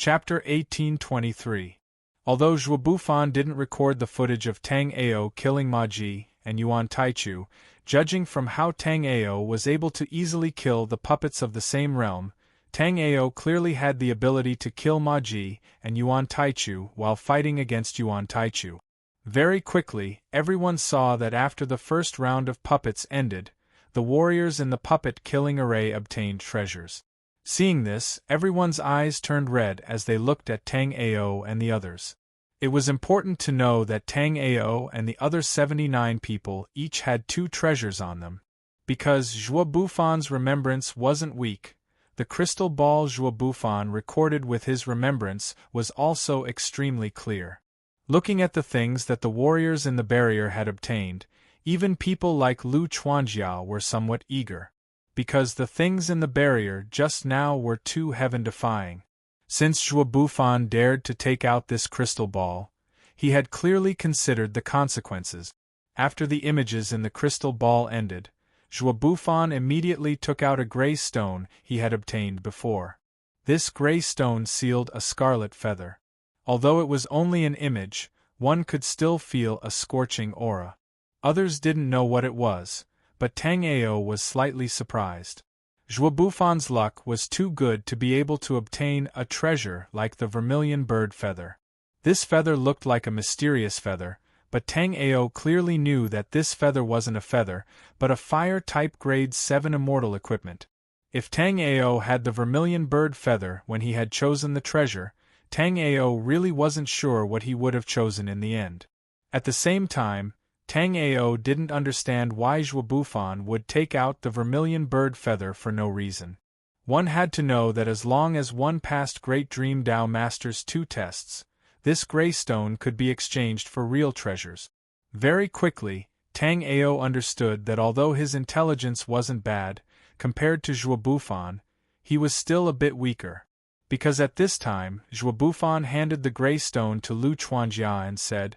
Chapter 1823. Although Zhuobuffan didn't record the footage of Tang Ao killing Ma Ji and Yuan Taichu, judging from how Tang Ao was able to easily kill the puppets of the same realm, Tang Ao clearly had the ability to kill Ma Ji and Yuan Taichu while fighting against Yuan Taichu. Very quickly, everyone saw that after the first round of puppets ended, the warriors in the puppet-killing array obtained treasures. Seeing this, everyone's eyes turned red as they looked at Tang Ao and the others. It was important to know that Tang Ao and the other 79 people each had 2 treasures on them. Because Zhuobuffan's remembrance wasn't weak, the crystal ball Zhuobuffan recorded with his remembrance was also extremely clear. Looking at the things that the warriors in the barrier had obtained, even people like Lu Chuanjiao were somewhat eager. Because the things in the barrier just now were too heaven-defying. Since Zhuobuffan dared to take out this crystal ball, he had clearly considered the consequences. After the images in the crystal ball ended, Zhuobuffan immediately took out a gray stone he had obtained before. This gray stone sealed a scarlet feather. Although it was only an image, one could still feel a scorching aura. Others didn't know what it was, but Tang Ao was slightly surprised. Zhuobuffan's luck was too good to be able to obtain a treasure like the vermilion bird feather. This feather looked like a mysterious feather, but Tang Ao clearly knew that this feather wasn't a feather, but a fire-type grade 7 immortal equipment. If Tang Ao had the vermilion bird feather when he had chosen the treasure, Tang Ao really wasn't sure what he would have chosen in the end. At the same time, Tang Ao didn't understand why Zhuobuffan would take out the vermilion bird feather for no reason. One had to know that as long as one passed Great Dream Dao Master's 2 tests, this gray stone could be exchanged for real treasures. Very quickly, Tang Ao understood that although his intelligence wasn't bad, compared to Zhuobuffan, he was still a bit weaker. Because at this time, Zhuobuffan handed the gray stone to Lu Chuanjia and said,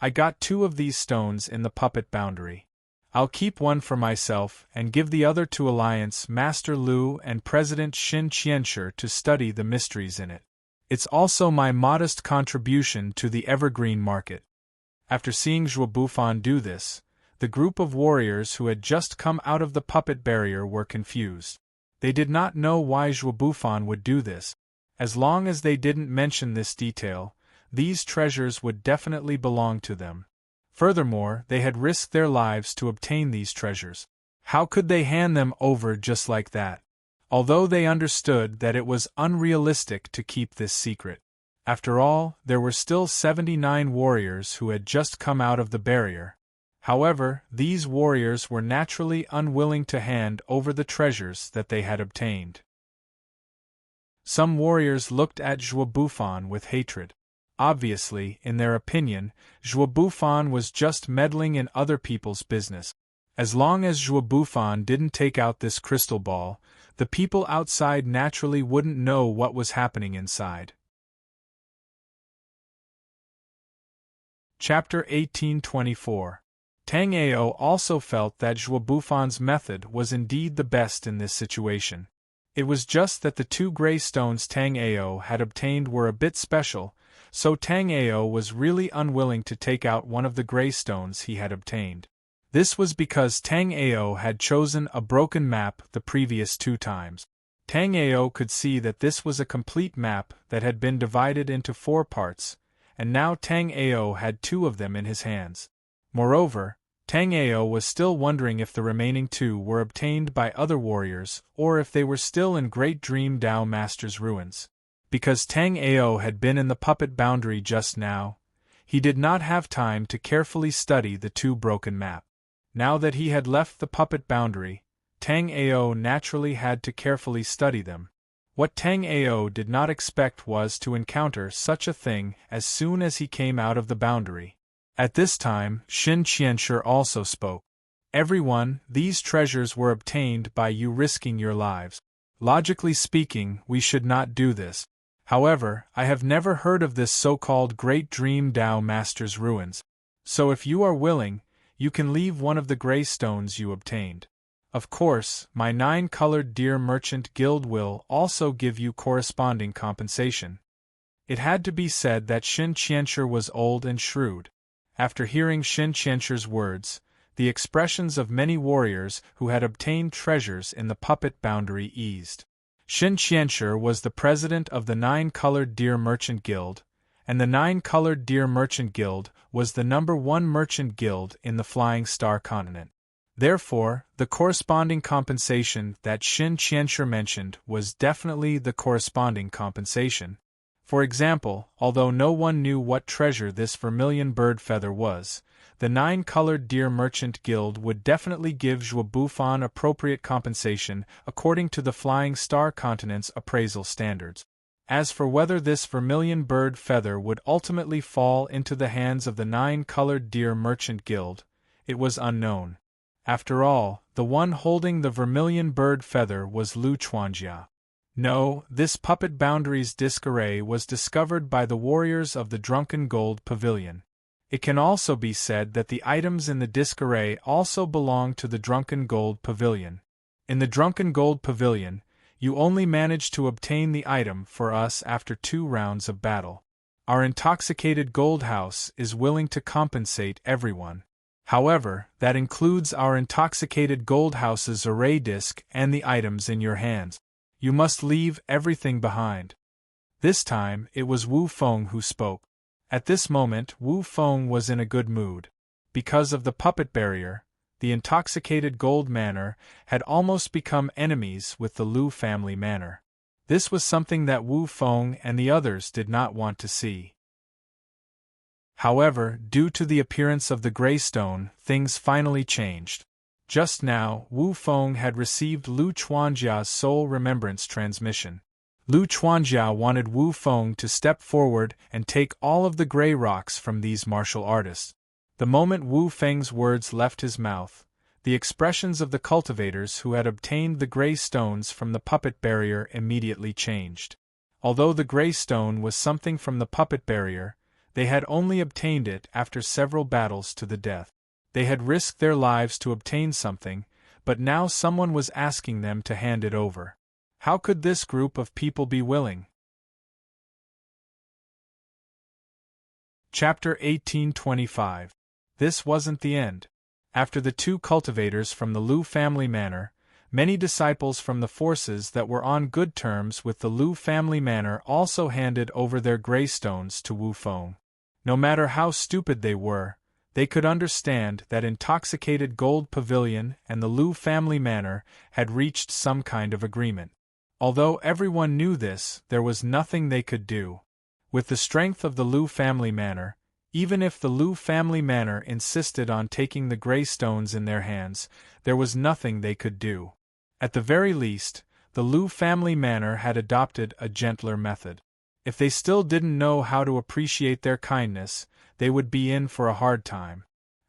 "I got 2 of these stones in the puppet boundary. I'll keep one for myself and give the other to Alliance Master Lu and President Xin Qianshi to study the mysteries in it. It's also my modest contribution to the evergreen market." After seeing Zhuobuffan do this, the group of warriors who had just come out of the puppet barrier were confused. They did not know why Zhuobuffan would do this. As long as they didn't mention this detail, these treasures would definitely belong to them. Furthermore, they had risked their lives to obtain these treasures. How could they hand them over just like that? Although they understood that it was unrealistic to keep this secret. After all, there were still 79 warriors who had just come out of the barrier. However, these warriors were naturally unwilling to hand over the treasures that they had obtained. Some warriors looked at Zhuobuffan with hatred. Obviously, in their opinion, Zhuobuffan was just meddling in other people's business. As long as Zhuobuffan didn't take out this crystal ball, the people outside naturally wouldn't know what was happening inside. Chapter 1824. Tang Ao also felt that Zhuobuffan's method was indeed the best in this situation. It was just that the 2 gray stones Tang Ao had obtained were a bit special, so Tang Ao was really unwilling to take out one of the gray stones he had obtained. This was because Tang Ao had chosen a broken map the previous 2 times. Tang Ao could see that this was a complete map that had been divided into 4 parts, and now Tang Ao had 2 of them in his hands. Moreover, Tang Ao was still wondering if the remaining 2 were obtained by other warriors or if they were still in Great Dream Dao Master's ruins. Because Tang Ao had been in the puppet boundary just now, he did not have time to carefully study the 2 broken maps. Now that he had left the puppet boundary, Tang Ao naturally had to carefully study them. What Tang Ao did not expect was to encounter such a thing as soon as he came out of the boundary. At this time, Xin Qianshi also spoke. "Everyone, these treasures were obtained by you risking your lives. Logically speaking, we should not do this. However, I have never heard of this so-called Great Dream Dao Master's ruins. So if you are willing, you can leave one of the gray stones you obtained. Of course, my 9-colored deer merchant guild will also give you corresponding compensation. It had to be said that Shin Qianshi was old and shrewd. After hearing Shin Qianshi's words, the expressions of many warriors who had obtained treasures in the puppet boundary eased. Shin Qianshi was the president of the Nine-Colored Deer Merchant Guild, and the Nine-Colored Deer Merchant Guild was the #1 merchant guild in the Flying Star continent. Therefore, the corresponding compensation that Shin Qianshi mentioned was definitely the corresponding compensation. For example, although no one knew what treasure this vermilion bird feather was, the Nine-Colored Deer Merchant Guild would definitely give Zhuo Bufan appropriate compensation according to the Flying Star Continent's appraisal standards. As for whether this vermilion bird feather would ultimately fall into the hands of the Nine-Colored Deer Merchant Guild, it was unknown. After all, the one holding the vermilion bird feather was Lu Chuanjia. No, this puppet boundaries disarray was discovered by the warriors of the Drunken Gold Pavilion. It can also be said that the items in the disarray also belong to the Drunken Gold Pavilion. In the Drunken Gold Pavilion, you only manage to obtain the item for us after 2 rounds of battle. Our intoxicated gold house is willing to compensate everyone. However, that includes our intoxicated gold house's array disc and the items in your hands. You must leave everything behind. This time, it was Wu Feng who spoke. At this moment, Wu Feng was in a good mood. Because of the puppet barrier, the intoxicated gold manor had almost become enemies with the Lu family manor. This was something that Wu Feng and the others did not want to see. However, due to the appearance of the gray stone, things finally changed. Just now, Wu Feng had received Lu Chuanjia's soul remembrance transmission. Lu Chuanjia wanted Wu Feng to step forward and take all of the gray rocks from these martial artists. The moment Wu Feng's words left his mouth, the expressions of the cultivators who had obtained the gray stones from the puppet barrier immediately changed. Although the gray stone was something from the puppet barrier, they had only obtained it after several battles to the death. They had risked their lives to obtain something, but now someone was asking them to hand it over. How could this group of people be willing? Chapter 1825. This wasn't the end. After the 2 cultivators from the Lu family manor, many disciples from the forces that were on good terms with the Lu family manor also handed over their gray stones to Wu Feng. No matter how stupid they were, they could understand that Intoxicated Gold Pavilion and the Lu family manor had reached some kind of agreement. Although everyone knew this, there was nothing they could do. With the strength of the Lu family manor, even if the Lu family manor insisted on taking the gray stones in their hands, there was nothing they could do. At the very least, the Lu family manor had adopted a gentler method. If they still didn't know how to appreciate their kindness, they would be in for a hard time.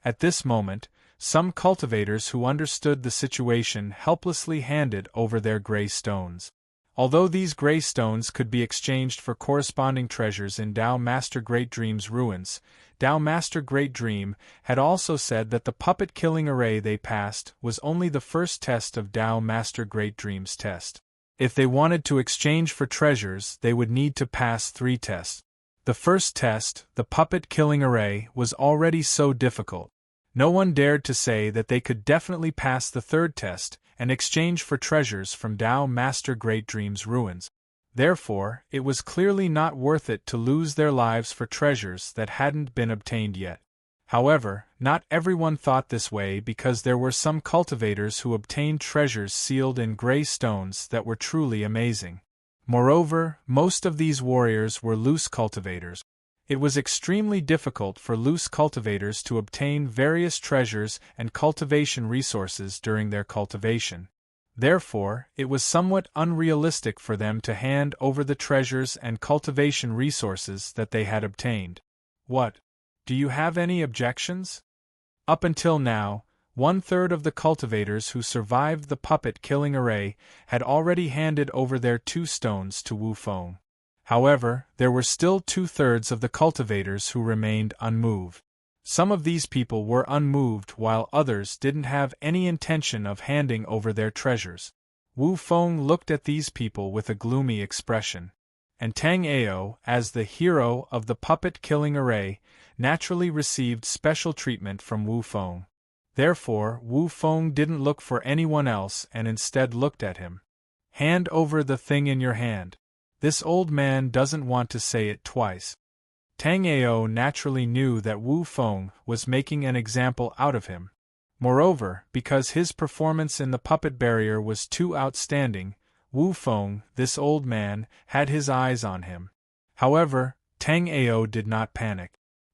At this moment, some cultivators who understood the situation helplessly handed over their gray stones. Although these gray stones could be exchanged for corresponding treasures in Tao Master Great Dream's ruins, Tao Master Great Dream had also said that the puppet-killing array they passed was only the first test of Tao Master Great Dream's test. If they wanted to exchange for treasures, they would need to pass 3 tests. The first test, the puppet-killing array, was already so difficult. No one dared to say that they could definitely pass the 3rd test and exchange for treasures from Tao Master Great Dream's ruins. Therefore, it was clearly not worth it to lose their lives for treasures that hadn't been obtained yet. However, not everyone thought this way because there were some cultivators who obtained treasures sealed in gray stones that were truly amazing. Moreover, most of these warriors were loose cultivators. It was extremely difficult for loose cultivators to obtain various treasures and cultivation resources during their cultivation. Therefore, it was somewhat unrealistic for them to hand over the treasures and cultivation resources that they had obtained. What? Do you have any objections? Up until now, 1/3 of the cultivators who survived the puppet-killing array had already handed over their 2 stones to Wu Feng. However, there were still 2/3 of the cultivators who remained unmoved. Some of these people were unmoved while others didn't have any intention of handing over their treasures. Wu Feng looked at these people with a gloomy expression. and Tang Ao, as the hero of the puppet-killing array, naturally received special treatment from Wu Feng. Therefore, Wu Feng didn't look for anyone else and instead looked at him. "Hand over the thing in your hand. This old man doesn't want to say it twice." Tang Ao naturally knew that Wu Feng was making an example out of him. Moreover, because his performance in the puppet barrier was too outstanding, Wu Feng, this old man, had his eyes on him. However, Tang Ao did not panic.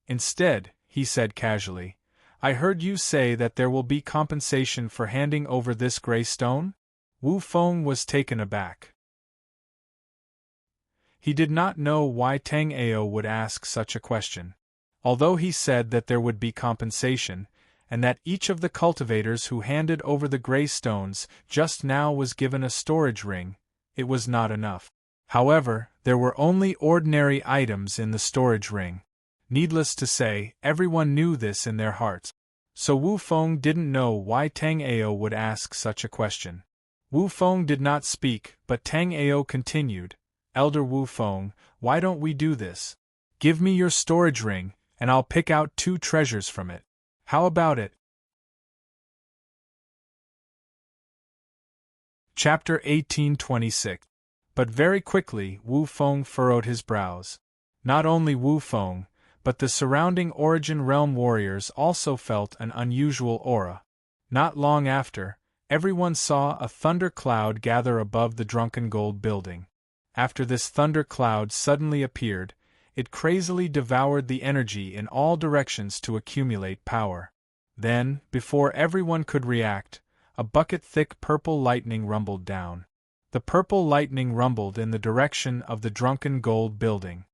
Instead, he said casually, "I heard you say that there will be compensation for handing over this gray stone?" Wu Feng was taken aback. He did not know why Tang Ao would ask such a question. Although he said that there would be compensation, and that each of the cultivators who handed over the gray stones just now was given a storage ring, it was not enough. However, there were only ordinary items in the storage ring. Needless to say, everyone knew this in their hearts. So Wu Feng didn't know why Tang Ao would ask such a question. Wu Feng did not speak, but Tang Ao continued, "Elder Wu Feng, why don't we do this? Give me your storage ring, and I'll pick out 2 treasures from it. How about it?" Chapter 1826. But very quickly Wu Feng furrowed his brows. Not only Wu Feng, but the surrounding Origin Realm warriors also felt an unusual aura. Not long after, everyone saw a thunder cloud gather above the Drunken Gold building. After this thunder cloud suddenly appeared, it crazily devoured the energy in all directions to accumulate power. Then, before everyone could react, a bucket-thick purple lightning rumbled down. The purple lightning rumbled in the direction of the Drunken Gold building.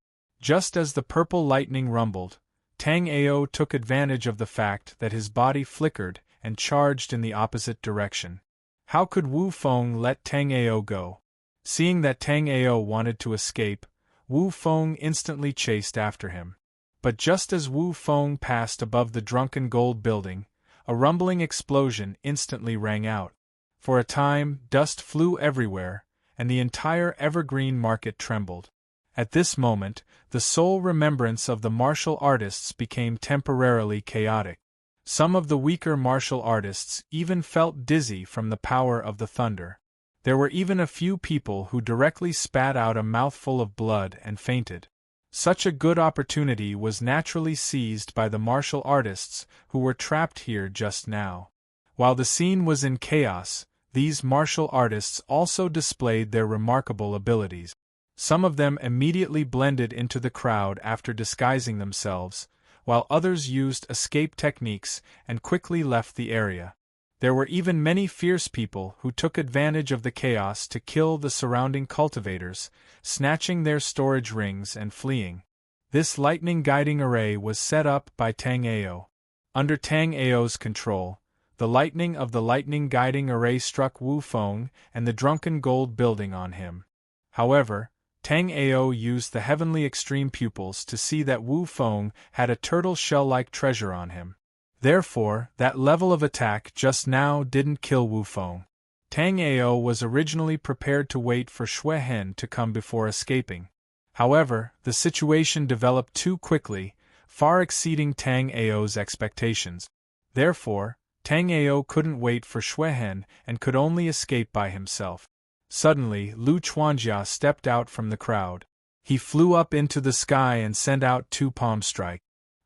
Just as the purple lightning rumbled, Tang Ao took advantage of the fact that his body flickered and charged in the opposite direction. How could Wu Feng let Tang Ao go? Seeing that Tang Ao wanted to escape, Wu Feng instantly chased after him. But just as Wu Feng passed above the Drunken Gold building, a rumbling explosion instantly rang out. For a time, dust flew everywhere, and the entire evergreen market trembled. At this moment, the sole remembrance of the martial artists became temporarily chaotic. Some of the weaker martial artists even felt dizzy from the power of the thunder. There were even a few people who directly spat out a mouthful of blood and fainted. Such a good opportunity was naturally seized by the martial artists who were trapped here just now. While the scene was in chaos, these martial artists also displayed their remarkable abilities. Some of them immediately blended into the crowd after disguising themselves, while others used escape techniques and quickly left the area. There were even many fierce people who took advantage of the chaos to kill the surrounding cultivators, snatching their storage rings and fleeing. This lightning guiding array was set up by Tang Ao. Under Tang Ao's control, the lightning of the lightning guiding array struck Wu Feng and the Drunken Gold building on him. However, Tang Ao used the heavenly extreme pupils to see that Wu Feng had a turtle shell-like treasure on him. Therefore, that level of attack just now didn't kill Wu Feng. Tang Ao was originally prepared to wait for Xue Hen to come before escaping. However, the situation developed too quickly, far exceeding Tang Ao's expectations. Therefore, Tang Ao couldn't wait for Xue Hen and could only escape by himself. Suddenly, Lu Chuanjia stepped out from the crowd. He flew up into the sky and sent out 2 palm strikes.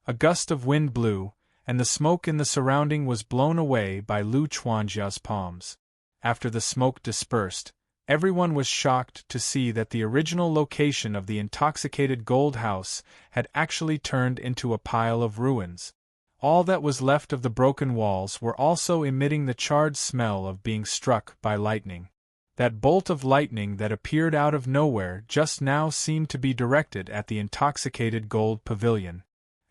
A gust of wind blew, and the smoke in the surrounding was blown away by Lu Chuanjia's palms. After the smoke dispersed, everyone was shocked to see that the original location of the intoxicated gold house had actually turned into a pile of ruins. All that was left of the broken walls were also emitting the charred smell of being struck by lightning. That bolt of lightning that appeared out of nowhere just now seemed to be directed at the intoxicated gold pavilion.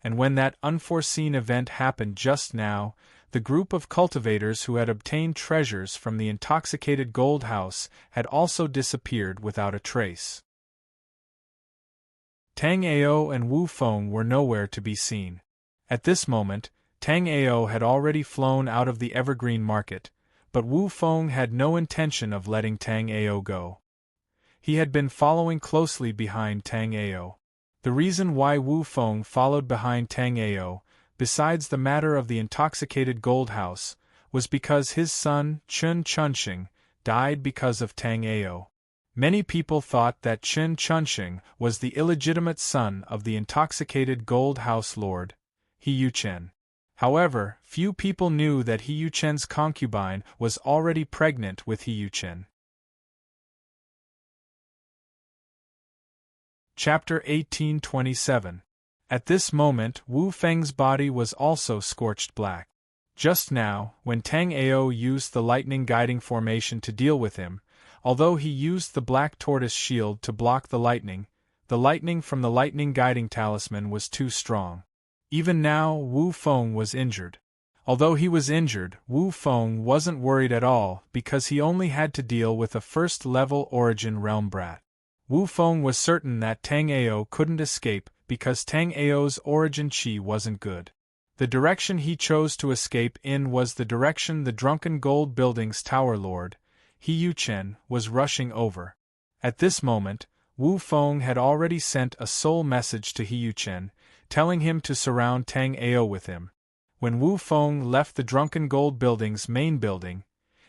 And when that unforeseen event happened just now, the group of cultivators who had obtained treasures from the intoxicated gold house had also disappeared without a trace. Tang Ao and Wu Feng were nowhere to be seen. At this moment, Tang Ao had already flown out of the evergreen market, but Wu Feng had no intention of letting Tang Ao go. He had been following closely behind Tang Ao. The reason why Wu Feng followed behind Tang Ao, besides the matter of the intoxicated gold house, was because his son, Chen Chunxing, died because of Tang Ao. Many people thought that Chen Chunxing was the illegitimate son of the intoxicated gold house lord, He Yuchen. However, few people knew that He Yuchen's concubine was already pregnant with He Yuchen. Chapter 1827. At this moment, Wu Feng's body was also scorched black. Just now, when Tang Ao used the lightning guiding formation to deal with him, although he used the black tortoise shield to block the lightning from the lightning guiding talisman was too strong. Even now, Wu Feng was injured. Although he was injured, Wu Feng wasn't worried at all because he only had to deal with a first-level origin realm brat. Wu Feng was certain that Tang Ao couldn't escape because Tang Ao's origin chi wasn't good. The direction he chose to escape in was the direction the drunken gold building's tower lord, He Yuchen, was rushing over. At this moment, Wu Feng had already sent a soul message to He Yuchen, telling him to surround Tang Ao with him. When Wu Feng left the drunken gold building's main building,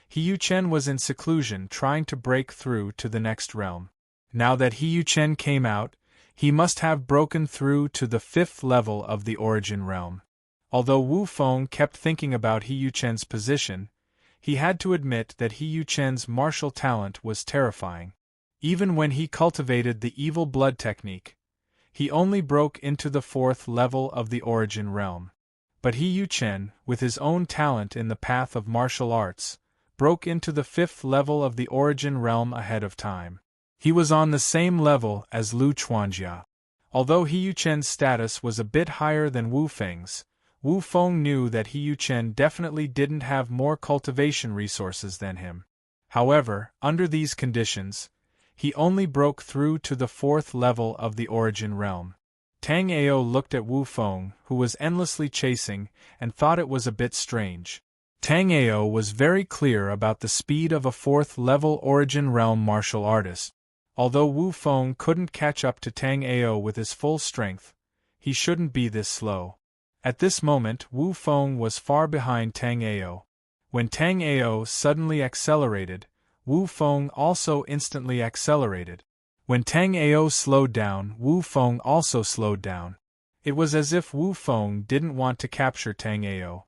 He Yuchen was in seclusion trying to break through to the next realm. Now that He Yuchen came out, he must have broken through to the 5th level of the origin realm. Although Wu Feng kept thinking about He Yuchen's position, he had to admit that He Yuchen's martial talent was terrifying. Even when he cultivated the evil blood technique, he only broke into the 4th level of the origin realm. But He Yuchen, with his own talent in the path of martial arts, broke into the 5th level of the origin realm ahead of time. He was on the same level as Lu Chuanjia. Although He Yuchen's status was a bit higher than Wu Feng's, Wu Feng knew that He Yuchen definitely didn't have more cultivation resources than him. However, under these conditions, he only broke through to the 4th level of the origin realm. Tang Ao looked at Wu Feng, who was endlessly chasing, and thought it was a bit strange. Tang Ao was very clear about the speed of a 4th level origin realm martial artist. Although Wu Feng couldn't catch up to Tang Ao with his full strength, he shouldn't be this slow. At this moment, Wu Feng was far behind Tang Ao. When Tang Ao suddenly accelerated, Wu Feng also instantly accelerated. When Tang Ao slowed down, Wu Feng also slowed down. It was as if Wu Feng didn't want to capture Tang Ao.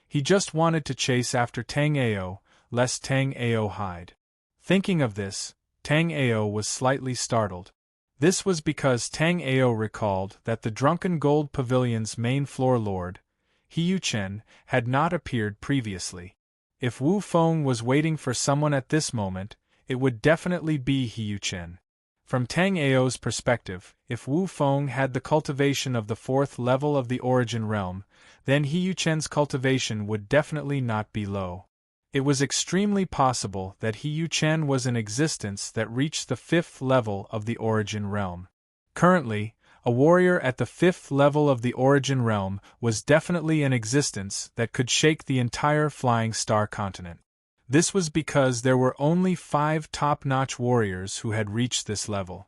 He just wanted to chase after Tang Ao, lest Tang Ao hide. Thinking of this, Tang Ao was slightly startled. This was because Tang Ao recalled that the drunken gold pavilion's main floor lord, He Yuchen, had not appeared previously. If Wu Feng was waiting for someone at this moment, it would definitely be He Yuchen. From Tang Ao's perspective, if Wu Feng had the cultivation of the 4th level of the origin realm, then He Yuchen's cultivation would definitely not be low. It was extremely possible that He Yuchen was in existence that reached the 5th level of the origin realm. Currently, a warrior at the 5th level of the origin realm was definitely in existence that could shake the entire Flying Star continent. This was because there were only 5 top-notch warriors who had reached this level.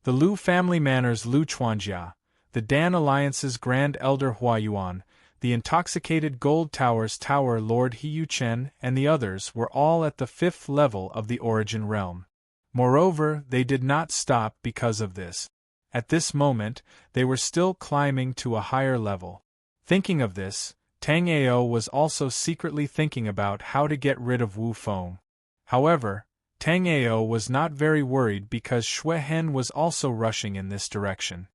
The Lu family manor's Lu Chuanjia, the Dan Alliance's Grand Elder Hua Yuan, the intoxicated Gold Tower's Tower Lord He Yuchen, and the others were all at the 5th level of the origin realm. Moreover, they did not stop because of this. At this moment, they were still climbing to a higher level. Thinking of this, Tang Ao was also secretly thinking about how to get rid of Wu Feng. However, Tang Ao was not very worried because Xue Hen was also rushing in this direction.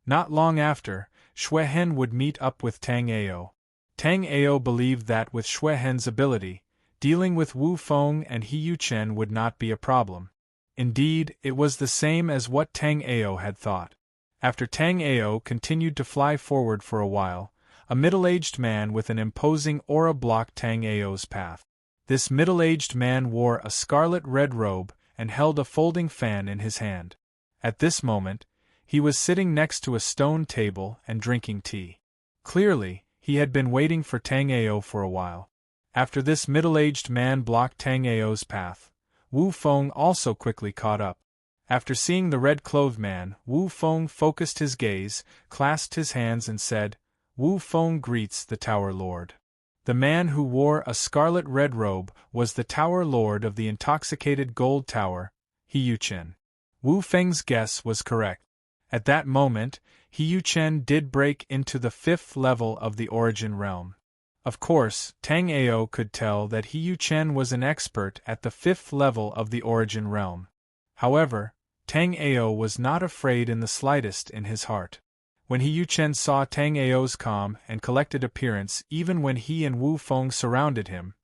Not long after, Xue Hen would meet up with Tang Ao. Tang Ao believed that with Xue Hen's ability, dealing with Wu Feng and He Yuchen would not be a problem. Indeed, it was the same as what Tang Ao had thought. After Tang Ao continued to fly forward for a while, a middle-aged man with an imposing aura blocked Tang Ao's path. This middle-aged man wore a scarlet-red robe and held a folding fan in his hand. At this moment, he was sitting next to a stone table and drinking tea. Clearly, he had been waiting for Tang Ao for a while. After this middle-aged man blocked Tang Ao's path, Wu Feng also quickly caught up. After seeing the red-clothed man, Wu Feng focused his gaze, clasped his hands and said, "Wu Feng greets the Tower Lord." The man who wore a scarlet-red robe was the Tower Lord of the intoxicated gold tower, He Yu-chen. Wu Feng's guess was correct. At that moment, He Yu-chen did break into the 5th level of the Origin Realm. Of course, Tang Ao could tell that He Yu-chen was an expert at the 5th level of the Origin Realm. However, Tang Ao was not afraid in the slightest in his heart. When He Yu-chen saw Tang Ao's calm and collected appearance even when he and Wu Feng surrounded him,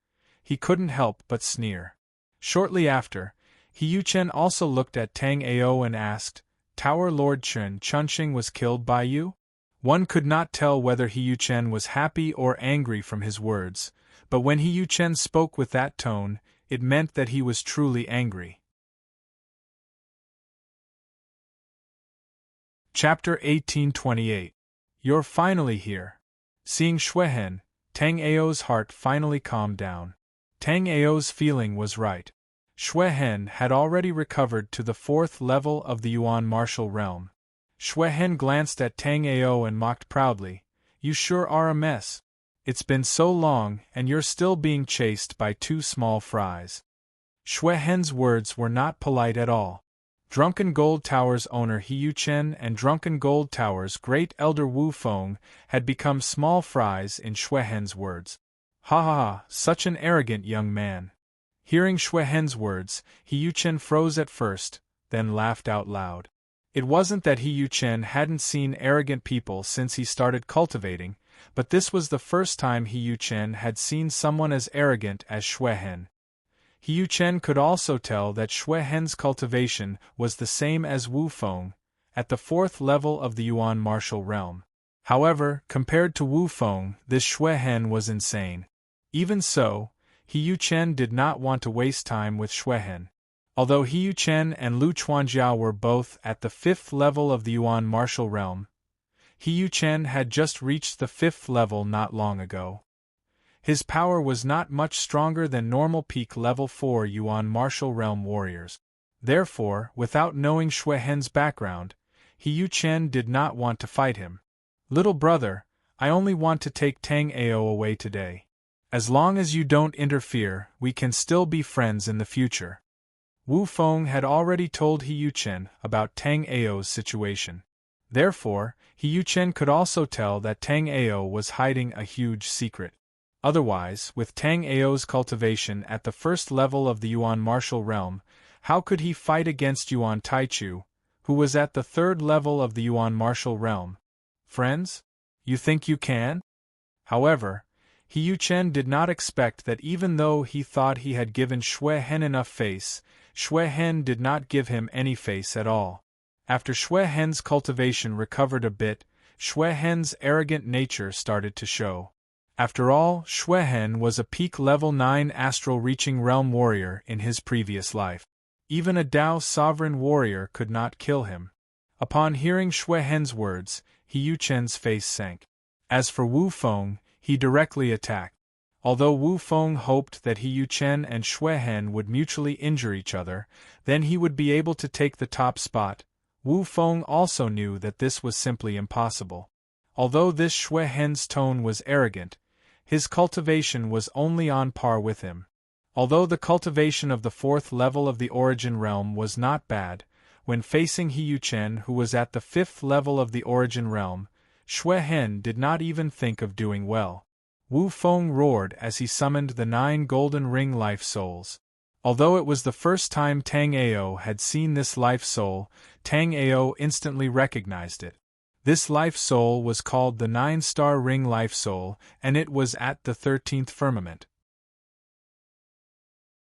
he couldn't help but sneer. Shortly after, He Yu-chen also looked at Tang Ao and asked, "Tower Lord Chunqing was killed by you?" One could not tell whether He Yu-chen was happy or angry from his words, but when He Yu-chen spoke with that tone, it meant that he was truly angry. Chapter 1828. You're finally here. Seeing Xuehen, Tang Ao's heart finally calmed down. Tang Ao's feeling was right. Xuehen had already recovered to the 4th level of the Yuan martial realm. Xuehen glanced at Tang Ao and mocked proudly, "You sure are a mess. It's been so long and you're still being chased by 2 small fries." Xuehen's words were not polite at all. Drunken Gold Tower's owner He Yu-chen and Drunken Gold Tower's great elder Wu Feng had become small fries in Xuehen's words. Ha ha ha, such an arrogant young man. Hearing Xuehen's words, He Yu-chen froze at first, then laughed out loud. It wasn't that He Yu-chen hadn't seen arrogant people since he started cultivating, but this was the first time He Yu-chen had seen someone as arrogant as Xuehen. He Yu-chen could also tell that Xuehen's cultivation was the same as Wu Feng, at the 4th level of the Yuan martial realm. However, compared to Wu Feng, this Xuehen was insane. Even so, He Yu-chen did not want to waste time with Xuehen. Although He Yu-chen and Lu Chuanjiao were both at the 5th level of the Yuan martial realm, He Yu-chen had just reached the 5th level not long ago. His power was not much stronger than normal peak level 4 Yuan martial realm warriors. Therefore, without knowing Xuehen's background, He Yu-chen did not want to fight him. "Little brother, I only want to take Tang Ao away today. As long as you don't interfere, we can still be friends in the future." Wu Feng had already told He Yu-chen about Tang Ao's situation. Therefore, He Yu-chen could also tell that Tang Ao was hiding a huge secret. Otherwise, with Tang Ao's cultivation at the 1st level of the Yuan martial realm, how could he fight against Yuan Taichu, who was at the 3rd level of the Yuan martial realm? Friends? You think you can? However, He Yu-chen did not expect that even though he thought he had given Xuehen enough face, Xuehen did not give him any face at all. After Xuehen's cultivation recovered a bit, Xuehen's arrogant nature started to show. After all, Xuehen was a peak level 9 astral-reaching realm warrior in his previous life. Even a Dao sovereign warrior could not kill him. Upon hearing Xuehen's words, He Yu-chen's face sank. As for Wu Feng, he directly attacked. Although Wu Feng hoped that He Yu-chen and Xuehen would mutually injure each other, then he would be able to take the top spot, Wu Feng also knew that this was simply impossible. Although this Xuehen's tone was arrogant, his cultivation was only on par with him. Although the cultivation of the 4th level of the Origin Realm was not bad, when facing He Yu-chen who was at the 5th level of the Origin Realm, Xuehen did not even think of doing well. Wu Feng roared as he summoned the 9 golden ring life souls. Although it was the first time Tang Ao had seen this life soul, Tang Ao instantly recognized it. This life soul was called the 9-star ring life soul, and it was at the 13th firmament.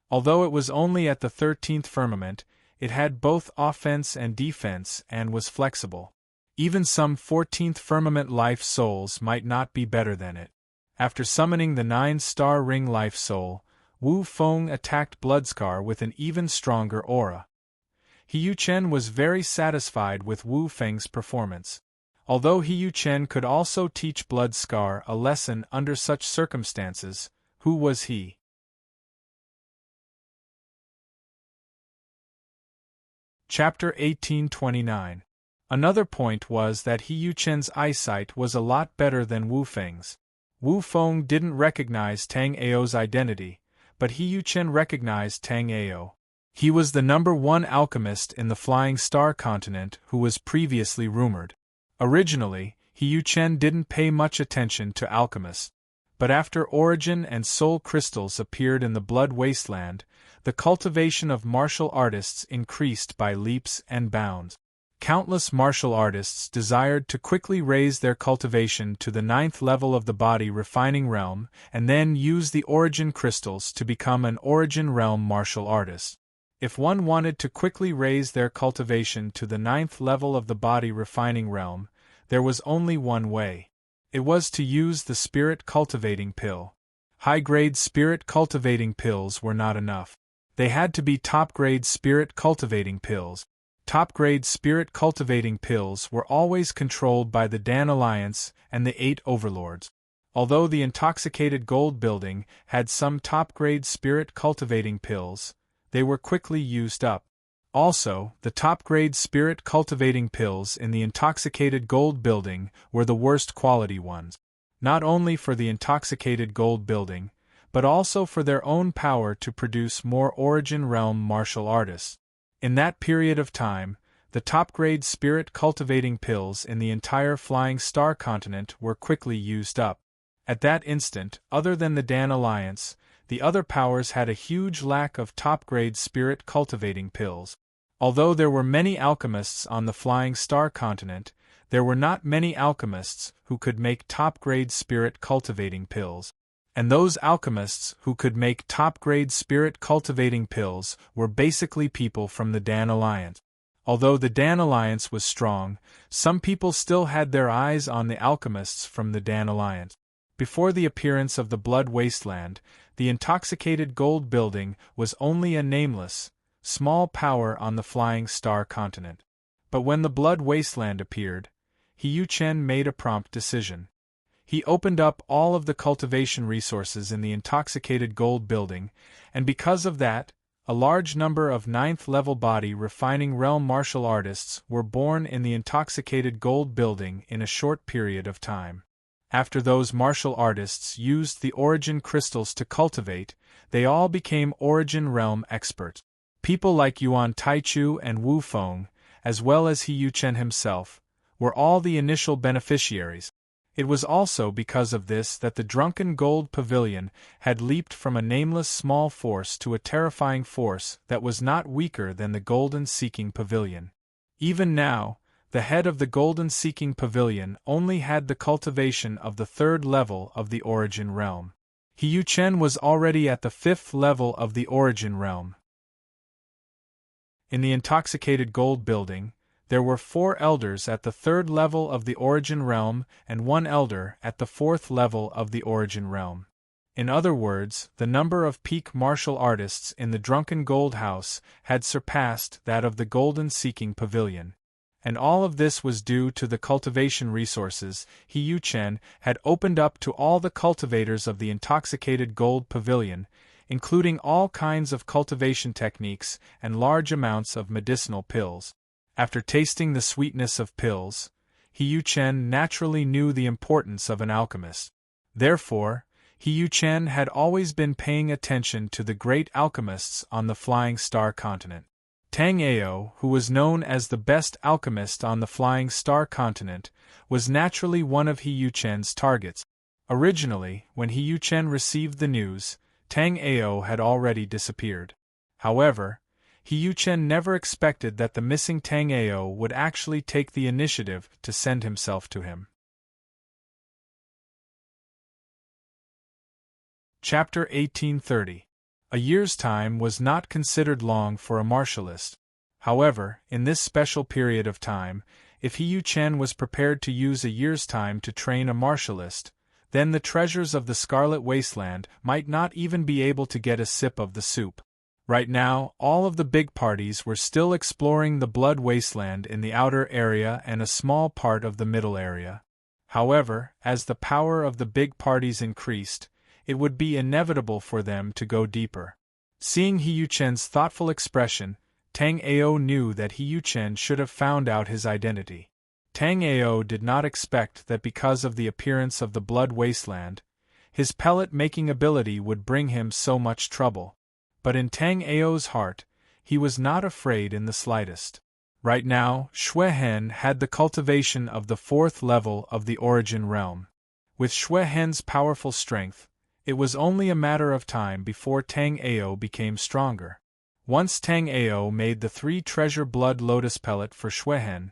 Although it was only at the 13th firmament, it had both offense and defense and was flexible. Even some 14th firmament life souls might not be better than it. After summoning the 9-star ring life soul, Wu Feng attacked Bloodscar with an even stronger aura. He Yu-chen was very satisfied with Wu Feng's performance. Although He Yu-chen could also teach Bloodscar a lesson under such circumstances, who was he? Chapter 1829. Another point was that He Yuchen's eyesight was a lot better than Wu Feng's. Wu Feng didn't recognize Tang Ao's identity, but He Yuchen recognized Tang Ao. He was the #1 alchemist in the Flying Star continent who was previously rumored. Originally, He Yuchen didn't pay much attention to alchemists. But after Origin and Soul crystals appeared in the Blood Wasteland, the cultivation of martial artists increased by leaps and bounds. Countless martial artists desired to quickly raise their cultivation to the 9th level of the body refining realm and then use the Origin crystals to become an Origin realm martial artist. If one wanted to quickly raise their cultivation to the 9th level of the body refining realm, there was only one way. It was to use the spirit cultivating pill. High-grade spirit cultivating pills were not enough. They had to be top-grade spirit cultivating pills. Top-grade spirit cultivating pills were always controlled by the Dan Alliance and the 8 overlords. Although the intoxicated gold building had some top-grade spirit cultivating pills, they were quickly used up. Also, the top-grade spirit cultivating pills in the intoxicated gold building were the worst quality ones. Not only for the intoxicated gold building, but also for their own power to produce more Origin realm martial artists. In that period of time, the top-grade spirit cultivating pills in the entire Flying Star continent were quickly used up. At that instant, other than the Dan Alliance, the other powers had a huge lack of top-grade spirit cultivating pills. Although there were many alchemists on the Flying Star continent, there were not many alchemists who could make top-grade spirit cultivating pills. And those alchemists who could make top-grade spirit cultivating pills were basically people from the Dan Alliance. Although the Dan Alliance was strong, some people still had their eyes on the alchemists from the Dan Alliance. Before the appearance of the Blood Wasteland, the intoxicated gold building was only a nameless, small power on the Flying Star continent. But when the Blood Wasteland appeared, He Yuchen made a prompt decision. He opened up all of the cultivation resources in the intoxicated gold building, and because of that, a large number of 9th-level body refining realm martial artists were born in the intoxicated gold building in a short period of time. After those martial artists used the Origin crystals to cultivate, they all became Origin realm experts. People like Yuan Taichu and Wu Feng, as well as He Yuchen himself, were all the initial beneficiaries. It was also because of this that the Drunken Gold Pavilion had leaped from a nameless small force to a terrifying force that was not weaker than the Golden Seeking Pavilion. Even now, the head of the Golden Seeking Pavilion only had the cultivation of the 3rd level of the Origin realm. He Yuchen was already at the 5th level of the Origin realm. In the intoxicated gold building, there were 4 elders at the 3rd level of the Origin realm and 1 elder at the 4th level of the Origin realm. In other words, the number of peak martial artists in the Drunken Gold House had surpassed that of the Golden Seeking Pavilion. And all of this was due to the cultivation resources He Yuchen had opened up to all the cultivators of the intoxicated gold pavilion, including all kinds of cultivation techniques and large amounts of medicinal pills. After tasting the sweetness of pills, He Yuchen naturally knew the importance of an alchemist. Therefore, He Yuchen had always been paying attention to the great alchemists on the Flying Star continent. Tang Ao, who was known as the best alchemist on the Flying Star continent, was naturally one of He Yuchen's targets. Originally, when He Yuchen received the news, Tang Ao had already disappeared. However, He Yuchen never expected that the missing Tang Ao would actually take the initiative to send himself to him. Chapter 1830. A year's time was not considered long for a martialist. However, in this special period of time, if He Yuchen was prepared to use a year's time to train a martialist, then the treasures of the Scarlet Wasteland might not even be able to get a sip of the soup. Right now, all of the big parties were still exploring the Blood Wasteland in the outer area and a small part of the middle area. However, as the power of the big parties increased, it would be inevitable for them to go deeper. Seeing He Yuchen's thoughtful expression, Tang Ao knew that He Yu-chen should have found out his identity. Tang Ao did not expect that because of the appearance of the blood wasteland, his pellet-making ability would bring him so much trouble. But in Tang Ao's heart, he was not afraid in the slightest. Right now, Xue Hen had the cultivation of the 4th level of the Origin Realm. With Xue Hen's powerful strength, it was only a matter of time before Tang Ao became stronger. Once Tang Ao made the 3 treasure blood lotus pellet for Xue Hen,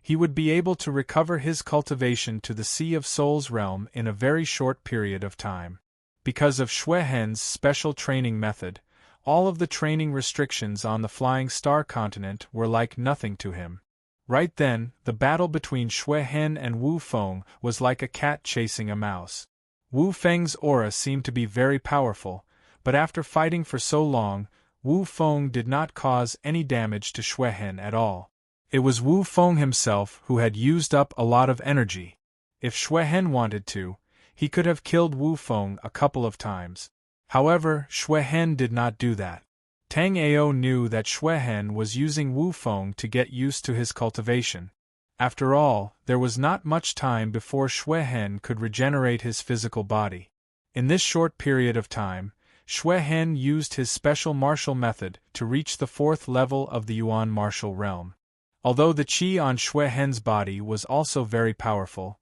he would be able to recover his cultivation to the Sea of Souls realm in a very short period of time. Because of Xue Hen's special training method, all of the training restrictions on the Flying Star continent were like nothing to him. Right then, the battle between Xue Hen and Wu Feng was like a cat chasing a mouse. Wu Feng's aura seemed to be very powerful, but after fighting for so long, Wu Feng did not cause any damage to Xue Hen at all. It was Wu Feng himself who had used up a lot of energy. If Xue Hen wanted to, he could have killed Wu Feng a couple of times. However, Xue Hen did not do that. Tang Ao knew that Xue Hen was using Wu Feng to get used to his cultivation. After all, there was not much time before Xue Hen could regenerate his physical body. In this short period of time, Xue Hen used his special martial method to reach the 4th level of the Yuan martial realm. Although the qi on Xue Hen's body was also very powerful,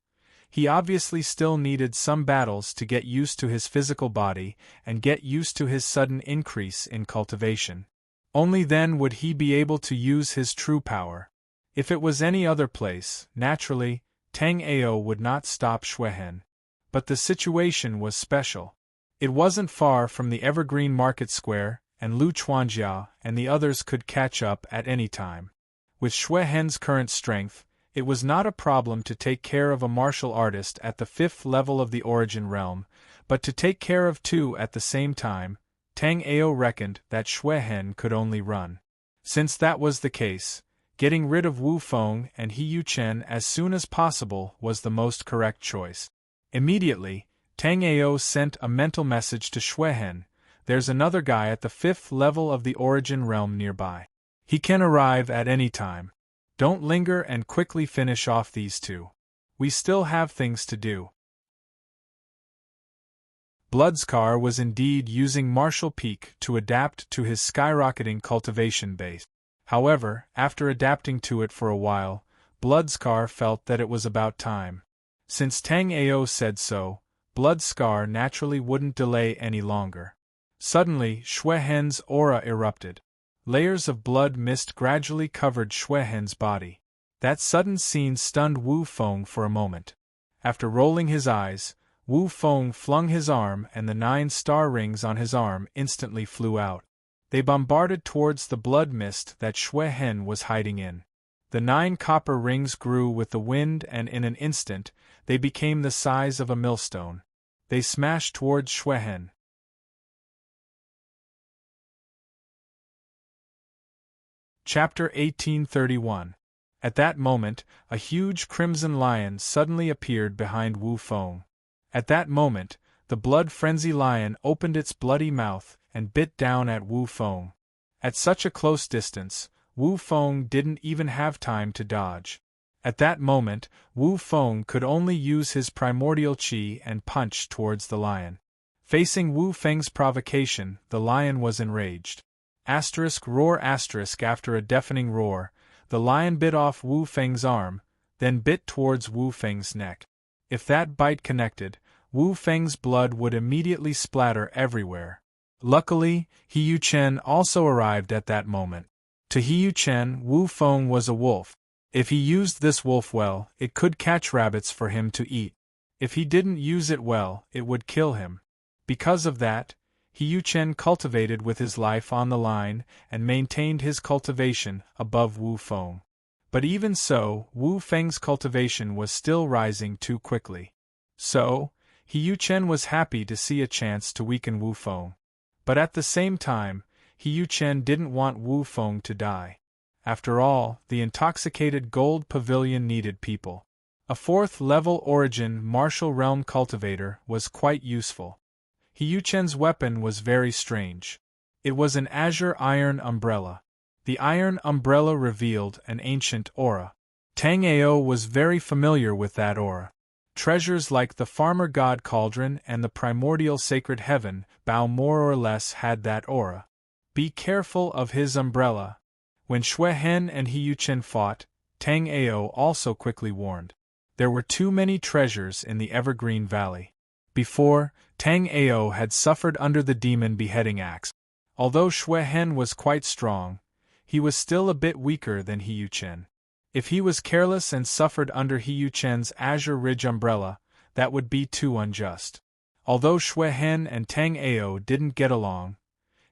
he obviously still needed some battles to get used to his physical body and get used to his sudden increase in cultivation. Only then would he be able to use his true power. If it was any other place, naturally, Tang Ao would not stop Xue Hen. But the situation was special. It wasn't far from the Evergreen Market Square, and Lu Chuanjia and the others could catch up at any time. With Xue Hen's current strength, it was not a problem to take care of a martial artist at the 5th level of the Origin Realm, but to take care of 2 at the same time, Tang Ao reckoned that Xue Hen could only run. Since that was the case, getting rid of Wu Feng and He Yu-chen as soon as possible was the most correct choice. Immediately, Tang Ao sent a mental message to Xue Hen, "There's another guy at the 5th level of the Origin Realm nearby. He can arrive at any time. Don't linger and quickly finish off these 2. We still have things to do." Bloodscar was indeed using Martial Peak to adapt to his skyrocketing cultivation base. However, after adapting to it for a while, Bloodscar felt that it was about time. Since Tang Ao said so, Bloodscar naturally wouldn't delay any longer. Suddenly, Xue Hen's aura erupted. Layers of blood mist gradually covered Xue Hen's body. That sudden scene stunned Wu Feng for a moment. After rolling his eyes, Wu Feng flung his arm and the 9 star rings on his arm instantly flew out. They bombarded towards the blood mist that Xue Hen was hiding in. The 9 copper rings grew with the wind and in an instant, they became the size of a millstone. They smashed towards Xue Hen. Chapter 1831. At that moment, a huge crimson lion suddenly appeared behind Wu Feng. At that moment, the blood-frenzy lion opened its bloody mouth and bit down at Wu Feng. At such a close distance, Wu Feng didn't even have time to dodge. At that moment, Wu Feng could only use his primordial qi and punch towards the lion. Facing Wu Feng's provocation, the lion was enraged. Roar after a deafening roar, the lion bit off Wu Feng's arm, then bit towards Wu Feng's neck. If that bite connected, Wu Feng's blood would immediately splatter everywhere. Luckily, He Yu-chen also arrived at that moment. To He Yu-chen, Wu Feng was a wolf. If he used this wolf well, it could catch rabbits for him to eat. If he didn't use it well, it would kill him. Because of that, He Yu-chen cultivated with his life on the line and maintained his cultivation above Wu Feng. But even so, Wu Feng's cultivation was still rising too quickly. So, He Yu-chen was happy to see a chance to weaken Wu Feng. But at the same time, He Yu-chen didn't want Wu Feng to die. After all, the intoxicated gold pavilion needed people. A 4th level Origin martial realm cultivator was quite useful. He Yu-chen's weapon was very strange. It was an azure iron umbrella. The iron umbrella revealed an ancient aura. Tang Ao was very familiar with that aura. Treasures like the farmer god cauldron and the primordial sacred heaven Bao more or less had that aura. Be careful of his umbrella. When Xue Hen and He Yuchen fought, Tang Ao also quickly warned. There were too many treasures in the Evergreen Valley. Before, Tang Ao had suffered under the demon beheading axe. Although Xue Hen was quite strong, he was still a bit weaker than He Yuchen. If he was careless and suffered under He Yuchen's Azure Ridge umbrella, that would be too unjust. Although Xue Hen and Tang Ao didn't get along,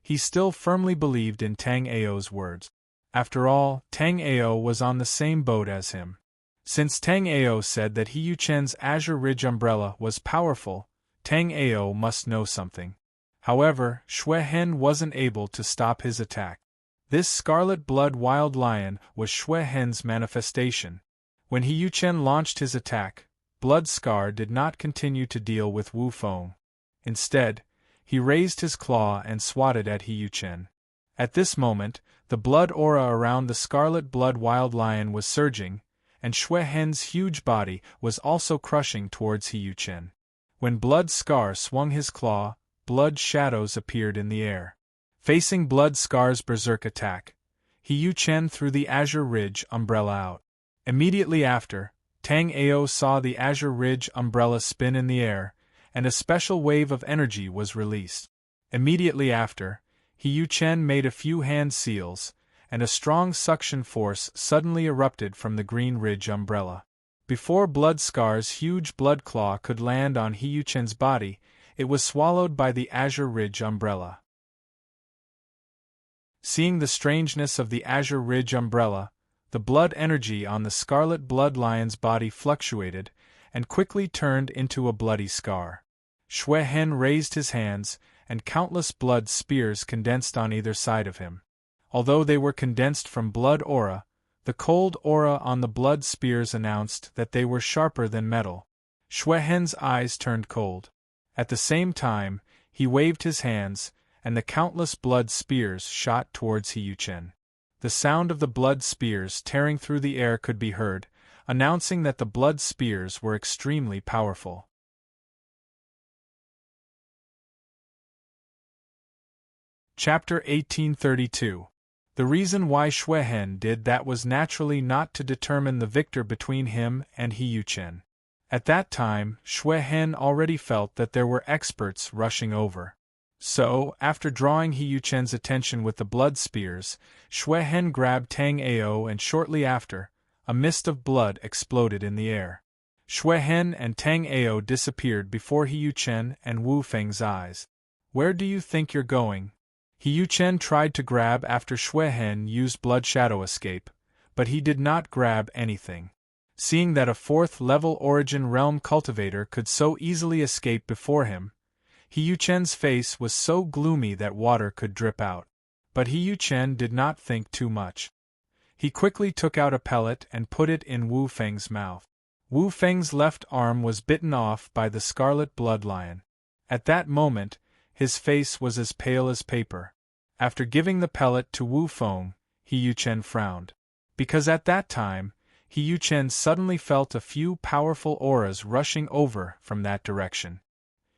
he still firmly believed in Tang Ao's words. After all, Tang Ao was on the same boat as him. Since Tang Ao said that He Yuchen's Azure Ridge umbrella was powerful, Tang Ao must know something. However, Xue Hen wasn't able to stop his attack. This scarlet blood wild lion was Xue Hen's manifestation. When He Yuchen launched his attack, Blood Scar did not continue to deal with Wu Feng. Instead, he raised his claw and swatted at He Yuchen. At this moment, the blood aura around the scarlet blood wild lion was surging, and Xue Hen's huge body was also crushing towards He Yuchen. When Blood Scar swung his claw, blood shadows appeared in the air. Facing Blood Scar's berserk attack, He Yuchen threw the Azure Ridge umbrella out. Immediately after, Tang Ao saw the Azure Ridge umbrella spin in the air, and a special wave of energy was released. Immediately after, He Yuchen made a few hand seals, and a strong suction force suddenly erupted from the Green Ridge umbrella. Before Blood Scar's huge blood claw could land on He Yuchen's body, it was swallowed by the Azure Ridge umbrella. Seeing the strangeness of the Azure Ridge umbrella, the blood energy on the scarlet blood lion's body fluctuated, and quickly turned into a bloody scar. Xue Hen raised his hands, and countless blood spears condensed on either side of him. Although they were condensed from blood aura, the cold aura on the blood spears announced that they were sharper than metal. Xue Hen's eyes turned cold. At the same time, he waved his hands, and the countless blood spears shot towards He Yuchen. The sound of the blood spears tearing through the air could be heard, announcing that the blood spears were extremely powerful. Chapter 1832. The reason why Xue Hen did that was naturally not to determine the victor between him and He Yuchen. At that time, Xue Hen already felt that there were experts rushing over. So, after drawing He Yuchen's attention with the blood spears, Xue Hen grabbed Tang Ao, and shortly after, a mist of blood exploded in the air. Xue Hen and Tang Ao disappeared before He Yuchen and Wu Feng's eyes. "Where do you think you're going?" He Yuchen tried to grab after Xue Hen used Blood Shadow Escape, but he did not grab anything. Seeing that a 4th-level Origin Realm cultivator could so easily escape before him, He Yuchen's face was so gloomy that water could drip out. But He Yuchen did not think too much. He quickly took out a pellet and put it in Wu Feng's mouth. Wu Feng's left arm was bitten off by the scarlet blood lion. At that moment, his face was as pale as paper. After giving the pellet to Wu Feng, He Yuchen frowned. Because at that time, He Yuchen suddenly felt a few powerful auras rushing over from that direction.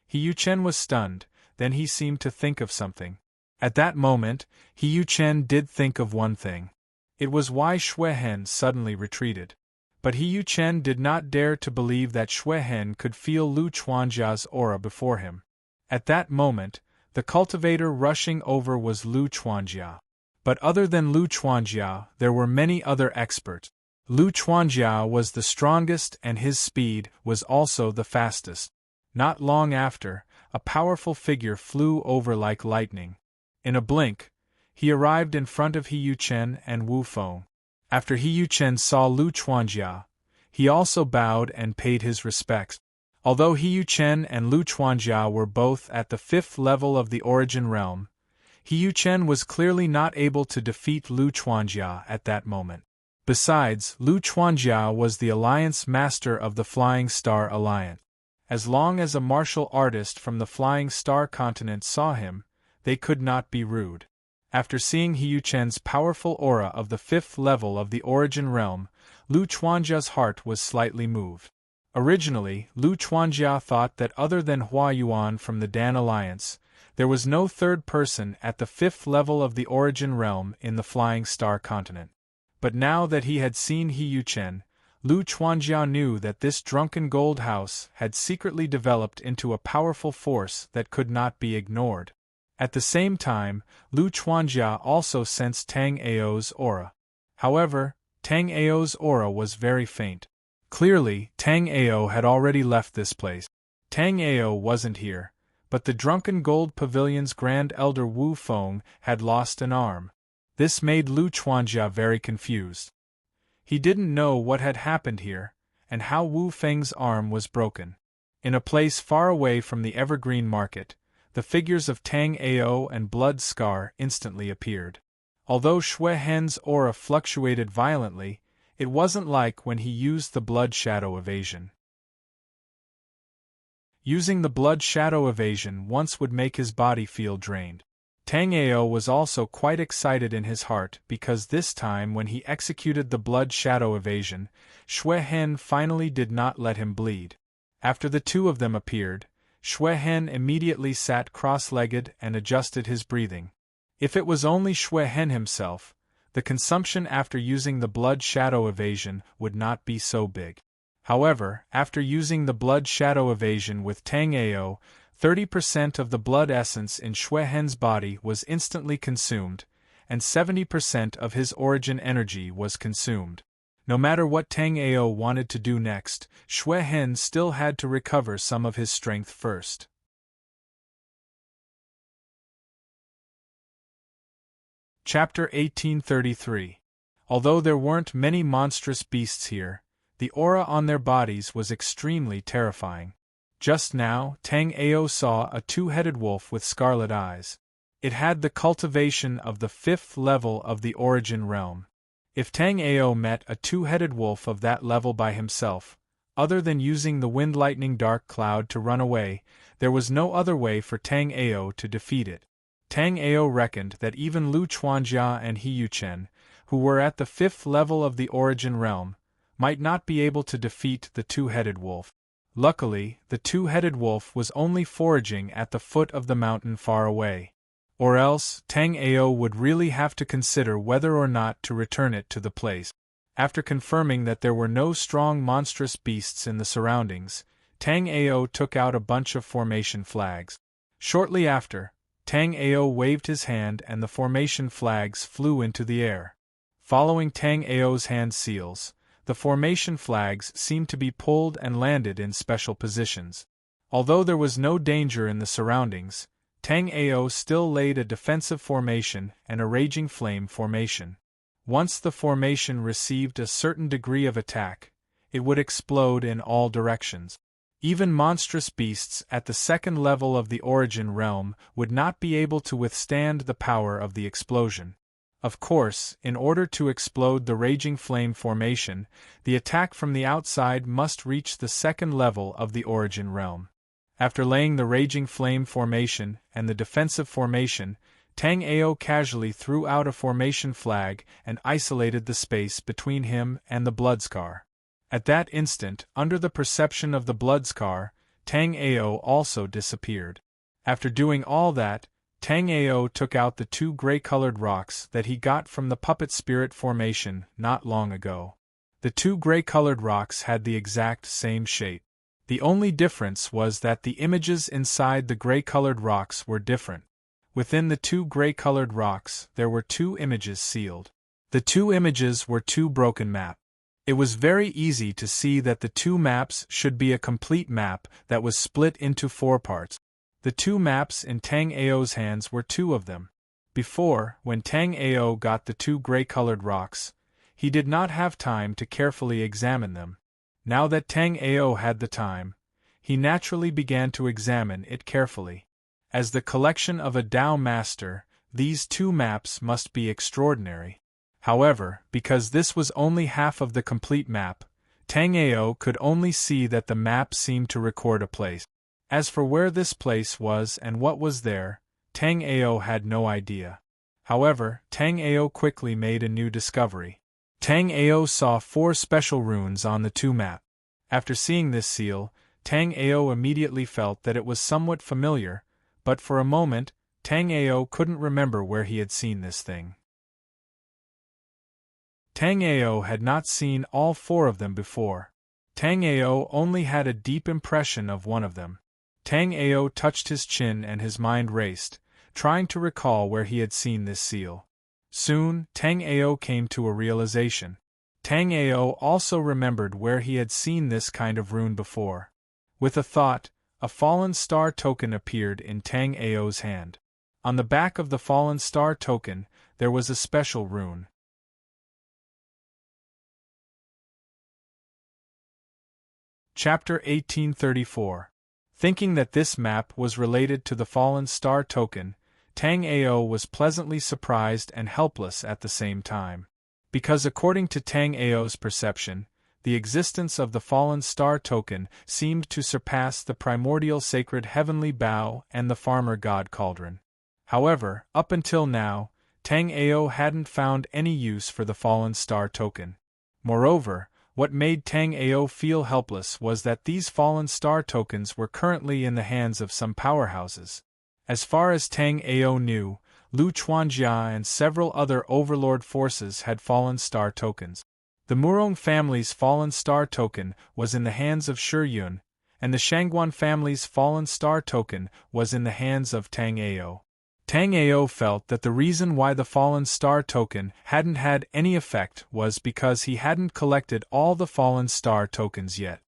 He Yuchen was stunned, then he seemed to think of something. At that moment, He Yuchen did think of one thing. It was why Xue Hen suddenly retreated. But He Yuchen did not dare to believe that Xue Hen could feel Lu Chuanjia's aura before him. At that moment, the cultivator rushing over was Lu Chuanjia. But other than Lu Chuanjia, there were many other experts. Lu Chuanjia was the strongest and his speed was also the fastest. Not long after, a powerful figure flew over like lightning. In a blink, he arrived in front of He Yuchen and Wu Feng. After He Yuchen saw Lu Chuanjia, he also bowed and paid his respects. Although He Yuchen and Lu Chuanjia were both at the 5th level of the Origin Realm, He Yuchen was clearly not able to defeat Lu Chuanjia at that moment. Besides, Lu Chuanjia was the Alliance Master of the Flying Star Alliance. As long as a martial artist from the Flying Star continent saw him, they could not be rude. After seeing He Yuchen's powerful aura of the 5th level of the Origin Realm, Lu Chuanjia's heart was slightly moved. Originally, Lu Chuanjia thought that other than Hua Yuan from the Dan Alliance, there was no third person at the 5th level of the Origin Realm in the Flying Star Continent. But now that he had seen He Yuchen, Lu Chuanjia knew that this drunken gold house had secretly developed into a powerful force that could not be ignored. At the same time, Lu Chuanjia also sensed Tang Ao's aura. However, Tang Ao's aura was very faint. Clearly, Tang Ao had already left this place. Tang Ao wasn't here, but the drunken gold pavilion's Grand Elder Wu Feng had lost an arm. This made Lu Chuanjia very confused. He didn't know what had happened here, and how Wu Feng's arm was broken. In a place far away from the Evergreen Market, the figures of Tang Ao and Blood Scar instantly appeared. Although Xue Hen's aura fluctuated violently, it wasn't like when he used the Blood Shadow Evasion. Using the Blood Shadow Evasion once would make his body feel drained. Tang Ao was also quite excited in his heart because this time when he executed the Blood Shadow Evasion, Xue Hen finally did not let him bleed. After the two of them appeared, Xue Hen immediately sat cross-legged and adjusted his breathing. If it was only Xue Hen himself, the consumption after using the Blood Shadow Evasion would not be so big. However, after using the Blood Shadow Evasion with Tang Ao, 30% of the blood essence in Xue Hen's body was instantly consumed, and 70% of his origin energy was consumed. No matter what Tang Ao wanted to do next, Xue Hen still had to recover some of his strength first. Chapter 1833. Although there weren't many monstrous beasts here, the aura on their bodies was extremely terrifying. Just now, Tang Ao saw a two-headed wolf with scarlet eyes. It had the cultivation of the 5th level of the Origin Realm. If Tang Ao met a two-headed wolf of that level by himself, other than using the Wind Lightning Dark Cloud to run away, there was no other way for Tang Ao to defeat it. Tang Ao reckoned that even Lu Chuanjia and He Yuchen, who were at the 5th level of the Origin Realm, might not be able to defeat the two-headed wolf. Luckily, the two-headed wolf was only foraging at the foot of the mountain far away. Or else, Tang Ao would really have to consider whether or not to return it to the place. After confirming that there were no strong monstrous beasts in the surroundings, Tang Ao took out a bunch of formation flags. Shortly after, Tang Ao waved his hand and the formation flags flew into the air. Following Tang Ao's hand seals, the formation flags seemed to be pulled and landed in special positions. Although there was no danger in the surroundings, Tang Ao still laid a defensive formation and a raging flame formation. Once the formation received a certain degree of attack, it would explode in all directions. Even monstrous beasts at the 2nd level of the Origin Realm would not be able to withstand the power of the explosion. Of course, in order to explode the Raging Flame formation, the attack from the outside must reach the 2nd level of the Origin Realm. After laying the Raging Flame formation and the defensive formation, Tang Ao casually threw out a formation flag and isolated the space between him and the Bloodscar. At that instant, under the perception of the Bloodscar, Tang Ao also disappeared. After doing all that, Tang Ao took out the two gray-colored rocks that he got from the Puppet Spirit formation not long ago. The two gray-colored rocks had the exact same shape. The only difference was that the images inside the gray-colored rocks were different. Within the two gray-colored rocks, there were two images sealed. The two images were two broken maps. It was very easy to see that the two maps should be a complete map that was split into 4 parts. The two maps in Tang Ao's hands were 2 of them. Before, when Tang Ao got the two gray-colored rocks, he did not have time to carefully examine them. Now that Tang Ao had the time, he naturally began to examine it carefully. As the collection of a Tao master, these 2 maps must be extraordinary. However, because this was only half of the complete map, Tang Ao could only see that the map seemed to record a place. As for where this place was and what was there, Tang Ao had no idea. However, Tang Ao quickly made a new discovery. Tang Ao saw 4 special runes on the 2 map. After seeing this seal, Tang Ao immediately felt that it was somewhat familiar, but for a moment, Tang Ao couldn't remember where he had seen this thing. Tang Ao had not seen all 4 of them before. Tang Ao only had a deep impression of one of them. Tang Ao touched his chin and his mind raced, trying to recall where he had seen this seal. Soon, Tang Ao came to a realization. Tang Ao also remembered where he had seen this kind of rune before. With a thought, a fallen star token appeared in Tang Ao's hand. On the back of the fallen star token, there was a special rune. Chapter 1834. Thinking that this map was related to the fallen star token, Tang Ao was pleasantly surprised and helpless at the same time. Because according to Tang Ao's perception, the existence of the fallen star token seemed to surpass the primordial sacred heavenly bow and the farmer god cauldron. However, up until now, Tang Ao hadn't found any use for the fallen star token. Moreover, what made Tang Ao feel helpless was that these fallen star tokens were currently in the hands of some powerhouses. As far as Tang Ao knew, Lu Chuanjia and several other overlord forces had fallen star tokens. The Murong family's fallen star token was in the hands of Shi Yun, and the Shangguan family's fallen star token was in the hands of Tang Ao. Tang Ao felt that the reason why the fallen star token hadn't had any effect was because he hadn't collected all the fallen star tokens yet.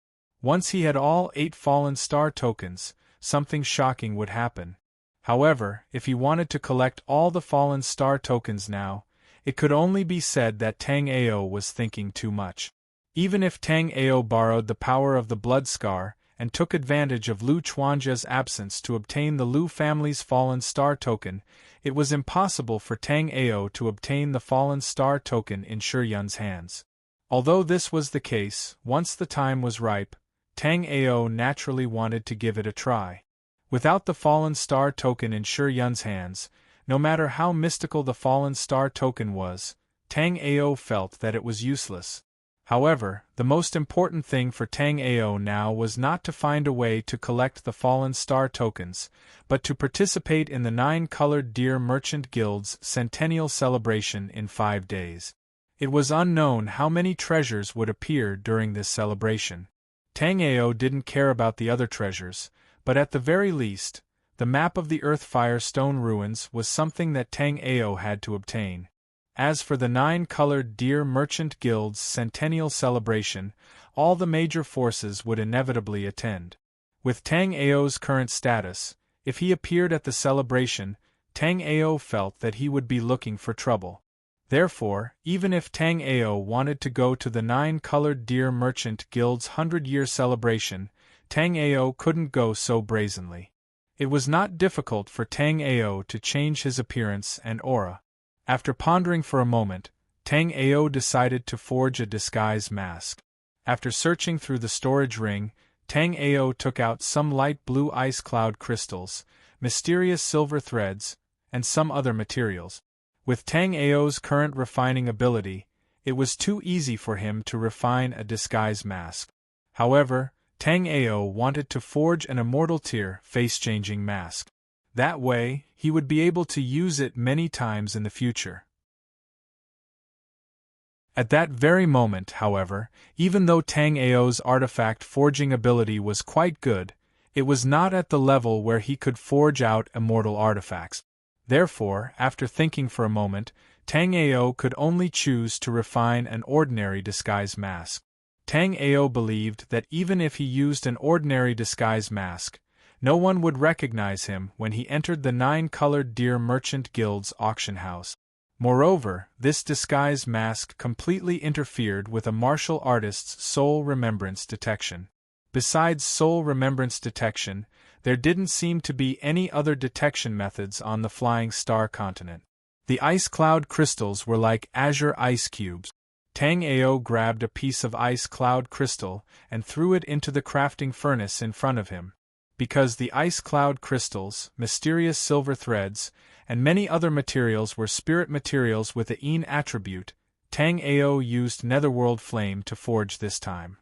Once he had all 8 fallen star tokens, something shocking would happen. However, if he wanted to collect all the fallen star tokens now, it could only be said that Tang Ao was thinking too much. Even if Tang Ao borrowed the power of the blood scar and took advantage of Lu Chuanjia's absence to obtain the Lu family's fallen star token, it was impossible for Tang Ao to obtain the fallen star token in Shi Yun's hands. Although this was the case, once the time was ripe, Tang Ao naturally wanted to give it a try. Without the fallen star token in Shi Yun's hands, no matter how mystical the fallen star token was, Tang Ao felt that it was useless. However, the most important thing for Tang Ao now was not to find a way to collect the fallen star tokens, but to participate in the 9-colored Deer Merchant Guild's centennial celebration in 5 days. It was unknown how many treasures would appear during this celebration. Tang Ao didn't care about the other treasures, but at the very least, the map of the Earthfire Stone ruins was something that Tang Ao had to obtain. As for the 9-colored Deer Merchant Guild's centennial celebration, all the major forces would inevitably attend. With Tang Ao's current status, if he appeared at the celebration, Tang Ao felt that he would be looking for trouble. Therefore, even if Tang Ao wanted to go to the 9-colored Deer Merchant Guild's 100-year celebration, Tang Ao couldn't go so brazenly. It was not difficult for Tang Ao to change his appearance and aura. After pondering for a moment, Tang Ao decided to forge a disguise mask. After searching through the storage ring, Tang Ao took out some light blue ice cloud crystals, mysterious silver threads, and some other materials. With Tang Ao's current refining ability, it was too easy for him to refine a disguise mask. However, Tang Ao wanted to forge an immortal tier face-changing mask. That way, he would be able to use it many times in the future. At that very moment, however, even though Tang Ao's artifact forging ability was quite good, it was not at the level where he could forge out immortal artifacts. Therefore, after thinking for a moment, Tang Ao could only choose to refine an ordinary disguise mask. Tang Ao believed that even if he used an ordinary disguise mask, no one would recognize him when he entered the 9-colored Deer Merchant Guild's auction house. Moreover, this disguise mask completely interfered with a martial artist's soul remembrance detection. Besides soul remembrance detection, there didn't seem to be any other detection methods on the Flying Star continent. The ice cloud crystals were like azure ice cubes. Tang Ao grabbed a piece of ice cloud crystal and threw it into the crafting furnace in front of him. Because the ice cloud crystals, mysterious silver threads, and many other materials were spirit materials with a Yin attribute, Tang Ao used netherworld flame to forge this time.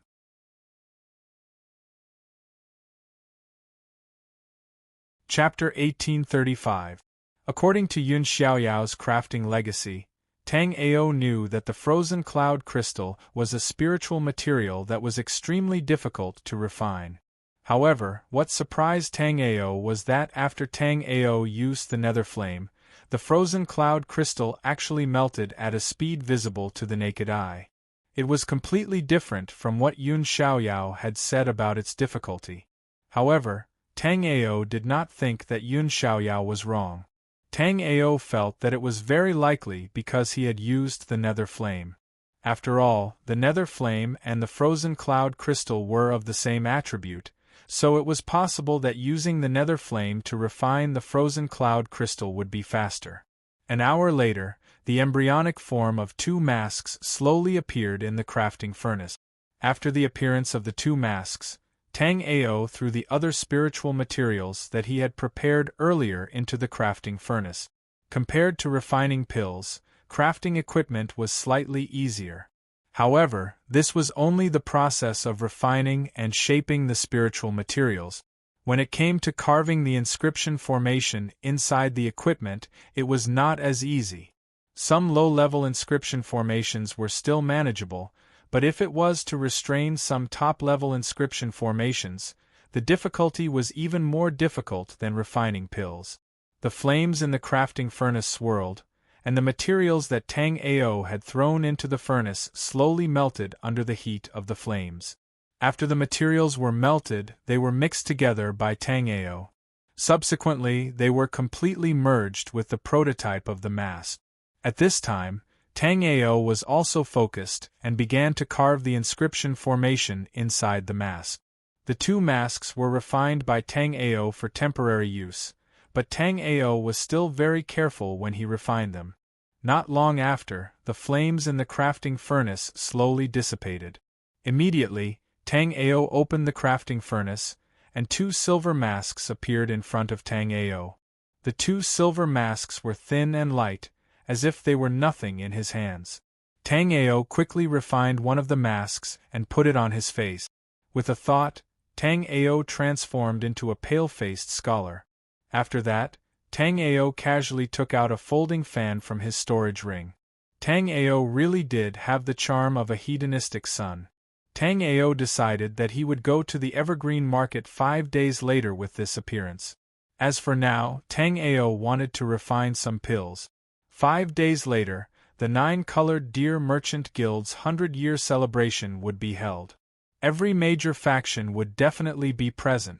Chapter 1835. According to Yun Xiaoyao's crafting legacy, Tang Ao knew that the frozen cloud crystal was a spiritual material that was extremely difficult to refine. However, what surprised Tang Ao was that after Tang Ao used the nether flame, the frozen cloud crystal actually melted at a speed visible to the naked eye. It was completely different from what Yun Xiaoyao had said about its difficulty. However, Tang Ao did not think that Yun Xiaoyao was wrong. Tang Ao felt that it was very likely because he had used the nether flame. After all, the nether flame and the frozen cloud crystal were of the same attribute, so it was possible that using the nether flame to refine the frozen cloud crystal would be faster. An hour later, the embryonic form of two masks slowly appeared in the crafting furnace. After the appearance of the two masks, Tang Ao threw the other spiritual materials that he had prepared earlier into the crafting furnace. Compared to refining pills, crafting equipment was slightly easier. However, this was only the process of refining and shaping the spiritual materials. When it came to carving the inscription formation inside the equipment, it was not as easy. Some low-level inscription formations were still manageable, but if it was to restrain some top-level inscription formations, the difficulty was even more difficult than refining pills. The flames in the crafting furnace swirled, and the materials that Tang Ao had thrown into the furnace slowly melted under the heat of the flames. After the materials were melted, they were mixed together by Tang Ao. Subsequently, they were completely merged with the prototype of the mask. At this time, Tang Ao was also focused and began to carve the inscription formation inside the mask. The two masks were refined by Tang Ao for temporary use, but Tang Ao was still very careful when he refined them. Not long after, the flames in the crafting furnace slowly dissipated. Immediately, Tang Ao opened the crafting furnace, and two silver masks appeared in front of Tang Ao. The two silver masks were thin and light, as if they were nothing in his hands. Tang Ao quickly refined one of the masks and put it on his face. With a thought, Tang Ao transformed into a pale-faced scholar. After that, Tang Ao casually took out a folding fan from his storage ring. Tang Ao really did have the charm of a hedonistic son. Tang Ao decided that he would go to the Evergreen Market 5 days later with this appearance. As for now, Tang Ao wanted to refine some pills. 5 days later, the 9-colored Deer Merchant Guild's 100-year celebration would be held. Every major faction would definitely be present.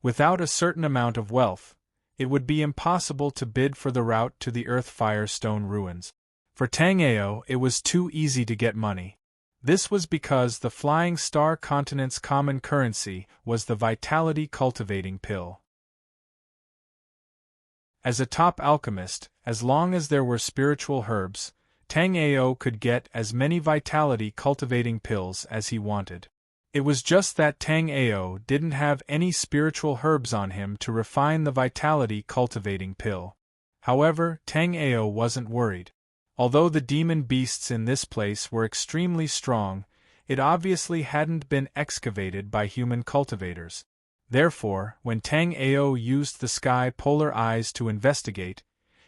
Without a certain amount of wealth, it would be impossible to bid for the route to the Earth-Fire Stone ruins. For Tang Ao, it was too easy to get money. This was because the Flying Star Continent's common currency was the vitality cultivating pill. As a top alchemist, as long as there were spiritual herbs, Tang Ao could get as many vitality cultivating pills as he wanted. It was just that Tang Ao didn't have any spiritual herbs on him to refine the vitality cultivating pill. However, Tang Ao wasn't worried. Although the demon beasts in this place were extremely strong, it obviously hadn't been excavated by human cultivators. Therefore, when Tang Ao used the sky polar eyes to investigate,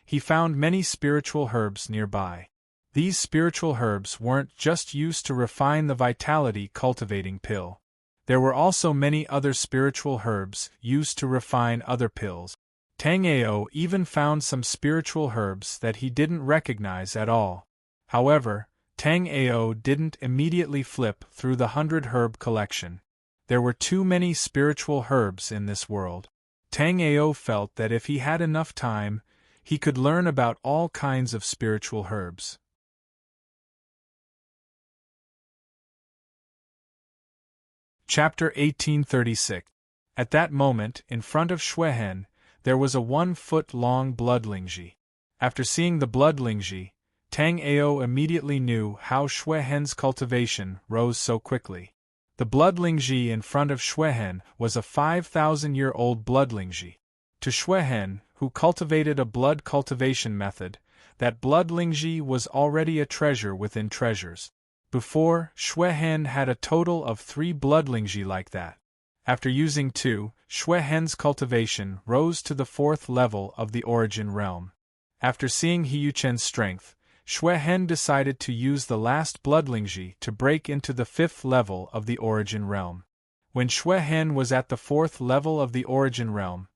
he found many spiritual herbs nearby. These spiritual herbs weren't just used to refine the vitality cultivating pill. There were also many other spiritual herbs used to refine other pills. Tang Ao even found some spiritual herbs that he didn't recognize at all. However, Tang Ao didn't immediately flip through the 100-herb collection. There were too many spiritual herbs in this world. Tang Ao felt that if he had enough time, he could learn about all kinds of spiritual herbs. Chapter 1836. At that moment, in front of Xuehen, there was a 1-foot-long blood lingji. After seeing the blood lingji, Tang Ao immediately knew how Xuehen's cultivation rose so quickly. The blood Lingji in front of Xuehen was a 5,000-year-old blood Lingji. To Xuehen, who cultivated a blood cultivation method, that blood Lingji was already a treasure within treasures. Before, Xuehen had a total of 3 blood Lingji like that. After using 2, Xuehen's cultivation rose to the 4th level of the origin realm. After seeing Hiyuchen's strength, Xuehen decided to use the last blood Lingji to break into the 5th level of the origin realm. When Xuehen was at the 4th level of the origin realm,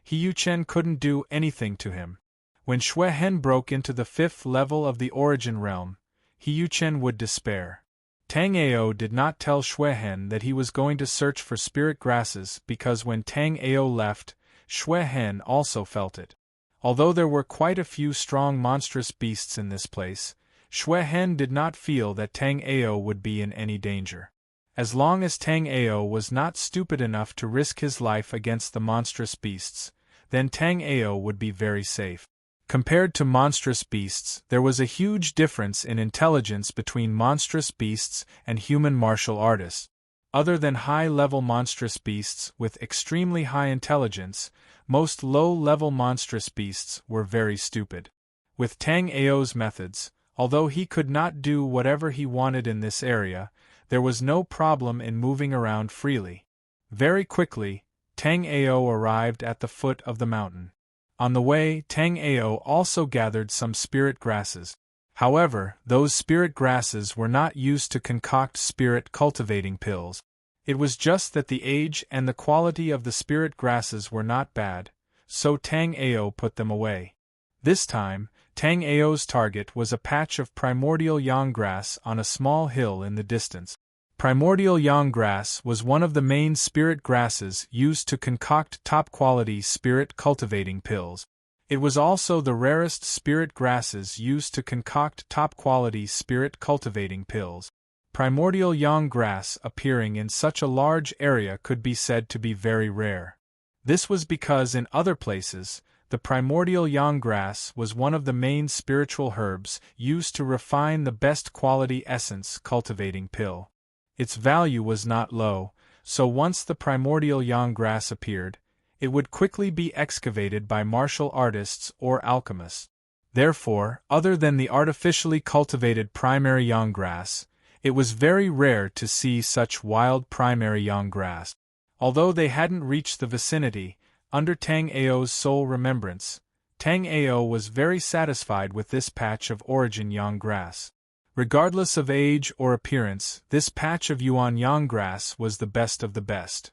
Hiyuchen couldn't do anything to him. When Xuehen broke into the 5th level of the origin realm, Hiyuchen would despair. Tang Ao did not tell Xuehen that he was going to search for spirit grasses because when Tang Ao left, Xuehen also felt it. Although there were quite a few strong monstrous beasts in this place, Xuehen did not feel that Tang Ao would be in any danger. As long as Tang Ao was not stupid enough to risk his life against the monstrous beasts, then Tang Ao would be very safe. Compared to monstrous beasts, there was a huge difference in intelligence between monstrous beasts and human martial artists. Other than high-level monstrous beasts with extremely high intelligence, most low-level monstrous beasts were very stupid. With Tang Ao's methods, although he could not do whatever he wanted in this area, there was no problem in moving around freely. Very quickly, Tang Ao arrived at the foot of the mountain. On the way, Tang Ao also gathered some spirit grasses. However, those spirit grasses were not used to concoct spirit cultivating pills. It was just that the age and the quality of the spirit grasses were not bad, so Tang Ao put them away. This time, Tang Ao's target was a patch of primordial yang grass on a small hill in the distance. Primordial yang grass was one of the main spirit grasses used to concoct top-quality spirit cultivating pills. It was also the rarest spirit grasses used to concoct top-quality spirit cultivating pills. Primordial yang grass appearing in such a large area could be said to be very rare. This was because in other places, the primordial yang grass was one of the main spiritual herbs used to refine the best quality essence cultivating pill. Its value was not low, so once the primordial yang grass appeared, it would quickly be excavated by martial artists or alchemists. Therefore, other than the artificially cultivated primary yang grass, it was very rare to see such wild primary yang grass. Although they hadn't reached the vicinity, under Tang Ao's sole remembrance, Tang Ao was very satisfied with this patch of origin yang grass. Regardless of age or appearance, this patch of yuan yang grass was the best of the best.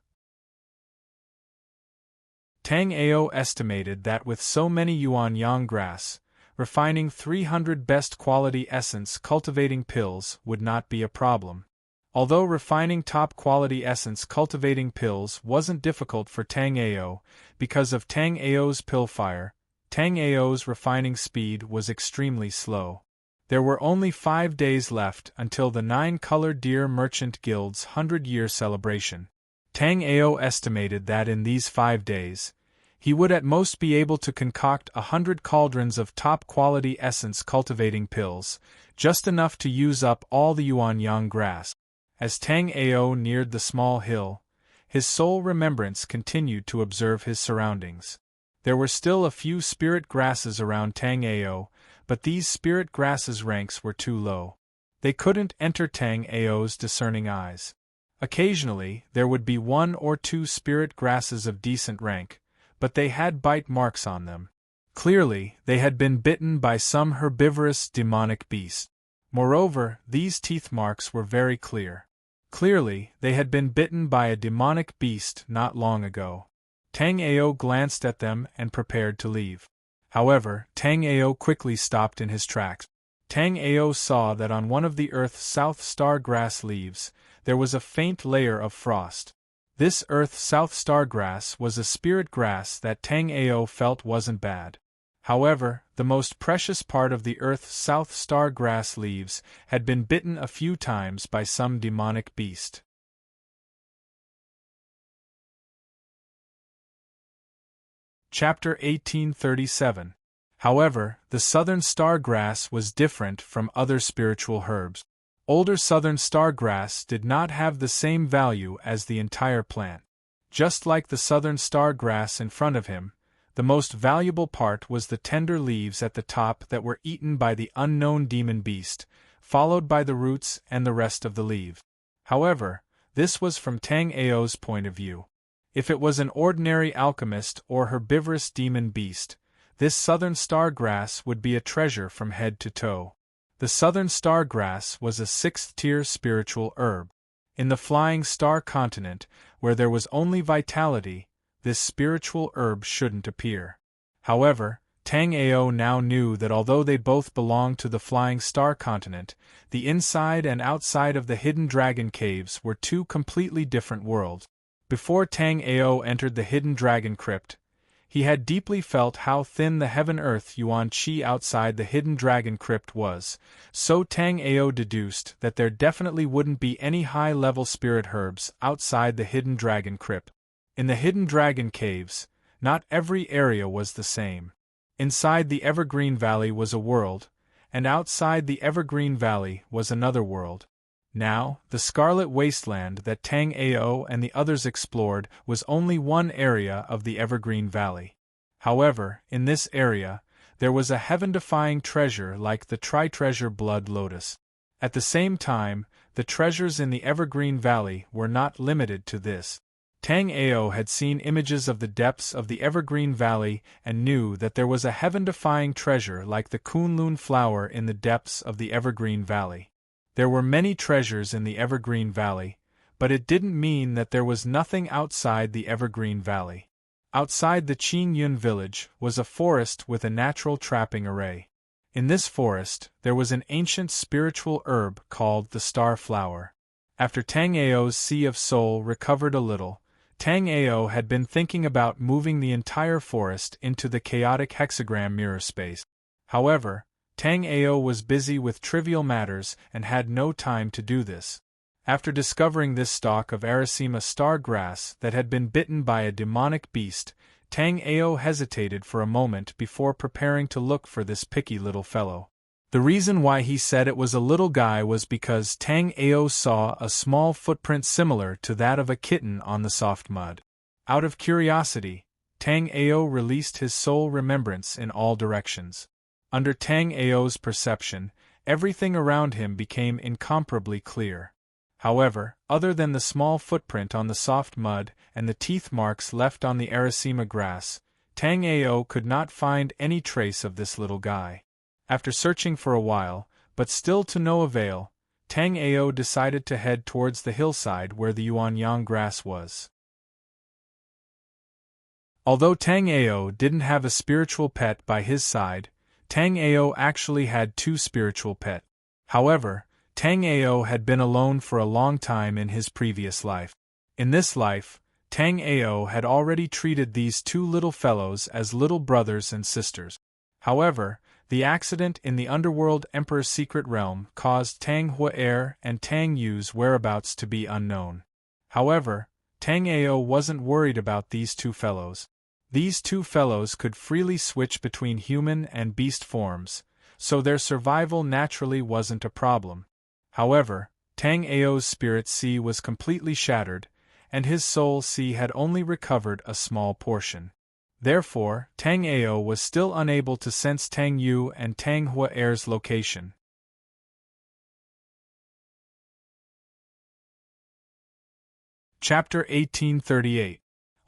Tang Ao estimated that with so many yuan yang grass, refining 300 best quality essence cultivating pills would not be a problem. Although refining top quality essence cultivating pills wasn't difficult for Tang Ao, because of Tang Ao's pill fire, Tang Ao's refining speed was extremely slow. There were only 5 days left until the 9-Colored Deer Merchant Guild's 100-year celebration. Tang Ao estimated that in these 5 days, he would at most be able to concoct 100 cauldrons of top-quality essence cultivating pills, just enough to use up all the yuan yang grass. As Tang Ao neared the small hill, his sole remembrance continued to observe his surroundings. There were still a few spirit grasses around Tang Ao, but these spirit grasses' ranks were too low. They couldn't enter Tang Ao's discerning eyes. Occasionally, there would be 1 or 2 spirit grasses of decent rank, but they had bite marks on them. Clearly, they had been bitten by some herbivorous demonic beast. Moreover, these teeth marks were very clear. Clearly, they had been bitten by a demonic beast not long ago. Tang Ao glanced at them and prepared to leave. However, Tang Ao quickly stopped in his tracks. Tang Ao saw that on one of the Earth's South Star grass leaves, there was a faint layer of frost. This Earth South Star grass was a spirit grass that Tang Ao felt wasn't bad. However, the most precious part of the Earth South Star grass leaves had been bitten a few times by some demonic beast. Chapter 1837. However, the southern star grass was different from other spiritual herbs. Older southern star grass did not have the same value as the entire plant. Just like the southern star grass in front of him, the most valuable part was the tender leaves at the top that were eaten by the unknown demon beast, followed by the roots and the rest of the leaf. However, this was from Tang Ao's point of view. If it was an ordinary alchemist or herbivorous demon beast, this southern star grass would be a treasure from head to toe. The southern star grass was a sixth-tier spiritual herb. In the flying star continent, where there was only vitality, this spiritual herb shouldn't appear. However, Tang Ao now knew that although they both belonged to the flying star continent, the inside and outside of the hidden dragon caves were two completely different worlds. Before Tang Ao entered the hidden dragon crypt, he had deeply felt how thin the heaven-earth yuan qi outside the hidden dragon crypt was, so Tang Ao deduced that there definitely wouldn't be any high-level spirit herbs outside the hidden dragon crypt. In the hidden dragon caves, not every area was the same. Inside the Evergreen Valley was a world, and outside the Evergreen Valley was another world. Now, the Scarlet Wasteland that Tang Ao and the others explored was only one area of the Evergreen Valley. However, in this area, there was a heaven-defying treasure like the Tri-Treasure Blood Lotus. At the same time, the treasures in the Evergreen Valley were not limited to this. Tang Ao had seen images of the depths of the Evergreen Valley and knew that there was a heaven-defying treasure like the Kunlun flower in the depths of the Evergreen Valley. There were many treasures in the Evergreen Valley, but it didn't mean that there was nothing outside the Evergreen Valley. Outside the Qingyun village was a forest with a natural trapping array. In this forest, there was an ancient spiritual herb called the Star Flower. After Tang Ao's Sea of Soul recovered a little, Tang Ao had been thinking about moving the entire forest into the chaotic hexagram mirror space. However, Tang Ao was busy with trivial matters and had no time to do this. After discovering this stalk of Aracema star grass that had been bitten by a demonic beast, Tang Ao hesitated for a moment before preparing to look for this picky little fellow. The reason why he said it was a little guy was because Tang Ao saw a small footprint similar to that of a kitten on the soft mud. Out of curiosity, Tang Ao released his soul remembrance in all directions. Under Tang Ao's perception, everything around him became incomparably clear. However, other than the small footprint on the soft mud and the teeth marks left on the Aracema grass, Tang Ao could not find any trace of this little guy. After searching for a while, but still to no avail, Tang Ao decided to head towards the hillside where the Yuanyang grass was. Although Tang Ao didn't have a spiritual pet by his side, Tang Ao actually had two spiritual pets. However, Tang Ao had been alone for a long time in his previous life. In this life, Tang Ao had already treated these two little fellows as little brothers and sisters. However, the accident in the underworld Emperor's secret realm caused Tang Hua and Tang Yu's whereabouts to be unknown. However, Tang Ao wasn't worried about these two fellows. These two fellows could freely switch between human and beast forms, so their survival naturally wasn't a problem. However, Tang Ao's spirit sea was completely shattered, and his soul sea had only recovered a small portion. Therefore, Tang Ao was still unable to sense Tang Yu and Tang Hua's location. Chapter 1838.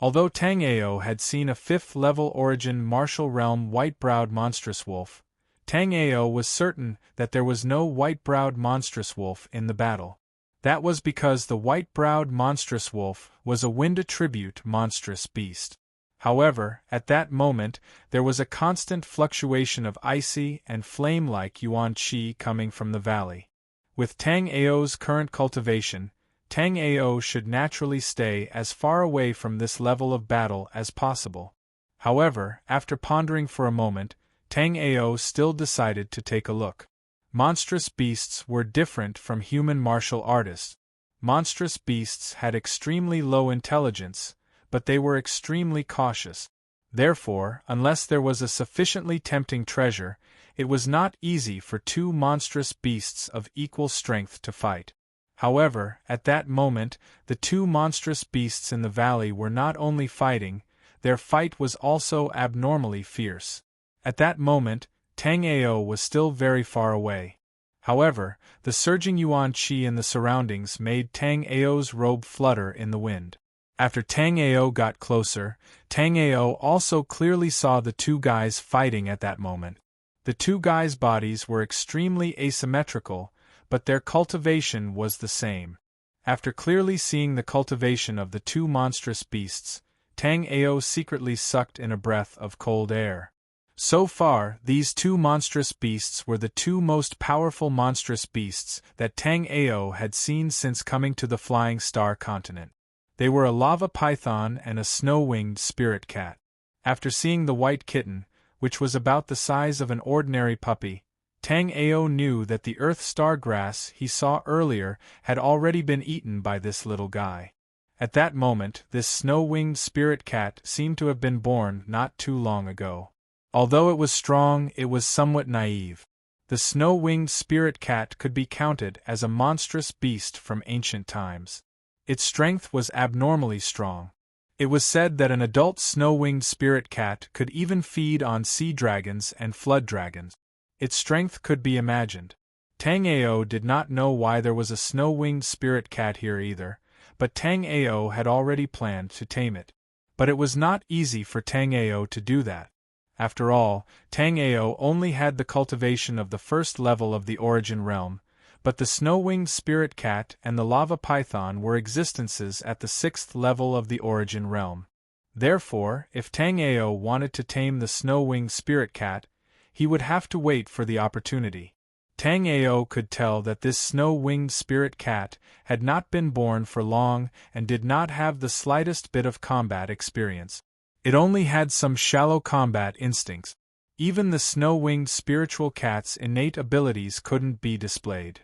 Although Tang Ao had seen a fifth-level origin martial realm white-browed monstrous wolf, Tang Ao was certain that there was no white-browed monstrous wolf in the battle. That was because the white-browed monstrous wolf was a wind attribute monstrous beast. However, at that moment, there was a constant fluctuation of icy and flame-like yuan qi coming from the valley. With Tang Ao's current cultivation, Tang Ao should naturally stay as far away from this level of battle as possible. However, after pondering for a moment, Tang Ao still decided to take a look. Monstrous beasts were different from human martial artists. Monstrous beasts had extremely low intelligence, but they were extremely cautious. Therefore, unless there was a sufficiently tempting treasure, It was not easy for two monstrous beasts of equal strength to fight. However, at that moment, the two monstrous beasts in the valley were not only fighting, their fight was also abnormally fierce. At that moment, Tang Ao was still very far away. However, the surging yuan qi in the surroundings made Tang Ao's robe flutter in the wind. After Tang Ao got closer, Tang Ao also clearly saw the two guys fighting at that moment. The two guys' bodies were extremely asymmetrical, but their cultivation was the same. After clearly seeing the cultivation of the two monstrous beasts, Tang Ao secretly sucked in a breath of cold air. So far, these two monstrous beasts were the two most powerful monstrous beasts that Tang Ao had seen since coming to the Flying Star continent. They were a lava python and a snow-winged spirit cat. After seeing the white kitten, which was about the size of an ordinary puppy, Tang Ao knew that the earth star grass he saw earlier had already been eaten by this little guy. At that moment, this snow-winged spirit cat seemed to have been born not too long ago. Although it was strong, it was somewhat naive. The snow-winged spirit cat could be counted as a monstrous beast from ancient times. Its strength was abnormally strong. It was said that an adult snow-winged spirit cat could even feed on sea dragons and flood dragons. Its strength could be imagined. Tang Ao did not know why there was a snow-winged spirit cat here either, but Tang Ao had already planned to tame it. But it was not easy for Tang Ao to do that. After all, Tang Ao only had the cultivation of the first level of the origin realm, but the snow-winged spirit cat and the lava python were existences at the 6th level of the origin realm. Therefore, if Tang Ao wanted to tame the snow-winged spirit cat, he would have to wait for the opportunity. Tang Ao could tell that this snow-winged spirit cat had not been born for long and did not have the slightest bit of combat experience. It only had some shallow combat instincts. Even the snow-winged spiritual cat's innate abilities couldn't be displayed.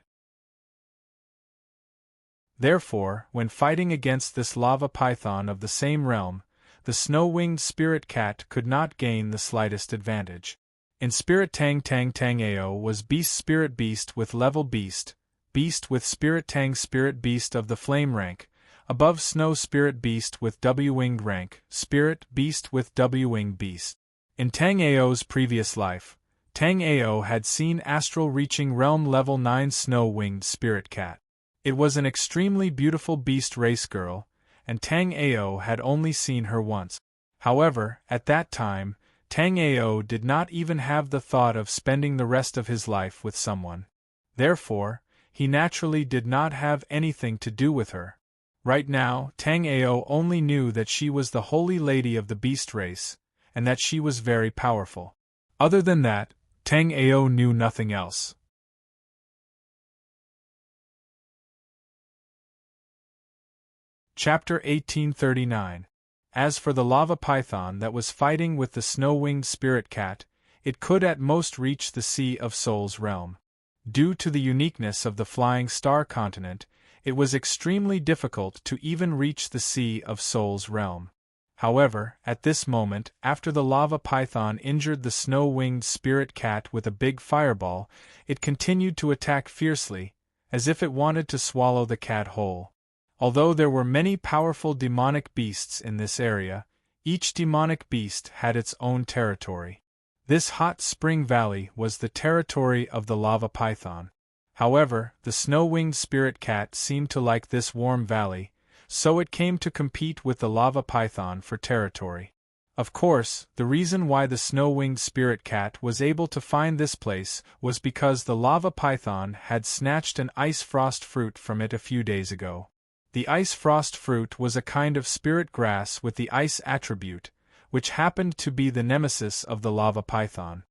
Therefore, when fighting against this lava python of the same realm, the snow-winged spirit cat could not gain the slightest advantage. In spirit Tang Ao was beast spirit beast with level beast, beast with spirit Tang spirit beast of the flame rank, above snow spirit beast with W-winged rank, spirit beast with W-winged beast. In Tang Ao's previous life, Tang Ao had seen astral reaching realm level 9 snow-winged spirit cat. It was an extremely beautiful beast race girl, and Tang Ao had only seen her once. However, at that time, Tang Ao did not even have the thought of spending the rest of his life with someone. Therefore, he naturally did not have anything to do with her. Right now, Tang Ao only knew that she was the holy lady of the beast race, and that she was very powerful. Other than that, Tang Ao knew nothing else. Chapter 1839. As for the lava python that was fighting with the snow-winged spirit cat, it could at most reach the Sea of Souls realm. Due to the uniqueness of the Flying Star continent, it was extremely difficult to even reach the Sea of Souls realm. However, at this moment, after the lava python injured the snow-winged spirit cat with a big fireball, it continued to attack fiercely, as if it wanted to swallow the cat whole. Although there were many powerful demonic beasts in this area, each demonic beast had its own territory. This hot spring valley was the territory of the lava python. However, the snow-winged spirit cat seemed to like this warm valley, so it came to compete with the lava python for territory. Of course, the reason why the snow-winged spirit cat was able to find this place was because the lava python had snatched an ice frost fruit from it a few days ago. The ice frost fruit was a kind of spirit grass with the ice attribute, which happened to be the nemesis of the lava python.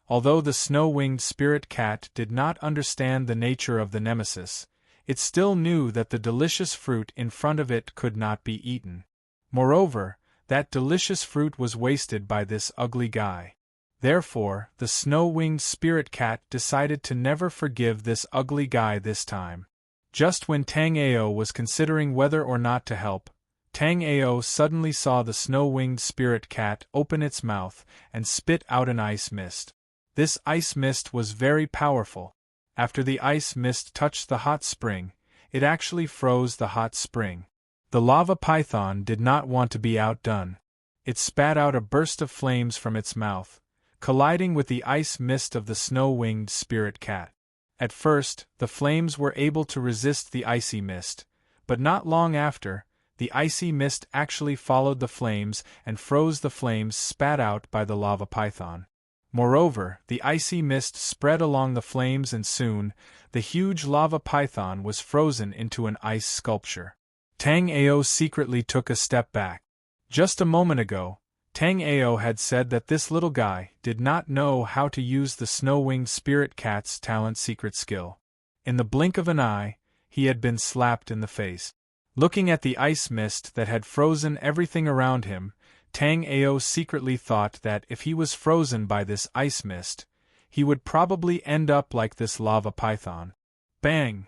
Although the snow-winged spirit cat did not understand the nature of the nemesis, it still knew that the delicious fruit in front of it could not be eaten. Moreover, that delicious fruit was wasted by this ugly guy. Therefore, the snow-winged spirit cat decided to never forgive this ugly guy this time. Just when Tang Ao was considering whether or not to help, Tang Ao suddenly saw the snow-winged spirit cat open its mouth and spit out an ice mist. This ice mist was very powerful. After the ice mist touched the hot spring, it actually froze the hot spring. The lava python did not want to be outdone. It spat out a burst of flames from its mouth, colliding with the ice mist of the snow-winged spirit cat. At first, the flames were able to resist the icy mist, but not long after, the icy mist actually followed the flames and froze the flames spat out by the lava python. Moreover, the icy mist spread along the flames and soon, the huge lava python was frozen into an ice sculpture. Tang Ao secretly took a step back. Just a moment ago, Tang Ao had said that this little guy did not know how to use the snow-winged spirit cat's talent secret skill. In the blink of an eye, he had been slapped in the face. Looking at the ice mist that had frozen everything around him, Tang Ao secretly thought that if he was frozen by this ice mist, he would probably end up like this lava python. Bang!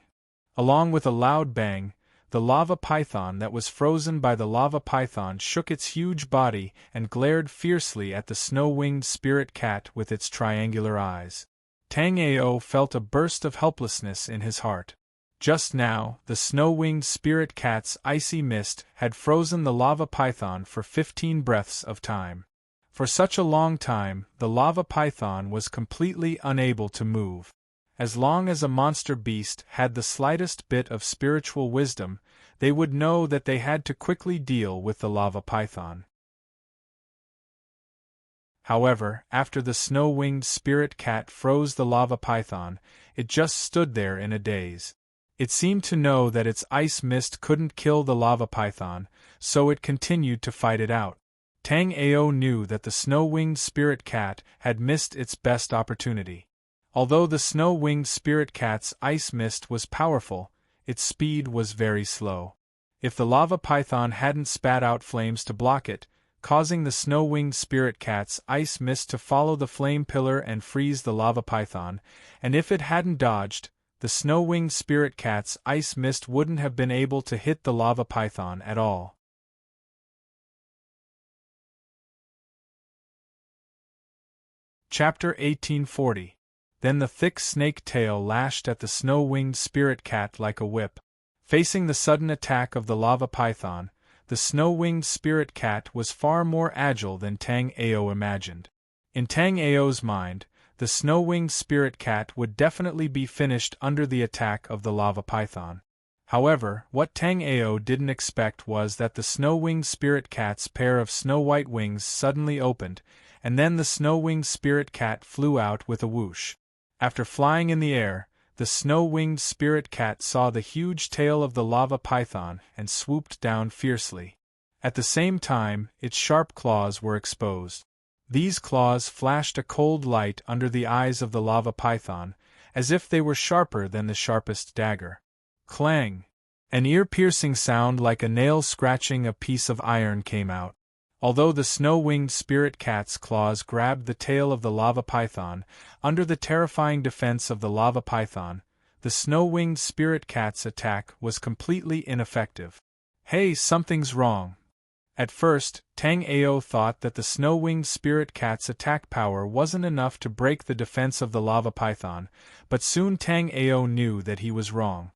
Along with a loud bang, the lava python that was frozen by the lava python shook its huge body and glared fiercely at the snow-winged spirit cat with its triangular eyes. Tang Ao felt a burst of helplessness in his heart. Just now, the snow-winged spirit cat's icy mist had frozen the lava python for 15 breaths of time. For such a long time, the lava python was completely unable to move. As long as a monster beast had the slightest bit of spiritual wisdom, they would know that they had to quickly deal with the lava python. However, after the snow-winged spirit cat froze the lava python, it just stood there in a daze. It seemed to know that its ice mist couldn't kill the lava python, so it continued to fight it out. Tang Ao knew that the snow-winged spirit cat had missed its best opportunity. Although the snow-winged spirit cat's ice mist was powerful, its speed was very slow. If the lava python hadn't spat out flames to block it, causing the snow-winged spirit cat's ice mist to follow the flame pillar and freeze the lava python, and if it hadn't dodged, the snow-winged spirit cat's ice mist wouldn't have been able to hit the lava python at all. Chapter 1840. Then the thick snake tail lashed at the snow-winged spirit cat like a whip. Facing the sudden attack of the lava python, the snow-winged spirit cat was far more agile than Tang Ao imagined. In Tang Ao's mind, the snow-winged spirit cat would definitely be finished under the attack of the lava python. However, what Tang Ao didn't expect was that the snow-winged spirit cat's pair of snow-white wings suddenly opened, and then the snow-winged spirit cat flew out with a whoosh. After flying in the air, the snow-winged spirit cat saw the huge tail of the lava python and swooped down fiercely. At the same time, its sharp claws were exposed. These claws flashed a cold light under the eyes of the lava python, as if they were sharper than the sharpest dagger. Clang! An ear-piercing sound like a nail scratching a piece of iron came out. Although the snow-winged spirit cat's claws grabbed the tail of the lava python, under the terrifying defense of the lava python, the snow-winged spirit cat's attack was completely ineffective. Hey, something's wrong. At first, Tang Ao thought that the snow-winged spirit cat's attack power wasn't enough to break the defense of the lava python, but soon Tang Ao knew that he was wrong.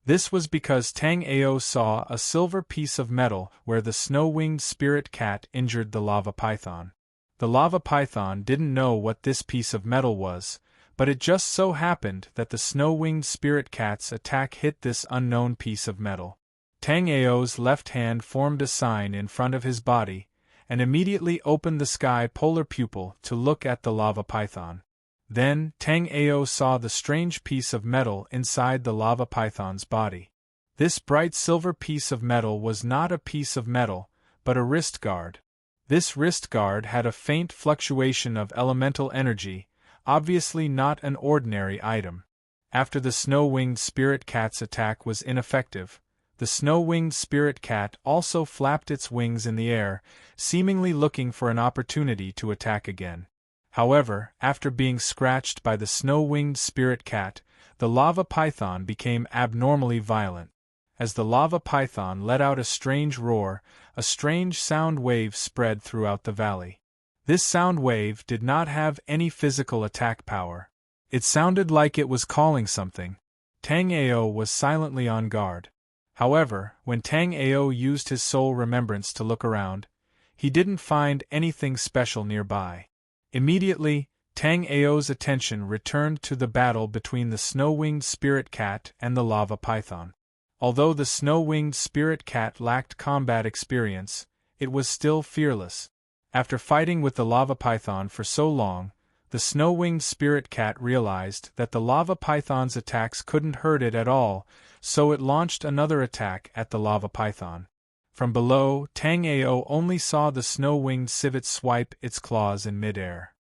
This was because Tang Ao saw a silver piece of metal where the snow-winged spirit cat injured the lava python. The lava python didn't know what this piece of metal was, but it just so happened that the snow-winged spirit cat's attack hit this unknown piece of metal. Tang Ao's left hand formed a sign in front of his body, and immediately opened the sky polar pupil to look at the lava python. Then, Tang Ao saw the strange piece of metal inside the lava python's body. This bright silver piece of metal was not a piece of metal, but a wrist guard. This wrist guard had a faint fluctuation of elemental energy, obviously not an ordinary item. After the snow-winged spirit cat's attack was ineffective, the snow-winged spirit cat also flapped its wings in the air, seemingly looking for an opportunity to attack again. However, after being scratched by the snow-winged spirit cat, the lava python became abnormally violent. As the lava python let out a strange roar, a strange sound wave spread throughout the valley. This sound wave did not have any physical attack power. It sounded like it was calling something. Tang Ao was silently on guard. However, when Tang Ao used his soul remembrance to look around, he didn't find anything special nearby. Immediately, Tang Ao's attention returned to the battle between the snow-winged spirit cat and the lava python. Although the snow-winged spirit cat lacked combat experience, it was still fearless. After fighting with the lava python for so long, the snow-winged spirit cat realized that the lava python's attacks couldn't hurt it at all, so it launched another attack at the lava python. From below, Tang Ao only saw the snow-winged civet swipe its claws in midair.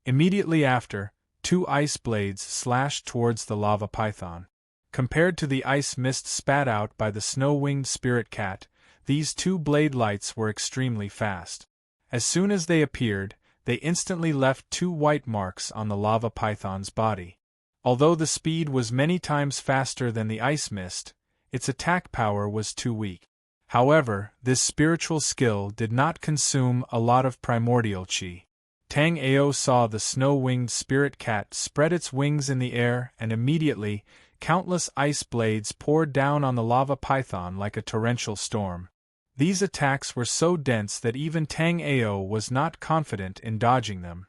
Immediately after, two ice blades slashed towards the lava python. Compared to the ice mist spat out by the snow-winged spirit cat, these two blade lights were extremely fast. As soon as they appeared, they instantly left two white marks on the lava python's body. Although the speed was many times faster than the ice mist, its attack power was too weak. However, this spiritual skill did not consume a lot of primordial chi. Tang Ao saw the snow-winged spirit cat spread its wings in the air, and immediately, countless ice blades poured down on the lava python like a torrential storm. These attacks were so dense that even Tang Ao was not confident in dodging them.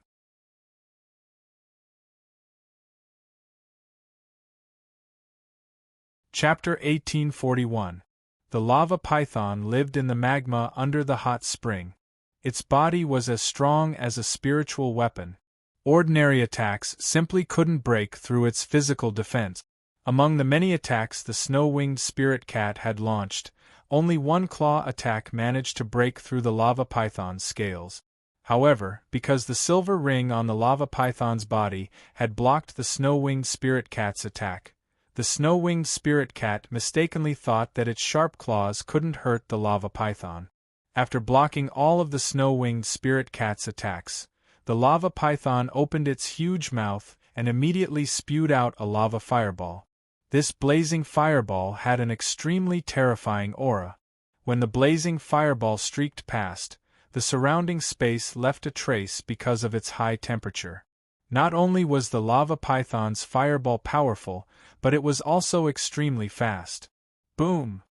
Chapter 1841. The lava python lived in the magma under the hot spring. Its body was as strong as a spiritual weapon. Ordinary attacks simply couldn't break through its physical defense. Among the many attacks the snow-winged spirit cat had launched, only one claw attack managed to break through the lava python's scales. However, because the silver ring on the lava python's body had blocked the snow-winged spirit cat's attack, the snow-winged spirit cat mistakenly thought that its sharp claws couldn't hurt the lava python. After blocking all of the snow-winged spirit cat's attacks, the lava python opened its huge mouth and immediately spewed out a lava fireball. This blazing fireball had an extremely terrifying aura. When the blazing fireball streaked past, the surrounding space left a trace because of its high temperature. Not only was the lava python's fireball powerful, but it was also extremely fast. Boom!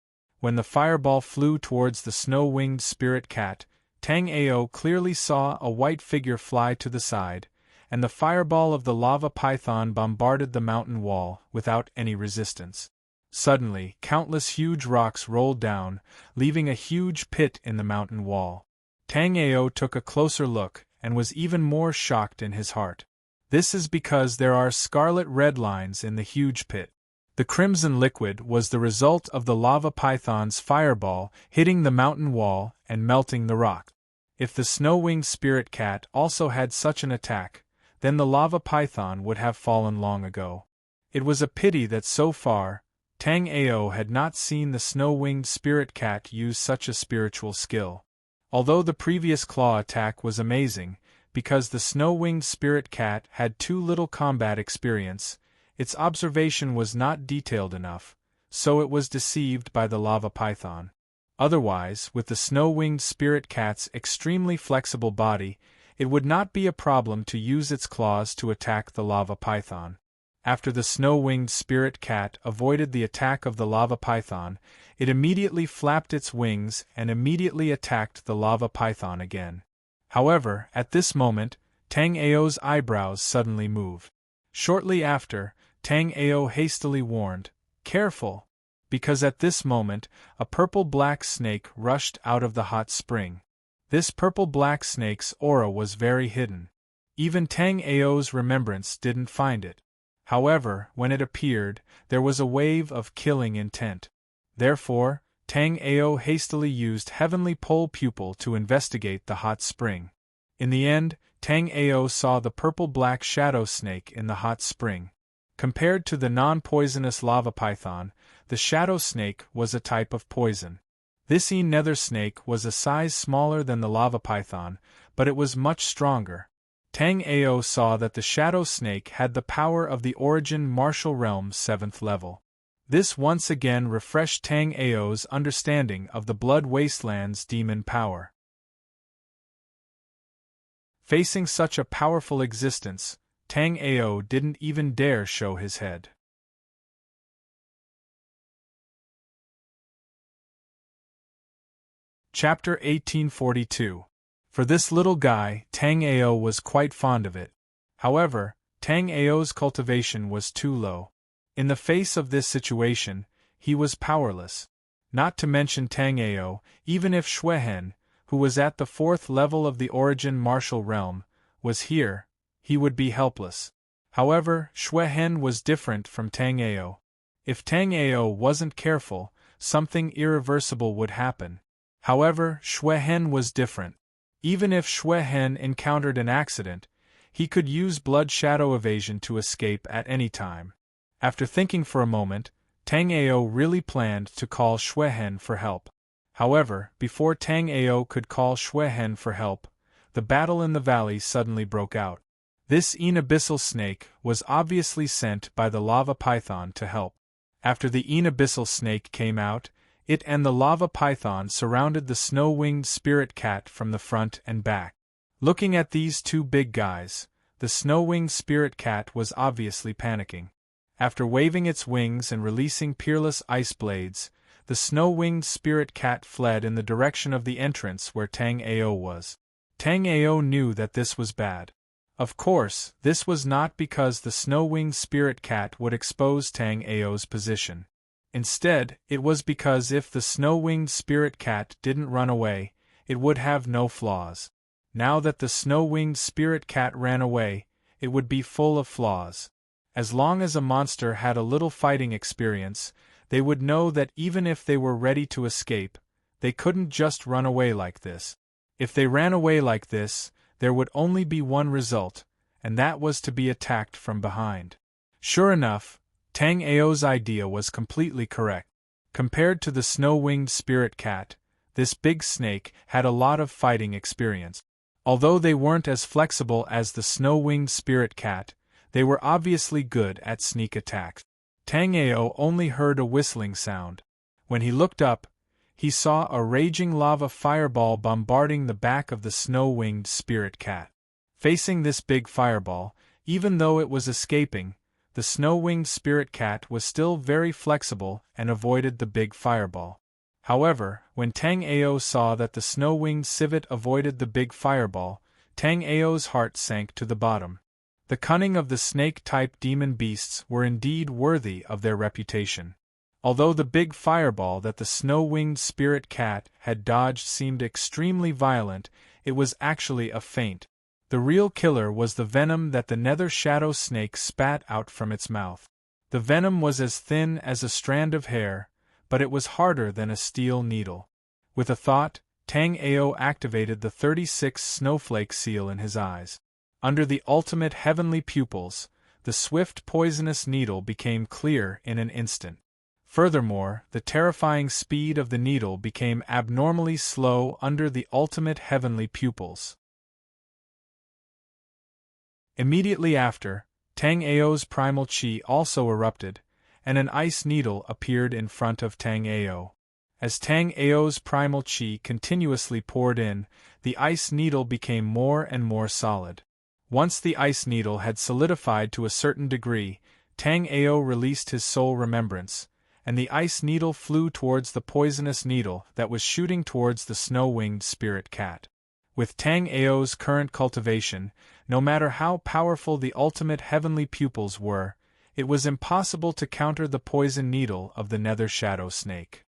When the fireball flew towards the snow-winged spirit cat, Tang Ao clearly saw a white figure fly to the side, and the fireball of the lava python bombarded the mountain wall without any resistance. Suddenly, countless huge rocks rolled down, leaving a huge pit in the mountain wall. Tang Ao took a closer look and was even more shocked in his heart. This is because there are scarlet red lines in the huge pit. The crimson liquid was the result of the lava python's fireball hitting the mountain wall and melting the rock. If the snow-winged spirit cat also had such an attack, then the lava python would have fallen long ago. It was a pity that so far, Tang Ao had not seen the snow-winged spirit cat use such a spiritual skill. Although the previous claw attack was amazing, because the snow-winged spirit cat had too little combat experience, its observation was not detailed enough, so it was deceived by the lava python. Otherwise, with the snow-winged spirit cat's extremely flexible body, it would not be a problem to use its claws to attack the lava python. After the snow-winged spirit cat avoided the attack of the lava python, it immediately flapped its wings and immediately attacked the lava python again. However, at this moment, Tang Ao's eyebrows suddenly moved. Shortly after, Tang Ao hastily warned, "Careful!" because at this moment, a purple-black snake rushed out of the hot spring. This purple-black snake's aura was very hidden. Even Tang Ao's remembrance didn't find it. However, when it appeared, there was a wave of killing intent. Therefore, Tang Ao hastily used Heavenly Pole Pupil to investigate the hot spring. In the end, Tang Ao saw the purple-black shadow snake in the hot spring. Compared to the non-poisonous lava python, the shadow snake was a type of poison. This nether snake was a size smaller than the lava python, but it was much stronger. Tang Ao saw that the shadow snake had the power of the Origin Martial Realm's 7th level. This once again refreshed Tang Ao's understanding of the Blood Wasteland's demon power. Facing such a powerful existence, Tang Ao didn't even dare show his head. Chapter 1842. For this little guy, Tang Ao was quite fond of it. However, Tang Ao's cultivation was too low. In the face of this situation, he was powerless. Not to mention Tang Ao, even if Xue Hen, who was at the 4th level of the origin martial realm, was here, he would be helpless. However, Xue Hen was different from Tang Ao. If Tang Ao wasn't careful, something irreversible would happen. However, Xue Hen was different. Even if Xue Hen encountered an accident, he could use blood shadow evasion to escape at any time. After thinking for a moment, Tang Ao really planned to call Xue Hen for help. However, before Tang Ao could call Xue Hen for help, the battle in the valley suddenly broke out. This abyssal snake was obviously sent by the lava python to help. After the abyssal snake came out, it and the lava python surrounded the snow-winged spirit cat from the front and back. Looking at these two big guys, the snow-winged spirit cat was obviously panicking. After waving its wings and releasing peerless ice blades, the snow-winged spirit cat fled in the direction of the entrance where Tang Ao was. Tang Ao knew that this was bad. Of course, this was not because the snow-winged spirit cat would expose Tang Ao's position. Instead, it was because if the snow-winged spirit cat didn't run away, it would have no flaws. Now that the snow-winged spirit cat ran away, it would be full of flaws. As long as a monster had a little fighting experience, they would know that even if they were ready to escape, they couldn't just run away like this. If they ran away like this, there would only be one result, and that was to be attacked from behind. Sure enough, Tang Ao's idea was completely correct. Compared to the snow-winged spirit cat, this big snake had a lot of fighting experience. Although they weren't as flexible as the snow-winged spirit cat, they were obviously good at sneak attacks. Tang Ao only heard a whistling sound. When he looked up, he saw a raging lava fireball bombarding the back of the snow-winged spirit cat. Facing this big fireball, even though it was escaping, the snow-winged spirit cat was still very flexible and avoided the big fireball. However, when Tang Ao saw that the snow-winged civet avoided the big fireball, Tang Ao's heart sank to the bottom. The cunning of the snake-type demon beasts were indeed worthy of their reputation. Although the big fireball that the snow-winged spirit cat had dodged seemed extremely violent, it was actually a feint. The real killer was the venom that the nether shadow snake spat out from its mouth. The venom was as thin as a strand of hair, but it was harder than a steel needle. With a thought, Tang Ao activated the 36 snowflake seal in his eyes. Under the ultimate heavenly pupils, the swift poisonous needle became clear in an instant. Furthermore, the terrifying speed of the needle became abnormally slow under the ultimate heavenly pupils. Immediately after, Tang Ao's primal chi also erupted, and an ice needle appeared in front of Tang Ao. As Tang Ao's primal chi continuously poured in, the ice needle became more and more solid. Once the ice needle had solidified to a certain degree, Tang Ao released his soul remembrance, and the ice needle flew towards the poisonous needle that was shooting towards the snow-winged spirit cat. With Tang Ao's current cultivation, no matter how powerful the ultimate heavenly pupils were, it was impossible to counter the poison needle of the nether shadow snake.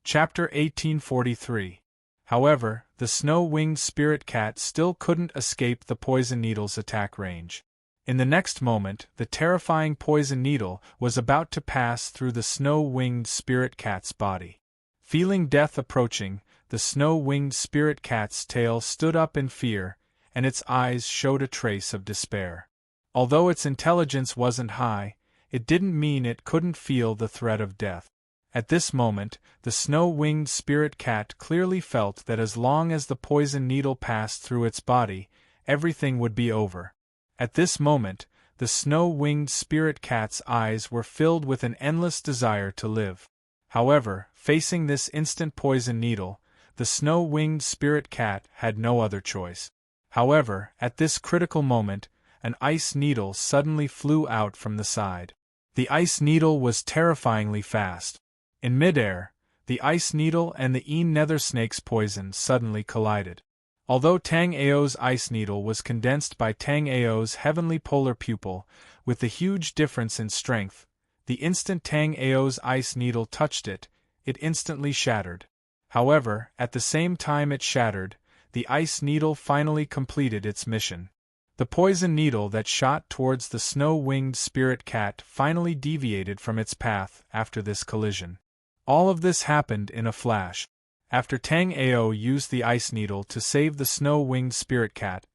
Chapter 1843. However, the snow-winged spirit cat still couldn't escape the poison needle's attack range. In the next moment, the terrifying poison needle was about to pass through the snow-winged spirit cat's body. Feeling death approaching, the snow-winged spirit cat's tail stood up in fear, and its eyes showed a trace of despair. Although its intelligence wasn't high, it didn't mean it couldn't feel the threat of death. At this moment, the snow-winged spirit cat clearly felt that as long as the poison needle passed through its body, everything would be over. At this moment, the snow-winged spirit cat's eyes were filled with an endless desire to live. However, facing this instant poison needle, the snow-winged spirit cat had no other choice. However, at this critical moment, an ice needle suddenly flew out from the side. The ice needle was terrifyingly fast. In midair, the ice needle and the nether snake's poison suddenly collided. Although Tang Ao's ice needle was condensed by Tang Ao's heavenly polar pupil, with the huge difference in strength, the instant Tang Ao's ice needle touched it, it instantly shattered. However, at the same time it shattered, the ice needle finally completed its mission. The poison needle that shot towards the snow-winged spirit cat finally deviated from its path after this collision. All of this happened in a flash. After Tang Ao used the ice needle to save the snow-winged spirit cat,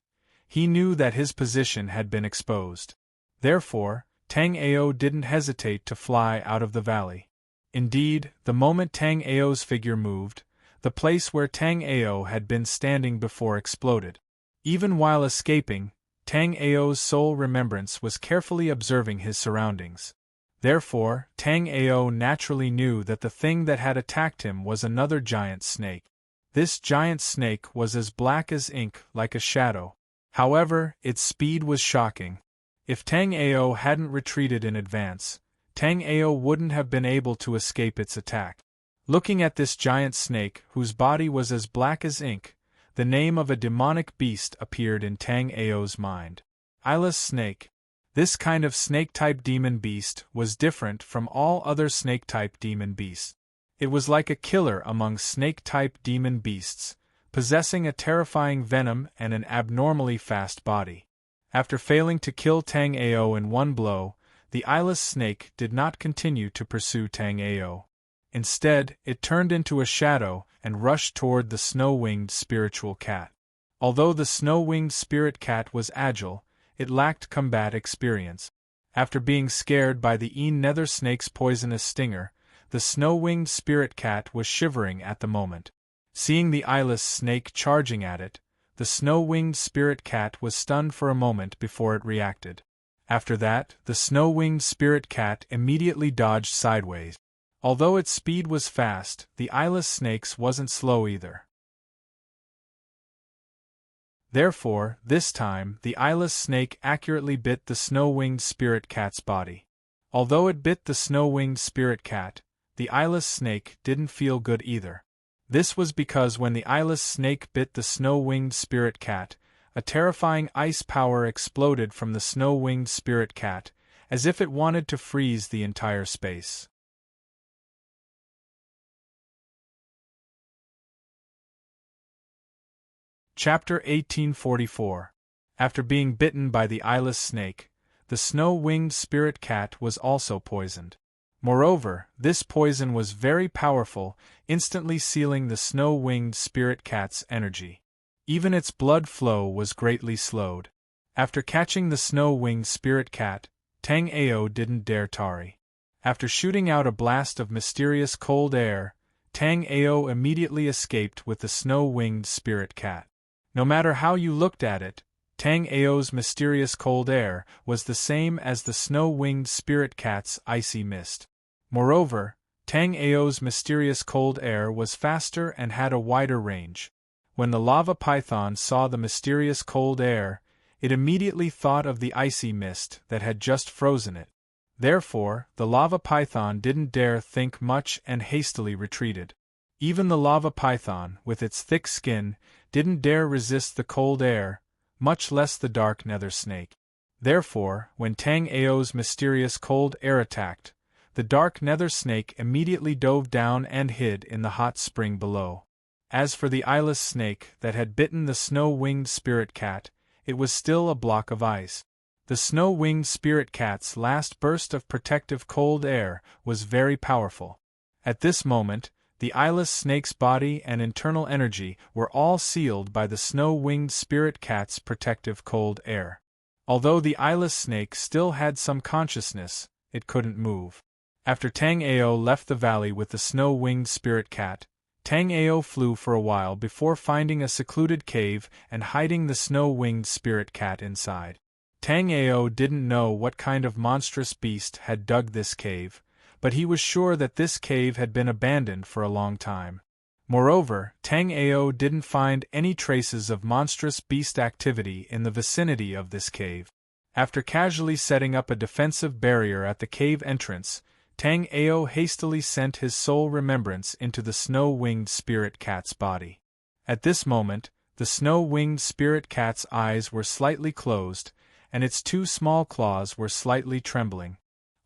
he knew that his position had been exposed. Therefore, Tang Ao didn't hesitate to fly out of the valley. Indeed, the moment Tang Ao's figure moved, the place where Tang Ao had been standing before exploded. Even while escaping, Tang Ao's sole remembrance was carefully observing his surroundings. Therefore, Tang Ao naturally knew that the thing that had attacked him was another giant snake. This giant snake was as black as ink, like a shadow. However, its speed was shocking. If Tang Ao hadn't retreated in advance, Tang Ao wouldn't have been able to escape its attack. Looking at this giant snake, whose body was as black as ink, the name of a demonic beast appeared in Tang Ao's mind. Eyeless snake. This kind of snake-type demon beast was different from all other snake-type demon beasts. It was like a killer among snake-type demon beasts, possessing a terrifying venom and an abnormally fast body. After failing to kill Tang Ao in one blow, the eyeless snake did not continue to pursue Tang Ao. Instead, it turned into a shadow and rushed toward the snow-winged spiritual cat. Although the snow-winged spirit cat was agile, it lacked combat experience. After being scared by the nether snake's poisonous stinger, the snow-winged spirit cat was shivering at the moment. Seeing the eyeless snake charging at it, the snow-winged spirit cat was stunned for a moment before it reacted. After that, the snow-winged spirit cat immediately dodged sideways. Although its speed was fast, the eyeless snake's wasn't slow either. Therefore, this time, the eyeless snake accurately bit the snow-winged spirit cat's body. Although it bit the snow-winged spirit cat, the eyeless snake didn't feel good either. This was because when the eyeless snake bit the snow-winged spirit cat, a terrifying ice power exploded from the snow-winged spirit cat, as if it wanted to freeze the entire space. Chapter 1844. After being bitten by the eyeless snake, the snow-winged spirit cat was also poisoned. Moreover, this poison was very powerful, instantly sealing the snow-winged spirit cat's energy. Even its blood flow was greatly slowed. After catching the snow-winged spirit cat, Tang Ao didn't dare tarry. After shooting out a blast of mysterious cold air, Tang Ao immediately escaped with the snow-winged spirit cat. No matter how you looked at it, Tang Ao's mysterious cold air was the same as the snow-winged spirit cat's icy mist. Moreover, Tang Ao's mysterious cold air was faster and had a wider range. When the lava python saw the mysterious cold air, it immediately thought of the icy mist that had just frozen it. Therefore, the lava python didn't dare think much and hastily retreated. Even the lava python, with its thick skin, didn't dare resist the cold air, much less the dark nether snake. Therefore, when Tang Ao's mysterious cold air attacked, the dark nether snake immediately dove down and hid in the hot spring below. As for the eyeless snake that had bitten the snow-winged spirit cat, it was still a block of ice. The snow-winged spirit cat's last burst of protective cold air was very powerful. At this moment, the eyeless snake's body and internal energy were all sealed by the snow-winged spirit cat's protective cold air. Although the eyeless snake still had some consciousness, it couldn't move. After Tang Ao left the valley with the snow-winged spirit cat, Tang Ao flew for a while before finding a secluded cave and hiding the snow-winged spirit cat inside. Tang Ao didn't know what kind of monstrous beast had dug this cave, but he was sure that this cave had been abandoned for a long time. Moreover, Tang Ao didn't find any traces of monstrous beast activity in the vicinity of this cave. After casually setting up a defensive barrier at the cave entrance, Tang Ao hastily sent his soul remembrance into the snow-winged spirit cat's body. At this moment, the snow-winged spirit cat's eyes were slightly closed, and its two small claws were slightly trembling.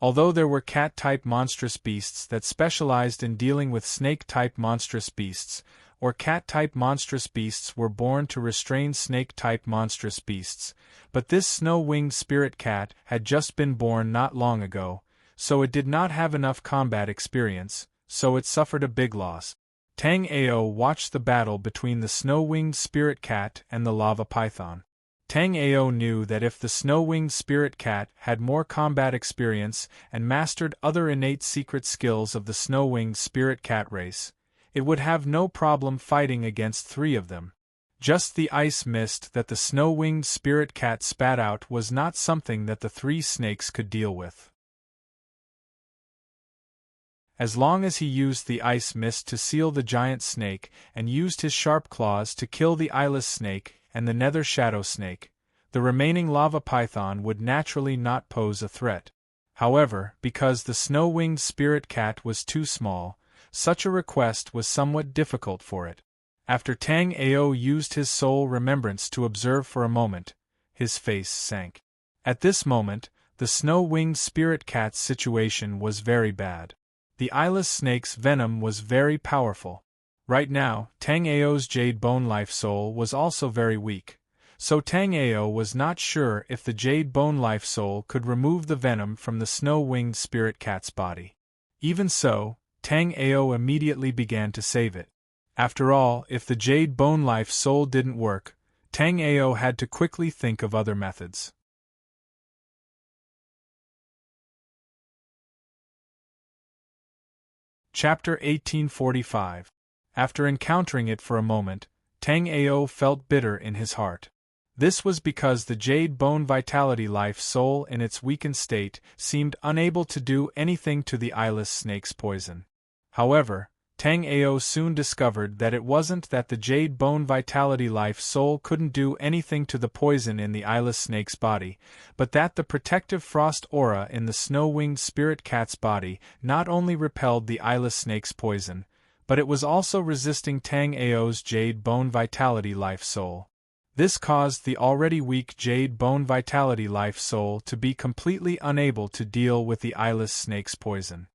Although there were cat-type monstrous beasts that specialized in dealing with snake-type monstrous beasts, or cat-type monstrous beasts were born to restrain snake-type monstrous beasts, but this snow-winged spirit cat had just been born not long ago, so it did not have enough combat experience, so it suffered a big loss. Tang Ao watched the battle between the snow-winged spirit cat and the lava python. Tang Ao knew that if the snow-winged spirit cat had more combat experience and mastered other innate secret skills of the snow-winged spirit cat race, it would have no problem fighting against three of them. Just the ice mist that the snow-winged spirit cat spat out was not something that the three snakes could deal with. As long as he used the ice mist to seal the giant snake and used his sharp claws to kill the eyeless snake and the nether shadow snake, the remaining lava python would naturally not pose a threat. However, because the snow-winged spirit cat was too small, such a request was somewhat difficult for it. After Tang Ao used his soul remembrance to observe for a moment, his face sank. At this moment, the snow-winged spirit cat's situation was very bad. The eyeless snake's venom was very powerful. Right now, Tang Ao's Jade Bone Life Soul was also very weak, so Tang Ao was not sure if the Jade Bone Life Soul could remove the venom from the snow-winged spirit cat's body. Even so, Tang Ao immediately began to save it. After all, if the Jade Bone Life Soul didn't work, Tang Ao had to quickly think of other methods. Chapter 1845. After encountering it for a moment, Tang Ao felt bitter in his heart. This was because the Jade Bone Vitality Life Soul in its weakened state seemed unable to do anything to the eyeless snake's poison. However, Tang Ao soon discovered that it wasn't that the Jade Bone Vitality Life Soul couldn't do anything to the poison in the eyeless snake's body, but that the protective frost aura in the snow-winged spirit cat's body not only repelled the eyeless snake's poison, but it was also resisting Tang Ao's Jade Bone Vitality Life Soul. This caused the already weak Jade Bone Vitality Life Soul to be completely unable to deal with the eyeless snake's poison.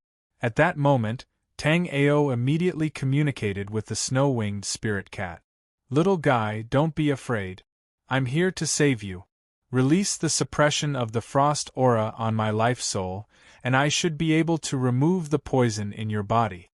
At that moment, Tang Ao immediately communicated with the snow-winged spirit cat. "Little guy, don't be afraid. I'm here to save you. Release the suppression of the frost aura on my life soul, and I should be able to remove the poison in your body."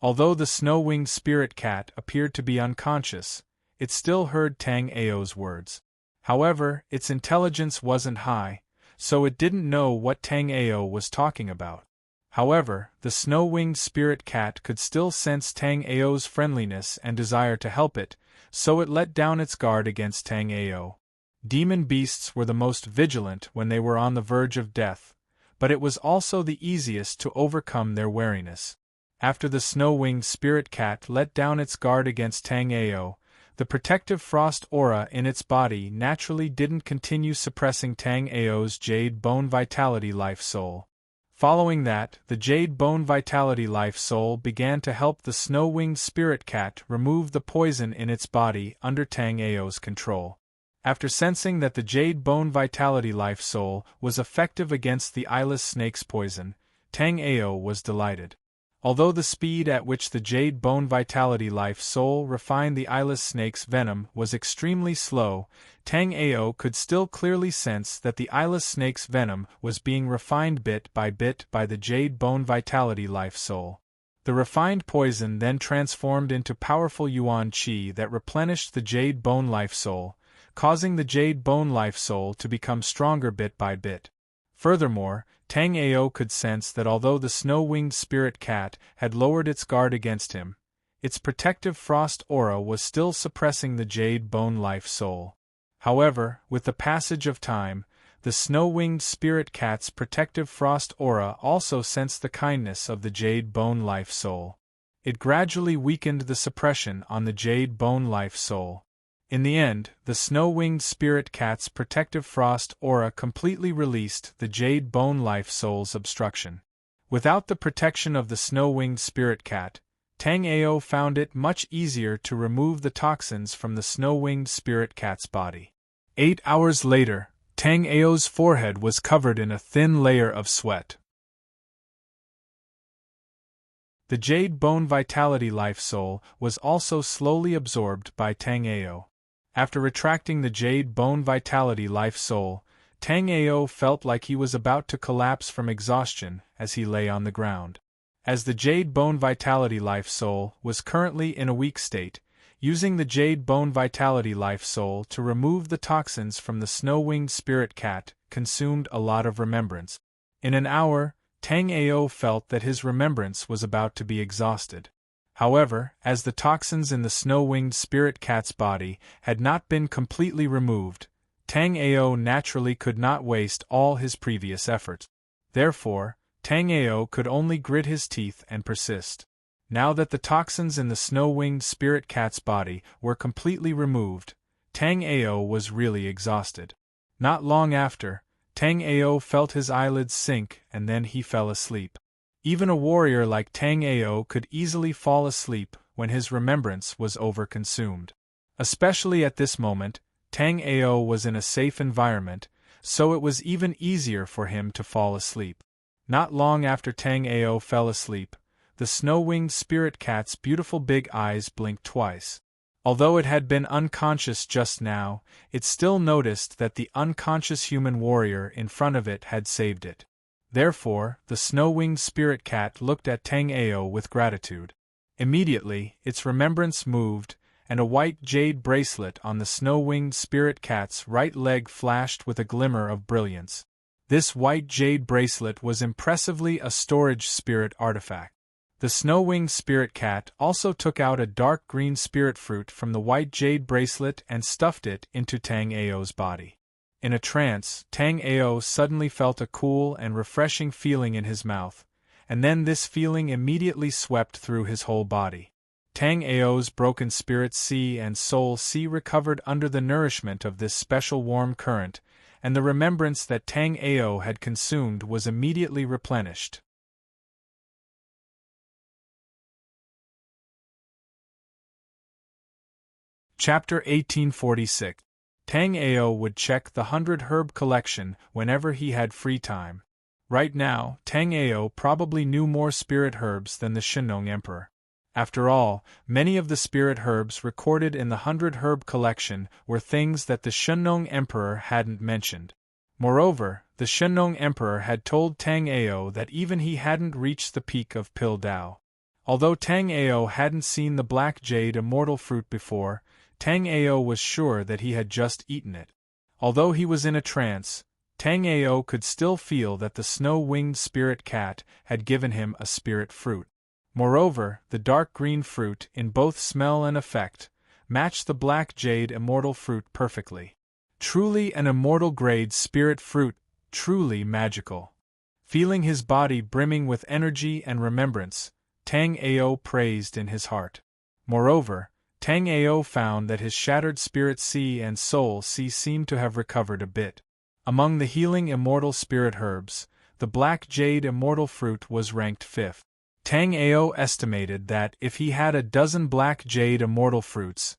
Although the snow-winged spirit cat appeared to be unconscious, it still heard Tang Ao's words. However, its intelligence wasn't high, so it didn't know what Tang Ao was talking about. However, the snow-winged spirit cat could still sense Tang Ao's friendliness and desire to help it, so it let down its guard against Tang Ao. Demon beasts were the most vigilant when they were on the verge of death, but it was also the easiest to overcome their wariness. After the snow-winged spirit cat let down its guard against Tang Ao, the protective frost aura in its body naturally didn't continue suppressing Tang Ao's Jade Bone Vitality Life Soul. Following that, the Jade Bone Vitality Life Soul began to help the snow-winged spirit cat remove the poison in its body under Tang Ao's control. After sensing that the Jade Bone Vitality Life Soul was effective against the eyeless snake's poison, Tang Ao was delighted. Although the speed at which the Jade Bone Vitality Life Soul refined the eyeless snake's venom was extremely slow, Tang Ao could still clearly sense that the eyeless snake's venom was being refined bit by the Jade Bone Vitality Life Soul. The refined poison then transformed into powerful Yuan Qi that replenished the Jade Bone Life Soul, causing the Jade Bone Life Soul to become stronger bit by bit. Furthermore, Tang Ao could sense that although the snow-winged spirit cat had lowered its guard against him, its protective frost aura was still suppressing the Jade Bone Life Soul. However, with the passage of time, The snow-winged spirit cat's protective frost aura also sensed the kindness of the jade bone life soul. It gradually weakened the suppression on the jade bone life soul. In the end, the snow-winged spirit cat's protective frost aura completely released the jade bone life soul's obstruction. Without the protection of the snow-winged spirit cat, Tang Ao found it much easier to remove the toxins from the snow-winged spirit cat's body. 8 hours later, Tang Ao's forehead was covered in a thin layer of sweat. The jade bone vitality life soul was also slowly absorbed by Tang Ao. After retracting the jade bone vitality life soul, Tang Ao felt like he was about to collapse from exhaustion as he lay on the ground. As the jade bone vitality life soul was currently in a weak state, using the jade bone vitality life soul to remove the toxins from the snow-winged spirit cat consumed a lot of remembrance. In an hour, Tang Ao felt that his remembrance was about to be exhausted. However, as the toxins in the snow-winged spirit cat's body had not been completely removed, Tang Ao naturally could not waste all his previous efforts. Therefore, Tang Ao could only grit his teeth and persist. Now that the toxins in the snow-winged spirit cat's body were completely removed, Tang Ao was really exhausted. Not long after, Tang Ao felt his eyelids sink and then he fell asleep. Even a warrior like Tang Ao could easily fall asleep when his remembrance was overconsumed. Especially at this moment, Tang Ao was in a safe environment, so it was even easier for him to fall asleep. Not long after Tang Ao fell asleep, the snow-winged spirit cat's beautiful big eyes blinked twice. Although it had been unconscious just now, it still noticed that the unconscious human warrior in front of it had saved it. Therefore, the snow-winged spirit cat looked at Tang Ao with gratitude. Immediately, its remembrance moved, and a white jade bracelet on the snow-winged spirit cat's right leg flashed with a glimmer of brilliance. This white jade bracelet was impressively a storage spirit artifact. The snow-winged spirit cat also took out a dark green spirit fruit from the white jade bracelet and stuffed it into Tang Ao's body. In a trance, Tang Ao suddenly felt a cool and refreshing feeling in his mouth, and then this feeling immediately swept through his whole body. Tang Ao's broken spirit sea and soul sea recovered under the nourishment of this special warm current, and the remembrance that Tang Ao had consumed was immediately replenished. Chapter 1846. Tang Ao would check the 100 herb collection whenever he had free time. Right now, Tang Ao probably knew more spirit herbs than the Shennong Emperor. After all, many of the spirit herbs recorded in the 100 herb collection were things that the Shennong Emperor hadn't mentioned. Moreover, the Shennong Emperor had told Tang Ao that even he hadn't reached the peak of Pil Dao. Although Tang Ao hadn't seen the black jade immortal fruit before, Tang Ao was sure that he had just eaten it. Although he was in a trance, Tang Ao could still feel that the snow-winged spirit cat had given him a spirit fruit. Moreover, the dark green fruit, in both smell and effect, matched the black jade immortal fruit perfectly. Truly an immortal grade spirit fruit, truly magical. Feeling his body brimming with energy and remembrance, Tang Ao praised in his heart. Moreover, Tang Ao found that his shattered spirit sea and soul sea seemed to have recovered a bit. Among the healing immortal spirit herbs, the black jade immortal fruit was ranked 5th. Tang Ao estimated that if he had a dozen black jade immortal fruits,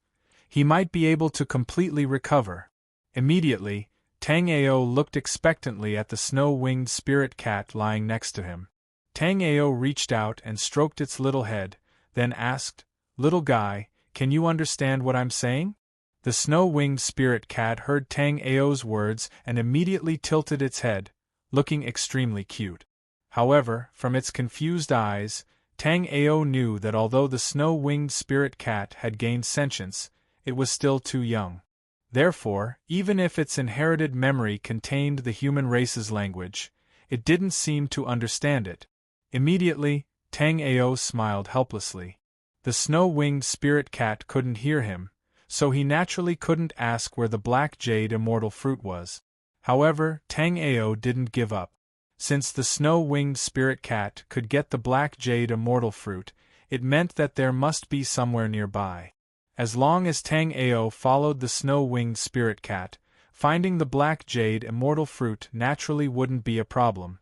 he might be able to completely recover. Immediately, Tang Ao looked expectantly at the snow-winged spirit cat lying next to him. Tang Ao reached out and stroked its little head, then asked, "Little guy, can you understand what I'm saying?" The snow-winged spirit cat heard Tang Ao's words and immediately tilted its head, looking extremely cute. However, from its confused eyes, Tang Ao knew that although the snow-winged spirit cat had gained sentience, it was still too young. Therefore, even if its inherited memory contained the human race's language, it didn't seem to understand it. Immediately, Tang Ao smiled helplessly. The snow-winged spirit cat couldn't hear him, so he naturally couldn't ask where the black jade immortal fruit was. However, Tang Ao didn't give up. Since the snow-winged spirit cat could get the black jade immortal fruit, it meant that there must be somewhere nearby. As long as Tang Ao followed the snow-winged spirit cat, finding the black jade immortal fruit naturally wouldn't be a problem.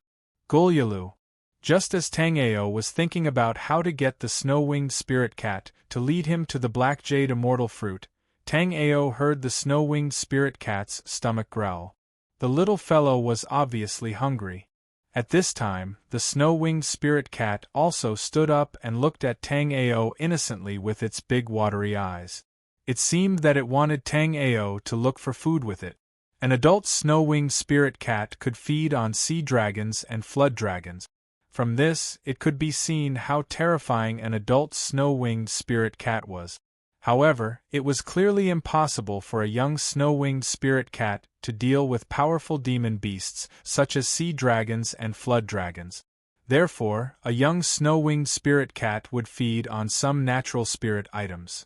Gulyalu. Just as Tang Ao was thinking about how to get the snow-winged spirit cat to lead him to the black jade immortal fruit, Tang Ao heard the snow-winged spirit cat's stomach growl. The little fellow was obviously hungry. At this time, the snow-winged spirit cat also stood up and looked at Tang Ao innocently with its big watery eyes. It seemed that it wanted Tang Ao to look for food with it. An adult snow-winged spirit cat could feed on sea dragons and flood dragons. From this, it could be seen how terrifying an adult snow-winged spirit cat was. However, it was clearly impossible for a young snow-winged spirit cat to deal with powerful demon beasts such as sea dragons and flood dragons. Therefore, a young snow-winged spirit cat would feed on some natural spirit items.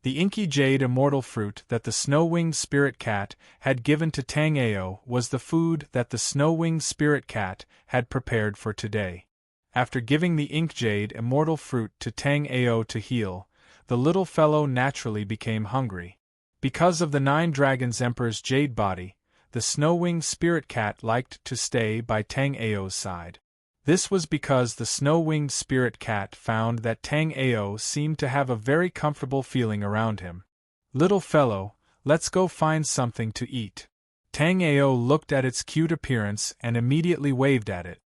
The inky jade immortal fruit that the snow-winged spirit cat had given to Tang Ao was the food that the snow-winged spirit cat had prepared for today. After giving the ink jade immortal fruit to Tang Ao to heal, the little fellow naturally became hungry. Because of the 9 Dragons Emperor's jade body, the snow-winged spirit cat liked to stay by Tang Ao's side. This was because the snow-winged spirit cat found that Tang Ao seemed to have a very comfortable feeling around him. Little fellow, let's go find something to eat. Tang Ao looked at its cute appearance and immediately waved at it.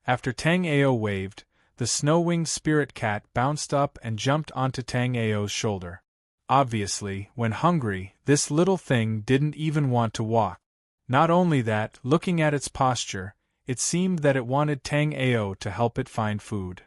After Tang Ao waved, the snow-winged spirit cat bounced up and jumped onto Tang Ao's shoulder. Obviously, when hungry, this little thing didn't even want to walk. Not only that, looking at its posture, it seemed that it wanted Tang Ao to help it find food.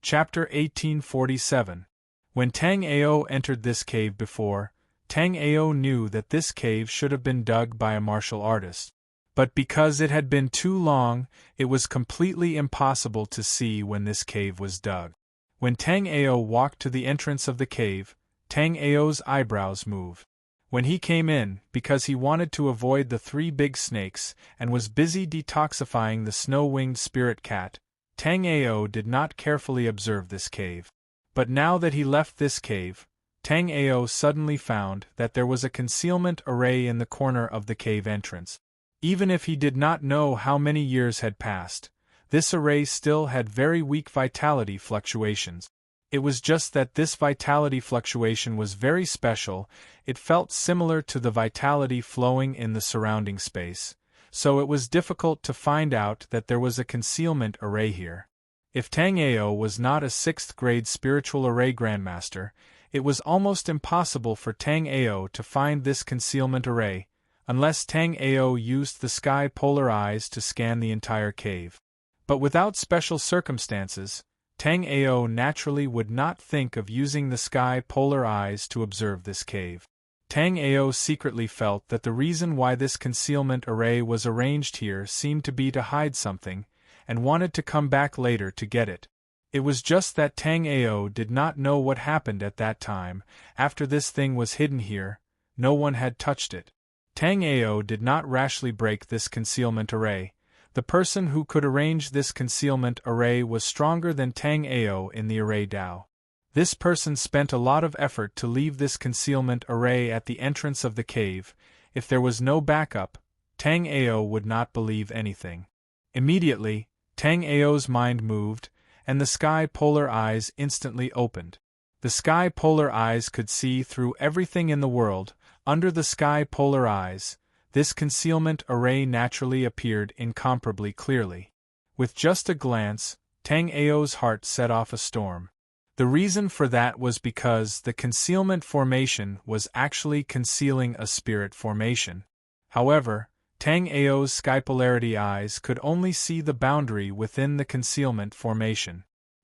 Chapter 1847. When Tang Ao entered this cave before, Tang Ao knew that this cave should have been dug by a martial artist. But because it had been too long, it was completely impossible to see when this cave was dug. When Tang Ao walked to the entrance of the cave, Tang Ao's eyebrows moved. When he came in, because he wanted to avoid the 3 big snakes and was busy detoxifying the snow-winged spirit cat, Tang Ao did not carefully observe this cave. But now that he left this cave, Tang Ao suddenly found that there was a concealment array in the corner of the cave entrance. Even if he did not know how many years had passed, this array still had very weak vitality fluctuations. It was just that this vitality fluctuation was very special. It felt similar to the vitality flowing in the surrounding space, so it was difficult to find out that there was a concealment array here. If Tang Ao was not a 6th grade spiritual array grandmaster, it was almost impossible for Tang Ao to find this concealment array, unless Tang Ao used the sky polar eyes to scan the entire cave. But without special circumstances, Tang Ao naturally would not think of using the sky polar eyes to observe this cave. Tang Ao secretly felt that the reason why this concealment array was arranged here seemed to be to hide something, and wanted to come back later to get it. It was just that Tang Ao did not know what happened at that time. After this thing was hidden here, no one had touched it. Tang Ao did not rashly break this concealment array. The person who could arrange this concealment array was stronger than Tang Ao in the array Dao. This person spent a lot of effort to leave this concealment array at the entrance of the cave. If there was no backup, Tang Ao would not believe anything. Immediately, Tang Ao's mind moved, and the sky polar eyes instantly opened. The sky polar eyes could see through everything in the world. Under the sky polar eyes, this concealment array naturally appeared incomparably clearly. With just a glance, Tang Ao's heart set off a storm. The reason for that was because the concealment formation was actually concealing a spirit formation. However, Tang Ao's skypolarity eyes could only see the boundary within the concealment formation.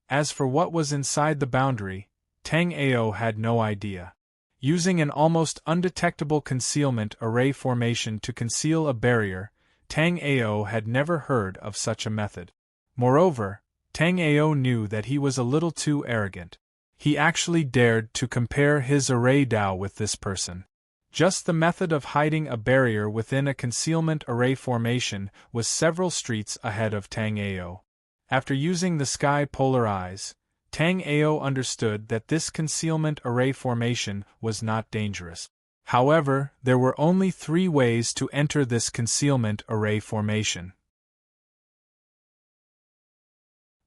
As for what was inside the boundary, Tang Ao had no idea. Using an almost undetectable concealment array formation to conceal a barrier, Tang Ao had never heard of such a method. Moreover, Tang Ao knew that he was a little too arrogant. He actually dared to compare his array Dao with this person. Just the method of hiding a barrier within a concealment array formation was several streets ahead of Tang Ao. After using the sky polar eyes, Tang Ao understood that this concealment array formation was not dangerous. However, there were only 3 ways to enter this concealment array formation.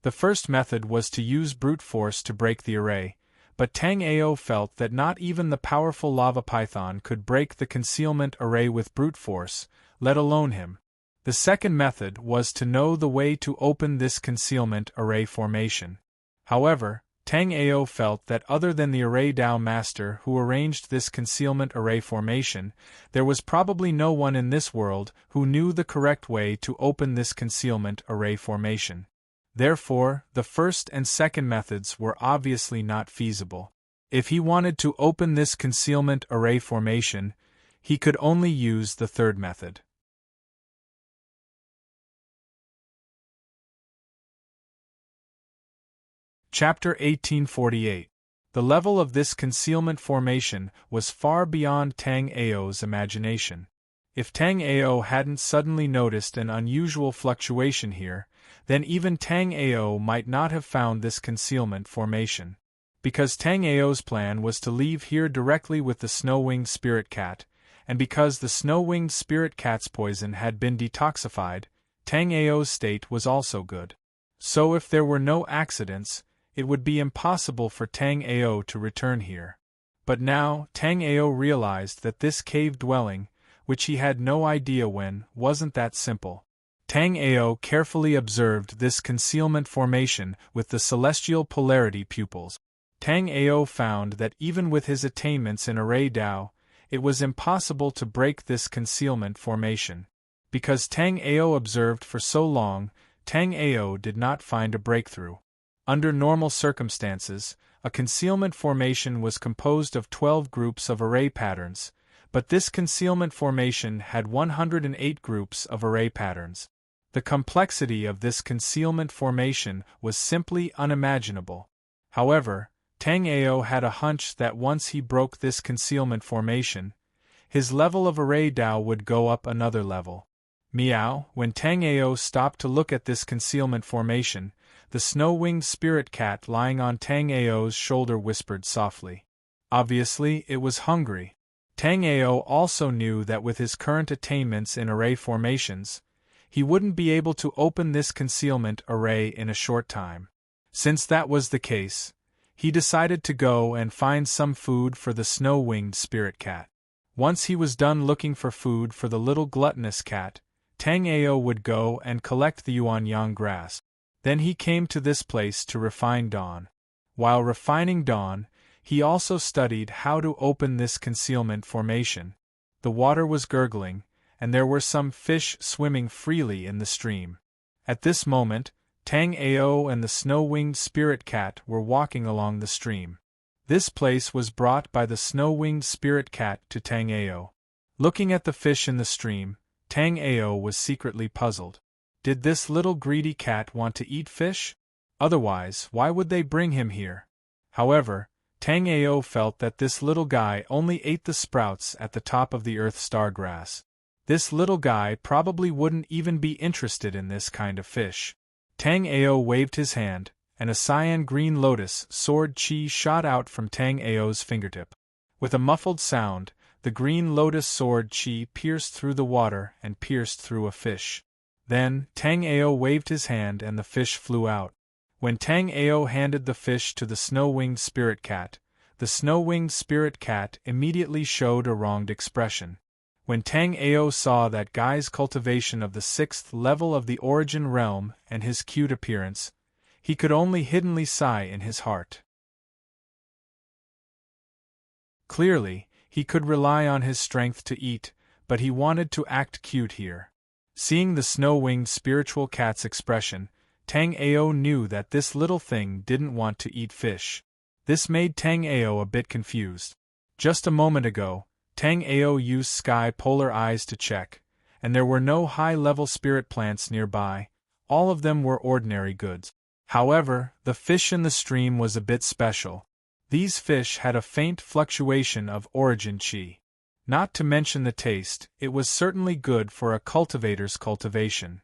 The first method was to use brute force to break the array, but Tang Ao felt that not even the powerful lava python could break the concealment array with brute force, let alone him. The second method was to know the way to open this concealment array formation. However, Tang Ao felt that other than the array Dao master who arranged this concealment array formation, there was probably no one in this world who knew the correct way to open this concealment array formation. Therefore, the first and second methods were obviously not feasible. If he wanted to open this concealment array formation, he could only use the third method. Chapter 1848. The level of this concealment formation was far beyond Tang Ao's imagination. If Tang Ao hadn't suddenly noticed an unusual fluctuation here, then even Tang Ao might not have found this concealment formation. Because Tang Ao's plan was to leave here directly with the snow-winged spirit cat, and because the snow-winged spirit cat's poison had been detoxified, Tang Ao's state was also good. So if there were no accidents, it would be impossible for Tang Ao to return here. But now, Tang Ao realized that this cave dwelling, which he had no idea when, wasn't that simple. Tang Ao carefully observed this concealment formation with the celestial polarity pupils. Tang Ao found that even with his attainments in array Dao, it was impossible to break this concealment formation. Because Tang Ao observed for so long, Tang Ao did not find a breakthrough. Under normal circumstances, a concealment formation was composed of 12 groups of array patterns, but this concealment formation had 108 groups of array patterns. The complexity of this concealment formation was simply unimaginable. However, Tang Ao had a hunch that once he broke this concealment formation, his level of array Dao would go up another level. Meow. When Tang Ao stopped to look at this concealment formation, the snow-winged spirit cat lying on Tang Ao's shoulder whispered softly. Obviously, it was hungry. Tang Ao also knew that with his current attainments in array formations, he wouldn't be able to open this concealment array in a short time. Since that was the case, he decided to go and find some food for the snow-winged spirit cat. Once he was done looking for food for the little gluttonous cat, Tang Ao would go and collect the yuan-yang grass. Then he came to this place to refine dawn. While refining dawn, he also studied how to open this concealment formation. The water was gurgling, and there were some fish swimming freely in the stream. At this moment, Tang Ao and the snow-winged spirit cat were walking along the stream. This place was brought by the snow-winged spirit cat to Tang Ao. Looking at the fish in the stream, Tang Ao was secretly puzzled. Did this little greedy cat want to eat fish? Otherwise, why would they bring him here? However, Tang Ao felt that this little guy only ate the sprouts at the top of the earth star grass. This little guy probably wouldn't even be interested in this kind of fish. Tang Ao waved his hand, and a cyan green lotus sword chi shot out from Tang Ao's fingertip. With a muffled sound, the green lotus sword chi pierced through the water and pierced through a fish. Then, Tang Ao waved his hand and the fish flew out. When Tang Ao handed the fish to the snow-winged spirit cat, the snow-winged spirit cat immediately showed a wronged expression. When Tang Ao saw that guy's cultivation of the 6th level of the origin realm and his cute appearance, he could only hiddenly sigh in his heart. Clearly, he could rely on his strength to eat, but he wanted to act cute here. Seeing the snow-winged spiritual cat's expression, Tang Ao knew that this little thing didn't want to eat fish. This made Tang Ao a bit confused. Just a moment ago, Tang Ao used sky polar eyes to check, and there were no high-level spirit plants nearby. All of them were ordinary goods. However, the fish in the stream was a bit special. These fish had a faint fluctuation of origin chi. Not to mention the taste, it was certainly good for a cultivator's cultivation.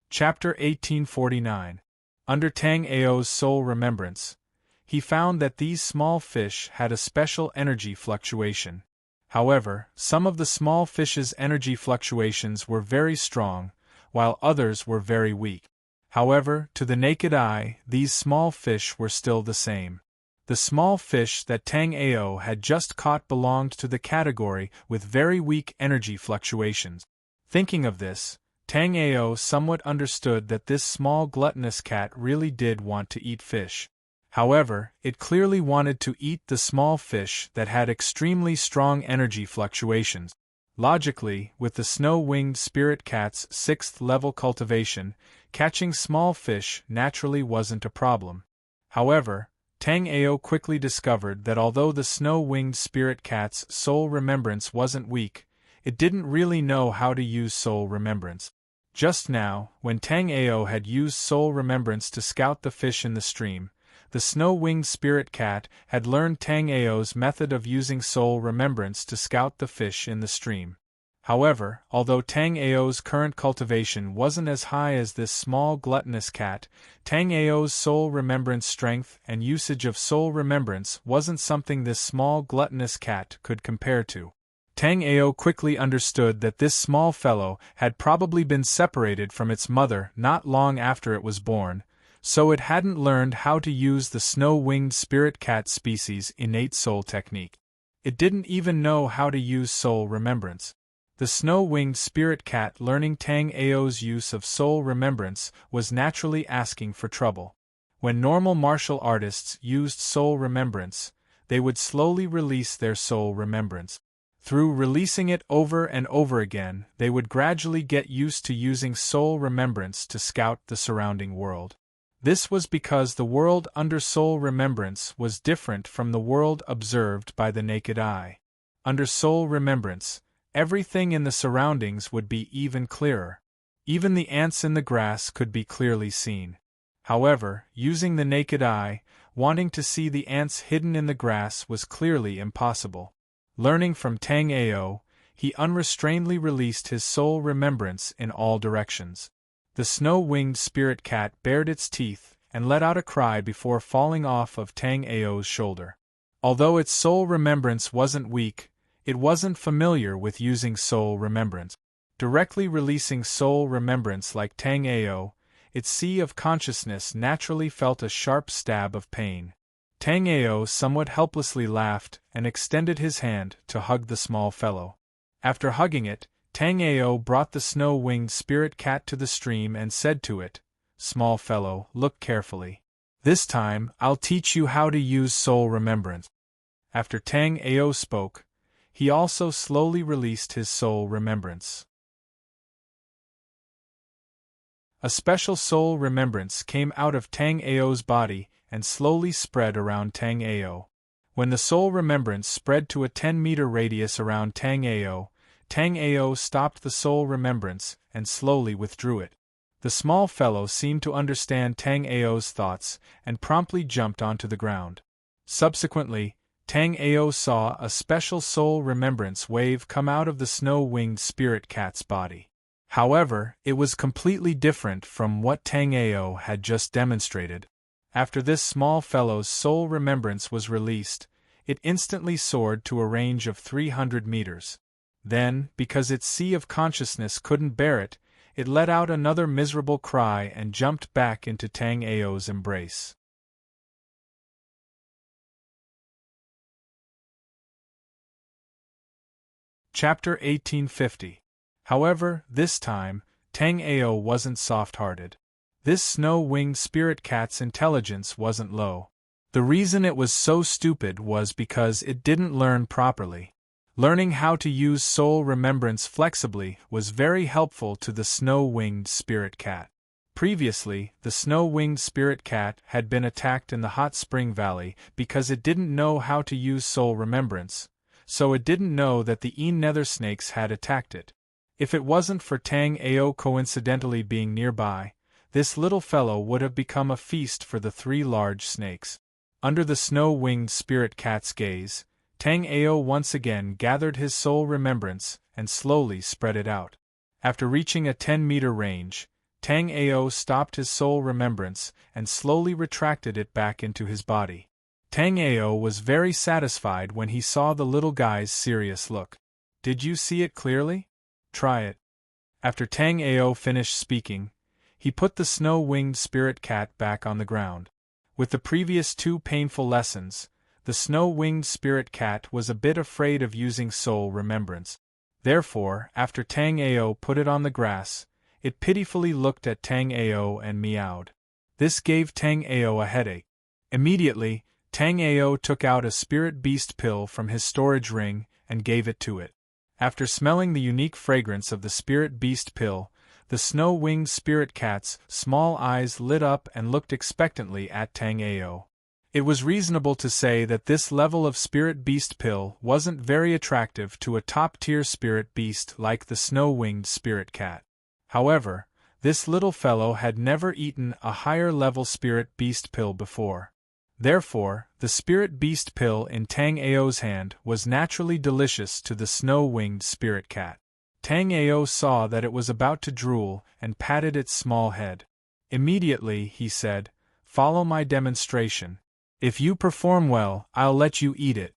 Chapter 1849. Under Tang Ao's soul remembrance, he found that these small fish had a special energy fluctuation. However, some of the small fish's energy fluctuations were very strong, while others were very weak. However, to the naked eye, these small fish were still the same. The small fish that Tang Ao had just caught belonged to the category with very weak energy fluctuations. Thinking of this, Tang Ao somewhat understood that this small gluttonous cat really did want to eat fish. However, it clearly wanted to eat the small fish that had extremely strong energy fluctuations. Logically, with the snow-winged spirit cat's 6th level cultivation, catching small fish naturally wasn't a problem. However, Tang Ao quickly discovered that although the snow-winged spirit cat's soul remembrance wasn't weak, it didn't really know how to use soul remembrance. Just now, when Tang Ao had used soul remembrance to scout the fish in the stream, the snow-winged spirit cat had learned Tang Ao's method of using soul remembrance to scout the fish in the stream. However, although Tang Ao's current cultivation wasn't as high as this small gluttonous cat, Tang Ao's soul remembrance strength and usage of soul remembrance wasn't something this small gluttonous cat could compare to. Tang Ao quickly understood that this small fellow had probably been separated from its mother not long after it was born, so it hadn't learned how to use the snow-winged spirit cat species' innate soul technique. It didn't even know how to use soul remembrance. The snow-winged spirit cat learning Tang Ao's use of soul remembrance was naturally asking for trouble. When normal martial artists used soul remembrance, they would slowly release their soul remembrance. Through releasing it over and over again, they would gradually get used to using soul remembrance to scout the surrounding world. This was because the world under soul remembrance was different from the world observed by the naked eye. Under soul remembrance, everything in the surroundings would be even clearer. Even the ants in the grass could be clearly seen. However, using the naked eye, wanting to see the ants hidden in the grass was clearly impossible. Learning from Tang Ao, he unrestrainedly released his soul remembrance in all directions. The snow-winged spirit cat bared its teeth and let out a cry before falling off of Tang Ao's shoulder. Although its soul remembrance wasn't weak, it wasn't familiar with using soul remembrance. Directly releasing soul remembrance like Tang Ao, its sea of consciousness naturally felt a sharp stab of pain. Tang Ao somewhat helplessly laughed and extended his hand to hug the small fellow. After hugging it, Tang Ao brought the snow-winged spirit cat to the stream and said to it, "Small fellow, look carefully. This time, I'll teach you how to use soul remembrance." After Tang Ao spoke, he also slowly released his soul remembrance. A special soul remembrance came out of Tang Ao's body and slowly spread around Tang Ao. When the soul remembrance spread to a 10-meter radius around Tang Ao stopped the soul remembrance and slowly withdrew it. The small fellow seemed to understand Tang Ao's thoughts and promptly jumped onto the ground. Subsequently, Tang Ao saw a special soul remembrance wave come out of the snow-winged spirit cat's body. However, it was completely different from what Tang Ao had just demonstrated. After this small fellow's soul remembrance was released, it instantly soared to a range of 300 meters. Then, because its sea of consciousness couldn't bear it, it let out another miserable cry and jumped back into Tang Ao's embrace. Chapter 1850. However, this time, Tang Ao wasn't soft-hearted. This snow-winged spirit cat's intelligence wasn't low. The reason it was so stupid was because it didn't learn properly. Learning how to use soul remembrance flexibly was very helpful to the snow-winged spirit cat. Previously, the snow-winged spirit cat had been attacked in the hot spring valley because it didn't know how to use soul remembrance, so it didn't know that the nether snakes had attacked it. If it wasn't for Tang Ao coincidentally being nearby, this little fellow would have become a feast for the 3 large snakes. Under the snow-winged spirit cat's gaze, Tang Ao once again gathered his soul remembrance and slowly spread it out. After reaching a 10-meter range, Tang Ao stopped his soul remembrance and slowly retracted it back into his body. Tang Ao was very satisfied when he saw the little guy's serious look. Did you see it clearly? Try it. After Tang Ao finished speaking, he put the snow-winged spirit cat back on the ground. With the previous 2 painful lessons, the snow-winged spirit cat was a bit afraid of using soul remembrance. Therefore, after Tang Ao put it on the grass, it pitifully looked at Tang Ao and meowed. This gave Tang Ao a headache. Immediately, Tang Ao took out a spirit beast pill from his storage ring and gave it to it. After smelling the unique fragrance of the spirit beast pill, the snow-winged spirit cat's small eyes lit up and looked expectantly at Tang Ao. It was reasonable to say that this level of spirit beast pill wasn't very attractive to a top-tier spirit beast like the snow-winged spirit cat. However, this little fellow had never eaten a higher-level spirit beast pill before. Therefore, the spirit beast pill in Tang Ao's hand was naturally delicious to the snow-winged spirit cat. Tang Ao saw that it was about to drool and patted its small head. Immediately, he said, "Follow my demonstration. If you perform well, I'll let you eat it."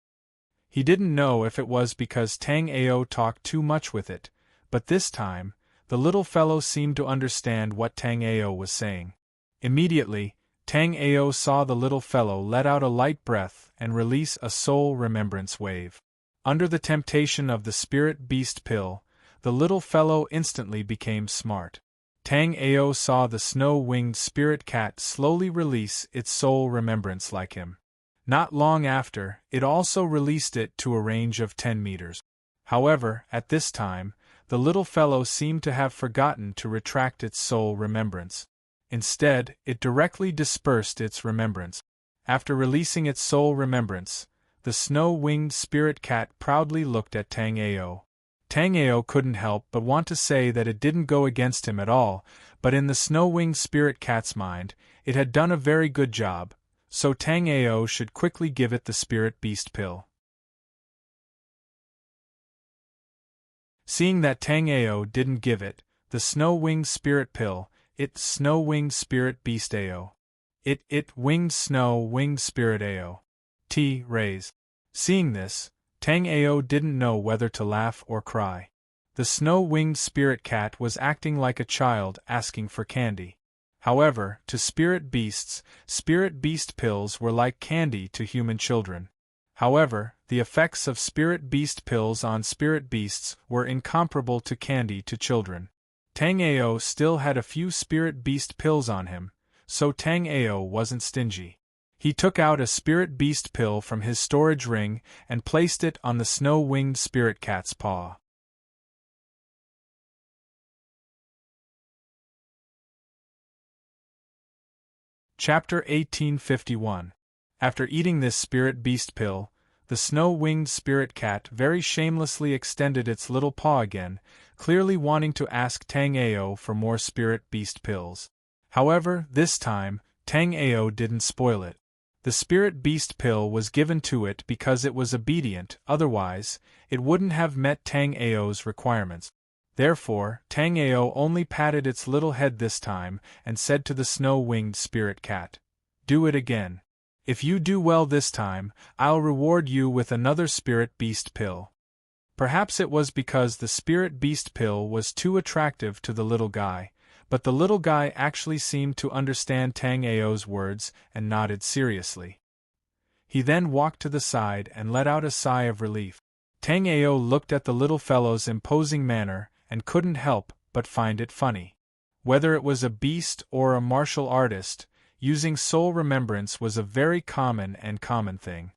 He didn't know if it was because Tang Ao talked too much with it, but this time, the little fellow seemed to understand what Tang Ao was saying. Immediately, Tang Ao saw the little fellow let out a light breath and release a soul remembrance wave. Under the temptation of the spirit beast pill, the little fellow instantly became smart. Tang Ao saw the snow-winged spirit cat slowly release its soul remembrance like him. Not long after, it also released it to a range of 10 meters. However, at this time, the little fellow seemed to have forgotten to retract its soul remembrance. Instead, it directly dispersed its remembrance. After releasing its soul remembrance, the snow-winged spirit cat proudly looked at Tang Ao. Tang Ao couldn't help but want to say that it didn't go against him at all, but in the snow-winged spirit cat's mind, it had done a very good job, so Tang Ao should quickly give it the spirit beast pill. Seeing that Tang Ao didn't give it the snow-winged spirit pill, it snow-winged spirit beast Ao. It winged snow-winged spirit Ao. Raise. Seeing this, Tang Ao didn't know whether to laugh or cry. The snow-winged spirit cat was acting like a child asking for candy. However, to spirit beasts, spirit beast pills were like candy to human children. However, the effects of spirit beast pills on spirit beasts were incomparable to candy to children. Tang Ao still had a few spirit beast pills on him, so Tang Ao wasn't stingy. He took out a spirit beast pill from his storage ring and placed it on the snow-winged spirit cat's paw. Chapter 1851. After eating this spirit beast pill, the snow-winged spirit cat very shamelessly extended its little paw again, clearly wanting to ask Tang Ao for more spirit beast pills. However, this time, Tang Ao didn't spoil it. The spirit beast pill was given to it because it was obedient, otherwise, it wouldn't have met Tang Ao's requirements. Therefore, Tang Ao only patted its little head this time and said to the snow-winged spirit cat, "Do it again. If you do well this time, I'll reward you with another spirit beast pill." Perhaps it was because the spirit beast pill was too attractive to the little guy, but the little guy actually seemed to understand Tang Ao's words and nodded seriously. He then walked to the side and let out a sigh of relief. Tang Ao looked at the little fellow's imposing manner and couldn't help but find it funny. Whether it was a beast or a martial artist, using soul remembrance was a very common thing.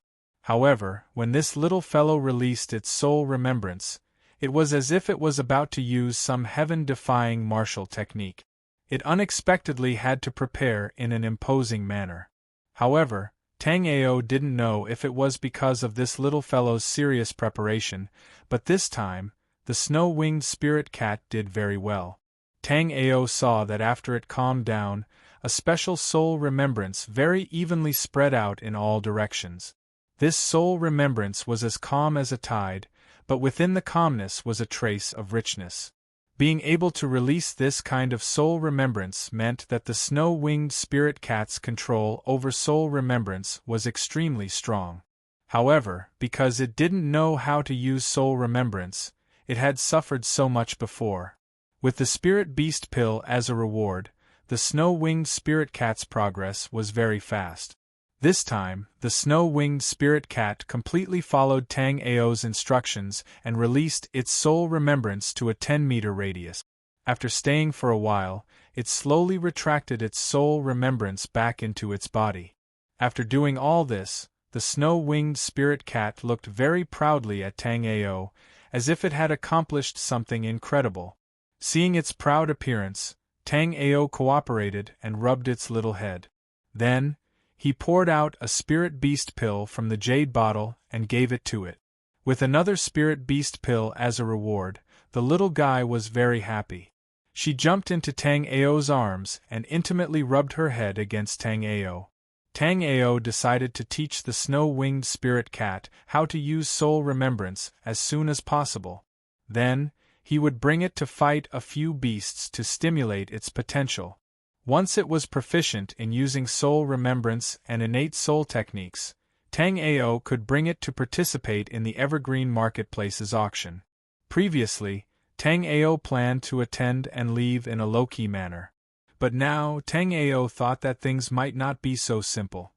However, when this little fellow released its soul remembrance, it was as if it was about to use some heaven-defying martial technique. It unexpectedly had to prepare in an imposing manner. However, Tang Ao didn't know if it was because of this little fellow's serious preparation, but this time, the snow-winged spirit cat did very well. Tang Ao saw that after it calmed down, a special soul remembrance very evenly spread out in all directions. This soul remembrance was as calm as a tide, but within the calmness was a trace of richness. Being able to release this kind of soul remembrance meant that the snow-winged spirit cat's control over soul remembrance was extremely strong. However, because it didn't know how to use soul remembrance, it had suffered so much before. With the spirit beast pill as a reward, the snow-winged spirit cat's progress was very fast. This time, the snow-winged spirit cat completely followed Tang Ao's instructions and released its soul remembrance to a 10-meter radius. After staying for a while, it slowly retracted its soul remembrance back into its body. After doing all this, the snow-winged spirit cat looked very proudly at Tang Ao, as if it had accomplished something incredible. Seeing its proud appearance, Tang Ao cooperated and rubbed its little head. Then, he poured out a spirit beast pill from the jade bottle and gave it to it. With another spirit beast pill as a reward, the little guy was very happy. She jumped into Tang Ao's arms and intimately rubbed her head against Tang Ao. Tang Ao decided to teach the snow-winged spirit cat how to use soul remembrance as soon as possible. Then, he would bring it to fight a few beasts to stimulate its potential. Once it was proficient in using soul remembrance and innate soul techniques, Tang Ao could bring it to participate in the Evergreen Marketplace's auction. Previously, Tang Ao planned to attend and leave in a low-key manner. But now Tang Ao thought that things might not be so simple.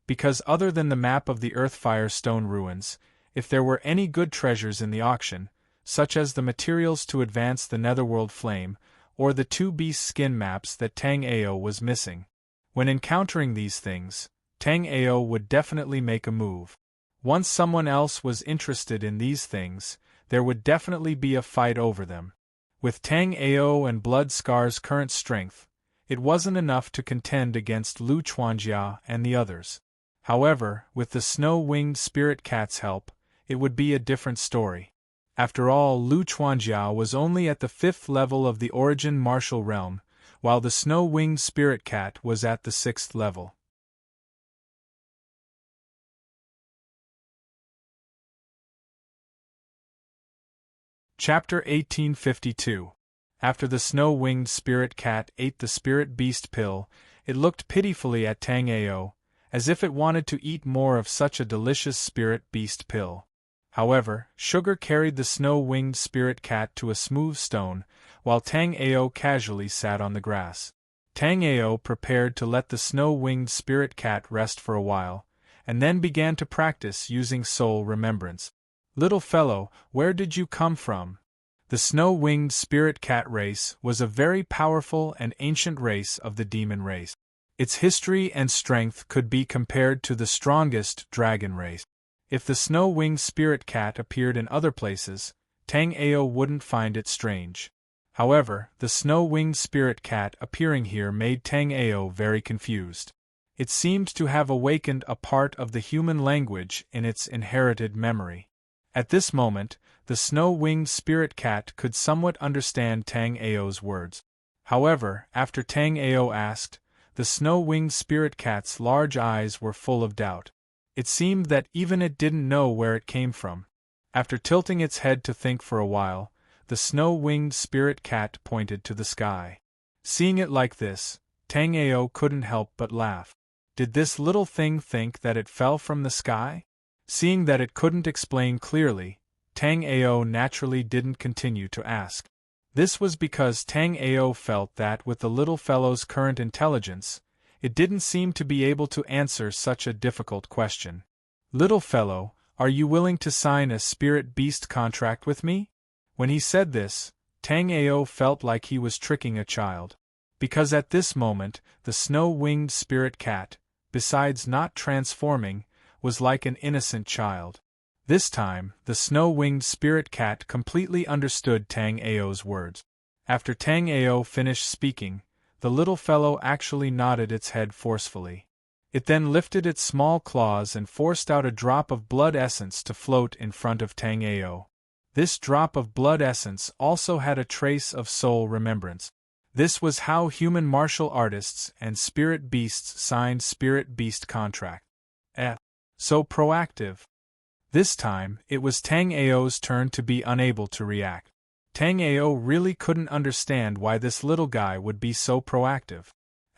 Because other than the map of the Earthfire Stone ruins, if there were any good treasures in the auction, such as the materials to advance the Netherworld Flame, or the 2 beast skin maps that Tang Ao was missing. When encountering these things, Tang Ao would definitely make a move. Once someone else was interested in these things, there would definitely be a fight over them. With Tang Ao and Blood Scar's current strength, it wasn't enough to contend against Lu Chuanjia and the others. However, with the snow-winged spirit cat's help, it would be a different story. After all, Lu Chuanjia was only at the 5th level of the Origin Martial Realm, while the snow-winged spirit cat was at the 6th level. Chapter 1852. After the snow-winged spirit cat ate the spirit beast pill, it looked pitifully at Tang Ao, as if it wanted to eat more of such a delicious spirit beast pill. However, Sugar carried the snow-winged spirit cat to a smooth stone, while Tang Ao casually sat on the grass. Tang Ao prepared to let the snow-winged spirit cat rest for a while, and then began to practice using soul remembrance. "Little fellow, where did you come from?" The snow-winged spirit cat race was a very powerful and ancient race of the demon race. Its history and strength could be compared to the strongest dragon race. If the snow-winged spirit cat appeared in other places, Tang Ao wouldn't find it strange. However, the snow-winged spirit cat appearing here made Tang Ao very confused. It seemed to have awakened a part of the human language in its inherited memory. At this moment, the snow-winged spirit cat could somewhat understand Tang Ao's words. However, after Tang Ao asked, the snow-winged spirit cat's large eyes were full of doubt. It seemed that even it didn't know where it came from. After tilting its head to think for a while, the snow-winged spirit cat pointed to the sky. Seeing it like this, Tang Ao couldn't help but laugh. Did this little thing think that it fell from the sky? Seeing that it couldn't explain clearly, Tang Ao naturally didn't continue to ask. This was because Tang Ao felt that with the little fellow's current intelligence, it didn't seem to be able to answer such a difficult question. "Little fellow, are you willing to sign a spirit beast contract with me?" When he said this, Tang Ao felt like he was tricking a child. Because at this moment, the snow-winged spirit cat, besides not transforming, was like an innocent child. This time, the snow-winged spirit cat completely understood Tang Ao's words. After Tang Ao finished speaking, the little fellow actually nodded its head forcefully. It then lifted its small claws and forced out a drop of blood essence to float in front of Tang Ao. This drop of blood essence also had a trace of soul remembrance. This was how human martial artists and spirit beasts signed spirit-beast contracts. So proactive. This time, it was Tang Ao's turn to be unable to react. Tang Ao really couldn't understand why this little guy would be so proactive.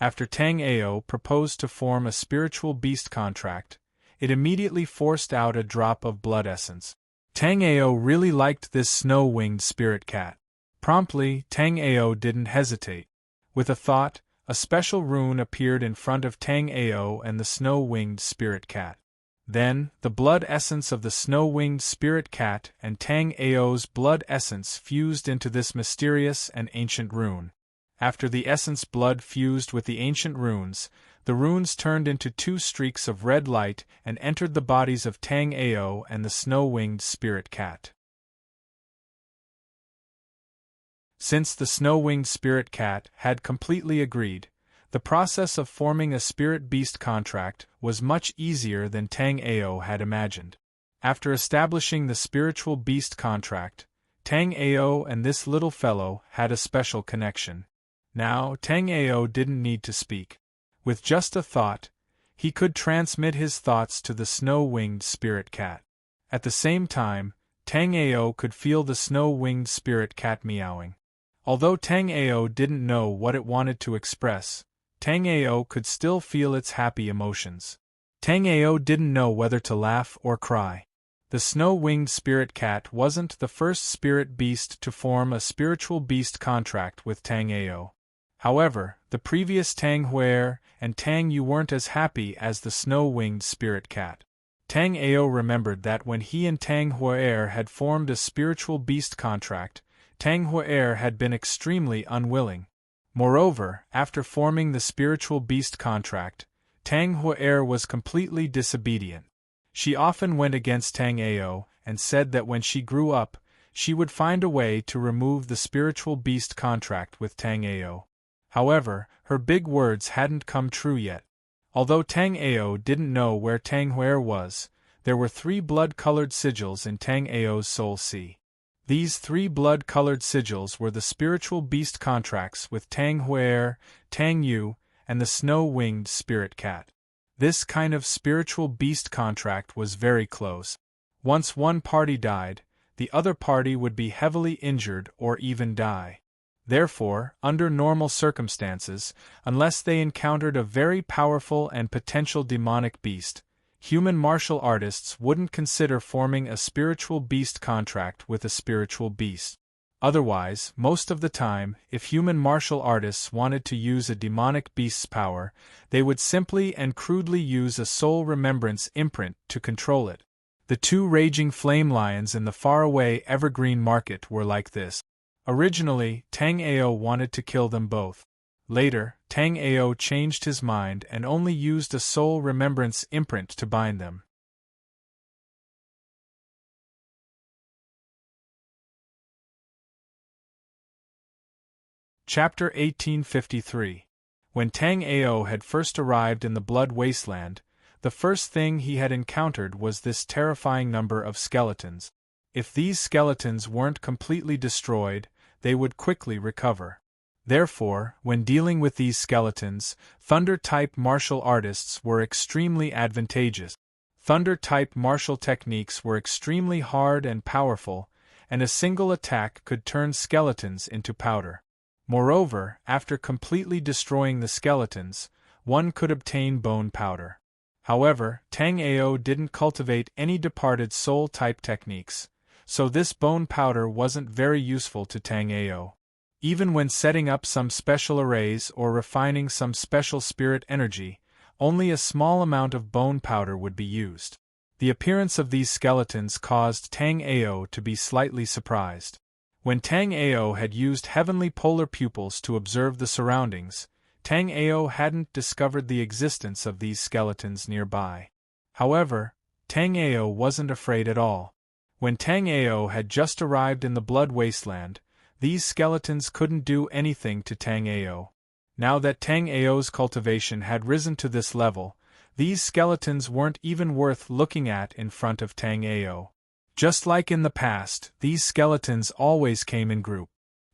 After Tang Ao proposed to form a spiritual beast contract, it immediately forced out a drop of blood essence. Tang Ao really liked this snow-winged spirit cat. Promptly, Tang Ao didn't hesitate. With a thought, a special rune appeared in front of Tang Ao and the snow-winged spirit cat. Then, the blood essence of the snow-winged spirit cat and Tang Ao's blood essence fused into this mysterious and ancient rune. After the essence blood fused with the ancient runes, the runes turned into two streaks of red light and entered the bodies of Tang Ao and the snow-winged spirit cat. Since the snow-winged spirit cat had completely agreed, the process of forming a spirit-beast contract was much easier than Tang Ao had imagined. After establishing the spiritual beast contract, Tang Ao and this little fellow had a special connection. Now, Tang Ao didn't need to speak. With just a thought, he could transmit his thoughts to the snow-winged spirit cat. At the same time, Tang Ao could feel the snow-winged spirit cat meowing. Although Tang Ao didn't know what it wanted to express, Tang Ao could still feel its happy emotions. Tang Ao didn't know whether to laugh or cry. The snow-winged spirit cat wasn't the first spirit beast to form a spiritual beast contract with Tang Ao. However, the previous Tang Huer and Tang Yu weren't as happy as the snow-winged spirit cat. Tang Ao remembered that when he and Tang Huer had formed a spiritual beast contract, Tang Huer had been extremely unwilling. Moreover, after forming the spiritual beast contract, Tang Huer was completely disobedient. She often went against Tang Ao and said that when she grew up, she would find a way to remove the spiritual beast contract with Tang Ao. However, her big words hadn't come true yet. Although Tang Ao didn't know where Tang Huer was, there were 3 blood-colored sigils in Tang Ao's soul sea. These 3 blood-colored sigils were the spiritual beast contracts with Tang Huer, Tang Yu, and the snow-winged spirit cat. This kind of spiritual beast contract was very close. Once one party died, the other party would be heavily injured or even die. Therefore, under normal circumstances, unless they encountered a very powerful and potential demonic beast, human martial artists wouldn't consider forming a spiritual beast contract with a spiritual beast. Otherwise, most of the time, if human martial artists wanted to use a demonic beast's power, they would simply and crudely use a soul remembrance imprint to control it. The 2 raging flame lions in the faraway Evergreen Market were like this. Originally, Tang Ao wanted to kill them both. Later, Tang Ao changed his mind and only used a soul remembrance imprint to bind them. Chapter 1853. When Tang Ao had first arrived in the Blood Wasteland, the first thing he had encountered was this terrifying number of skeletons. If these skeletons weren't completely destroyed, they would quickly recover. Therefore, when dealing with these skeletons, Thunder-type martial artists were extremely advantageous. Thunder-type martial techniques were extremely hard and powerful, and a single attack could turn skeletons into powder. Moreover, after completely destroying the skeletons, one could obtain bone powder. However, Tang Ao didn't cultivate any departed soul-type techniques, so this bone powder wasn't very useful to Tang Ao. Even when setting up some special arrays or refining some special spirit energy, only a small amount of bone powder would be used. The appearance of these skeletons caused Tang Ao to be slightly surprised. When Tang Ao had used heavenly polar pupils to observe the surroundings, Tang Ao hadn't discovered the existence of these skeletons nearby. However, Tang Ao wasn't afraid at all. When Tang Ao had just arrived in the Blood Wasteland, these skeletons couldn't do anything to Tang Ao. Now that Tang Ao's cultivation had risen to this level, These skeletons weren't even worth looking at in front of Tang Ao. Just like in the past, these skeletons always came in group.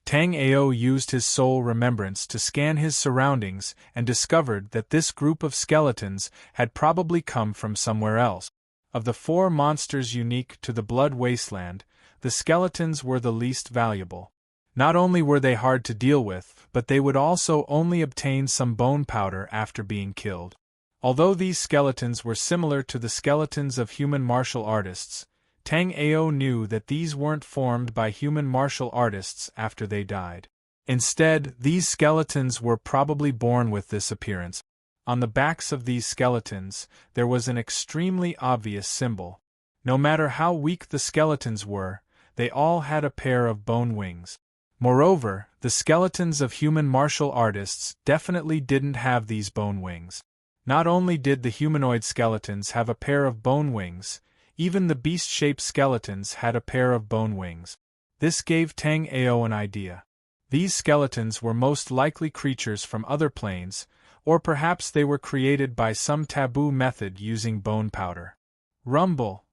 Tang Ao used his soul remembrance to scan his surroundings and discovered that this group of skeletons had probably come from somewhere else. Of the 4 monsters unique to the Blood Wasteland, the skeletons were the least valuable. Not only were they hard to deal with, but they would also only obtain some bone powder after being killed. Although these skeletons were similar to the skeletons of human martial artists, Tang Ao knew that these weren't formed by human martial artists after they died. Instead, these skeletons were probably born with this appearance. On the backs of these skeletons, there was an extremely obvious symbol. No matter how weak the skeletons were, they all had a pair of bone wings. Moreover, the skeletons of human martial artists definitely didn't have these bone wings. Not only did the humanoid skeletons have a pair of bone wings, even the beast-shaped skeletons had a pair of bone wings. This gave Tang Ao an idea. These skeletons were most likely creatures from other planes, or perhaps they were created by some taboo method using bone powder. Rumble!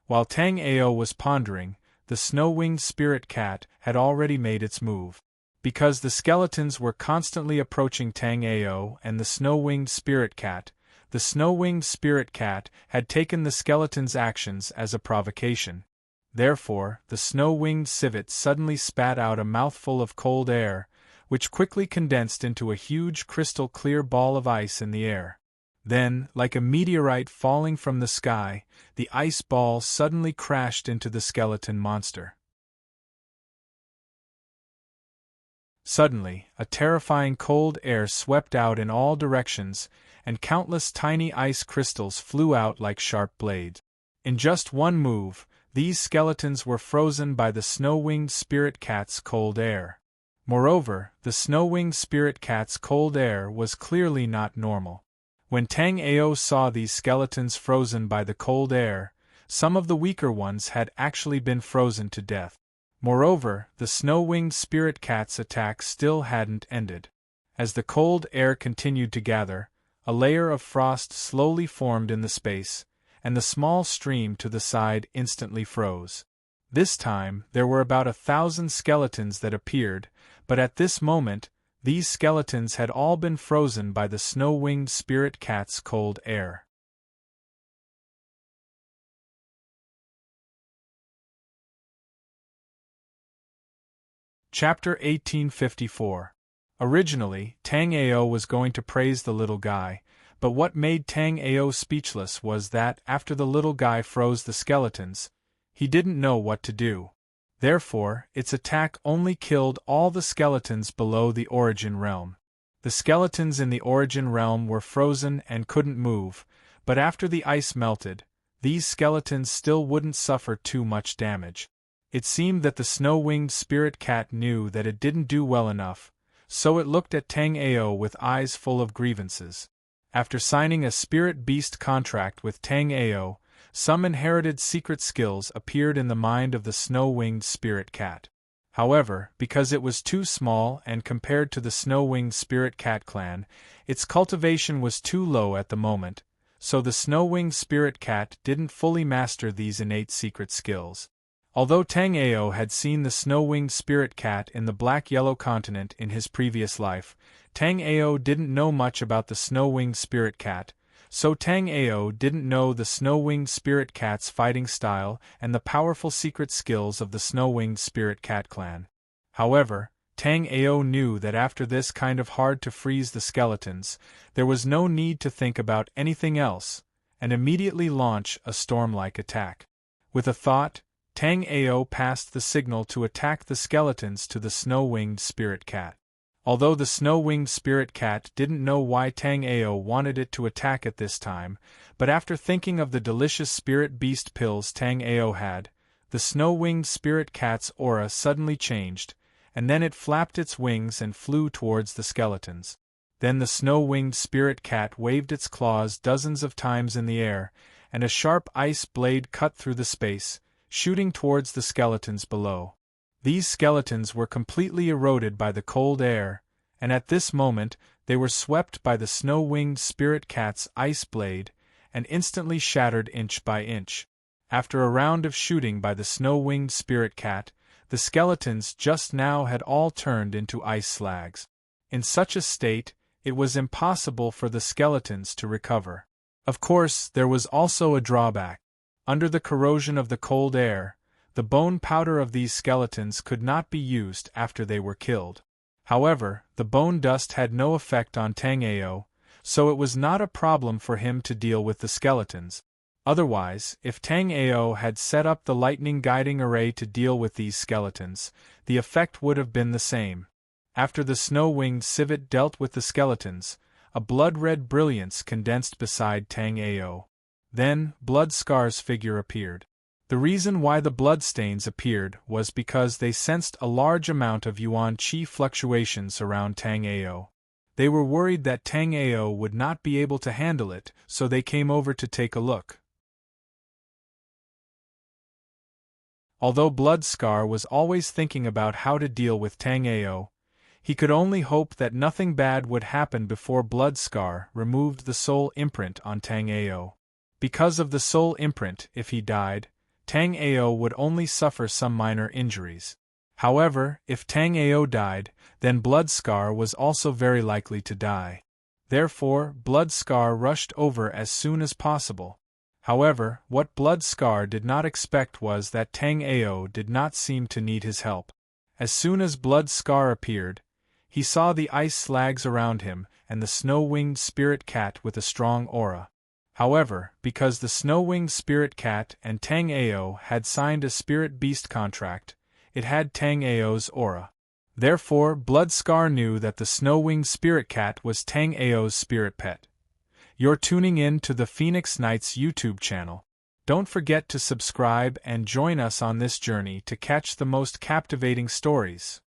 While Tang Ao was pondering, the snow-winged spirit cat had already made its move. Because the skeletons were constantly approaching Tang Ao and the snow-winged spirit cat, the snow-winged spirit cat had taken the skeleton's actions as a provocation. Therefore, the snow-winged civet suddenly spat out a mouthful of cold air, which quickly condensed into a huge crystal-clear ball of ice in the air. Then, like a meteorite falling from the sky, the ice ball suddenly crashed into the skeleton monster. Suddenly, a terrifying cold air swept out in all directions, and countless tiny ice crystals flew out like sharp blades. In just one move, these skeletons were frozen by the snow-winged spirit cat's cold air. Moreover, the snow-winged spirit cat's cold air was clearly not normal. When Tang Ao saw these skeletons frozen by the cold air, some of the weaker ones had actually been frozen to death. Moreover, the snow-winged spirit cat's attack still hadn't ended. As the cold air continued to gather, a layer of frost slowly formed in the space, and the small stream to the side instantly froze. This time, there were about 1,000 skeletons that appeared, but at this moment, these skeletons had all been frozen by the snow-winged spirit cat's cold air. Chapter 1854. Originally, Tang Ao was going to praise the little guy, but what made Tang Ao speechless was that, after the little guy froze the skeletons, he didn't know what to do. Therefore, its attack only killed all the skeletons below the origin realm. The skeletons in the origin realm were frozen and couldn't move, but after the ice melted, these skeletons still wouldn't suffer too much damage. It seemed that the snow-winged spirit cat knew that it didn't do well enough, so it looked at Tang Ao with eyes full of grievances. After signing a spirit beast contract with Tang Ao, some inherited secret skills appeared in the mind of the snow-winged spirit cat. However, because it was too small and compared to the snow-winged spirit cat clan, its cultivation was too low at the moment, so the snow-winged spirit cat didn't fully master these innate secret skills. Although Tang Ao had seen the snow-winged spirit cat in the black-yellow continent in his previous life, Tang Ao didn't know much about the snow-winged spirit cat, so Tang Ao didn't know the snow-winged spirit cat's fighting style and the powerful secret skills of the snow-winged spirit cat clan. However, Tang Ao knew that after this kind of hard-to-freeze the skeletons, there was no need to think about anything else, and immediately launch a storm-like attack. With a thought, Tang Ao passed the signal to attack the skeletons to the snow-winged spirit cat. Although the snow-winged spirit cat didn't know why Tang Ao wanted it to attack at this time, but after thinking of the delicious spirit beast pills Tang Ao had, the snow-winged spirit cat's aura suddenly changed, and then it flapped its wings and flew towards the skeletons. Then the snow-winged spirit cat waved its claws dozens of times in the air, and a sharp ice blade cut through the space, shooting towards the skeletons below. These skeletons were completely eroded by the cold air, and at this moment they were swept by the snow-winged spirit cat's ice blade, and instantly shattered inch by inch. After a round of shooting by the snow-winged spirit cat, the skeletons just now had all turned into ice slags. In such a state, it was impossible for the skeletons to recover. Of course, there was also a drawback. Under the corrosion of the cold air, the bone powder of these skeletons could not be used after they were killed. However, the bone dust had no effect on Tang Ao, so it was not a problem for him to deal with the skeletons. Otherwise, if Tang Ao had set up the lightning guiding array to deal with these skeletons, the effect would have been the same. After the snow-winged civet dealt with the skeletons, a blood-red brilliance condensed beside Tang Ao. Then, Blood Scar's figure appeared. The reason why the bloodstains appeared was because they sensed a large amount of Yuan Qi fluctuations around Tang Ao. They were worried that Tang Ao would not be able to handle it, so they came over to take a look. Although Blood Scar was always thinking about how to deal with Tang Ao, he could only hope that nothing bad would happen before Blood Scar removed the soul imprint on Tang Ao. Because of the soul imprint, if he died, Tang Ao would only suffer some minor injuries. However, if Tang Ao died, then Blood Scar was also very likely to die. Therefore, Blood Scar rushed over as soon as possible. However, what Blood Scar did not expect was that Tang Ao did not seem to need his help. As soon as Blood Scar appeared, he saw the ice slags around him and the snow-winged spirit cat with a strong aura. However, because the snow-winged spirit cat and Tang Ao had signed a spirit beast contract, it had Tang Ao's aura. Therefore, Blood Scar knew that the snow-winged spirit cat was Tang Ao's spirit pet. You're tuning in to the Phoenix Knights YouTube channel. Don't forget to subscribe and join us on this journey to catch the most captivating stories.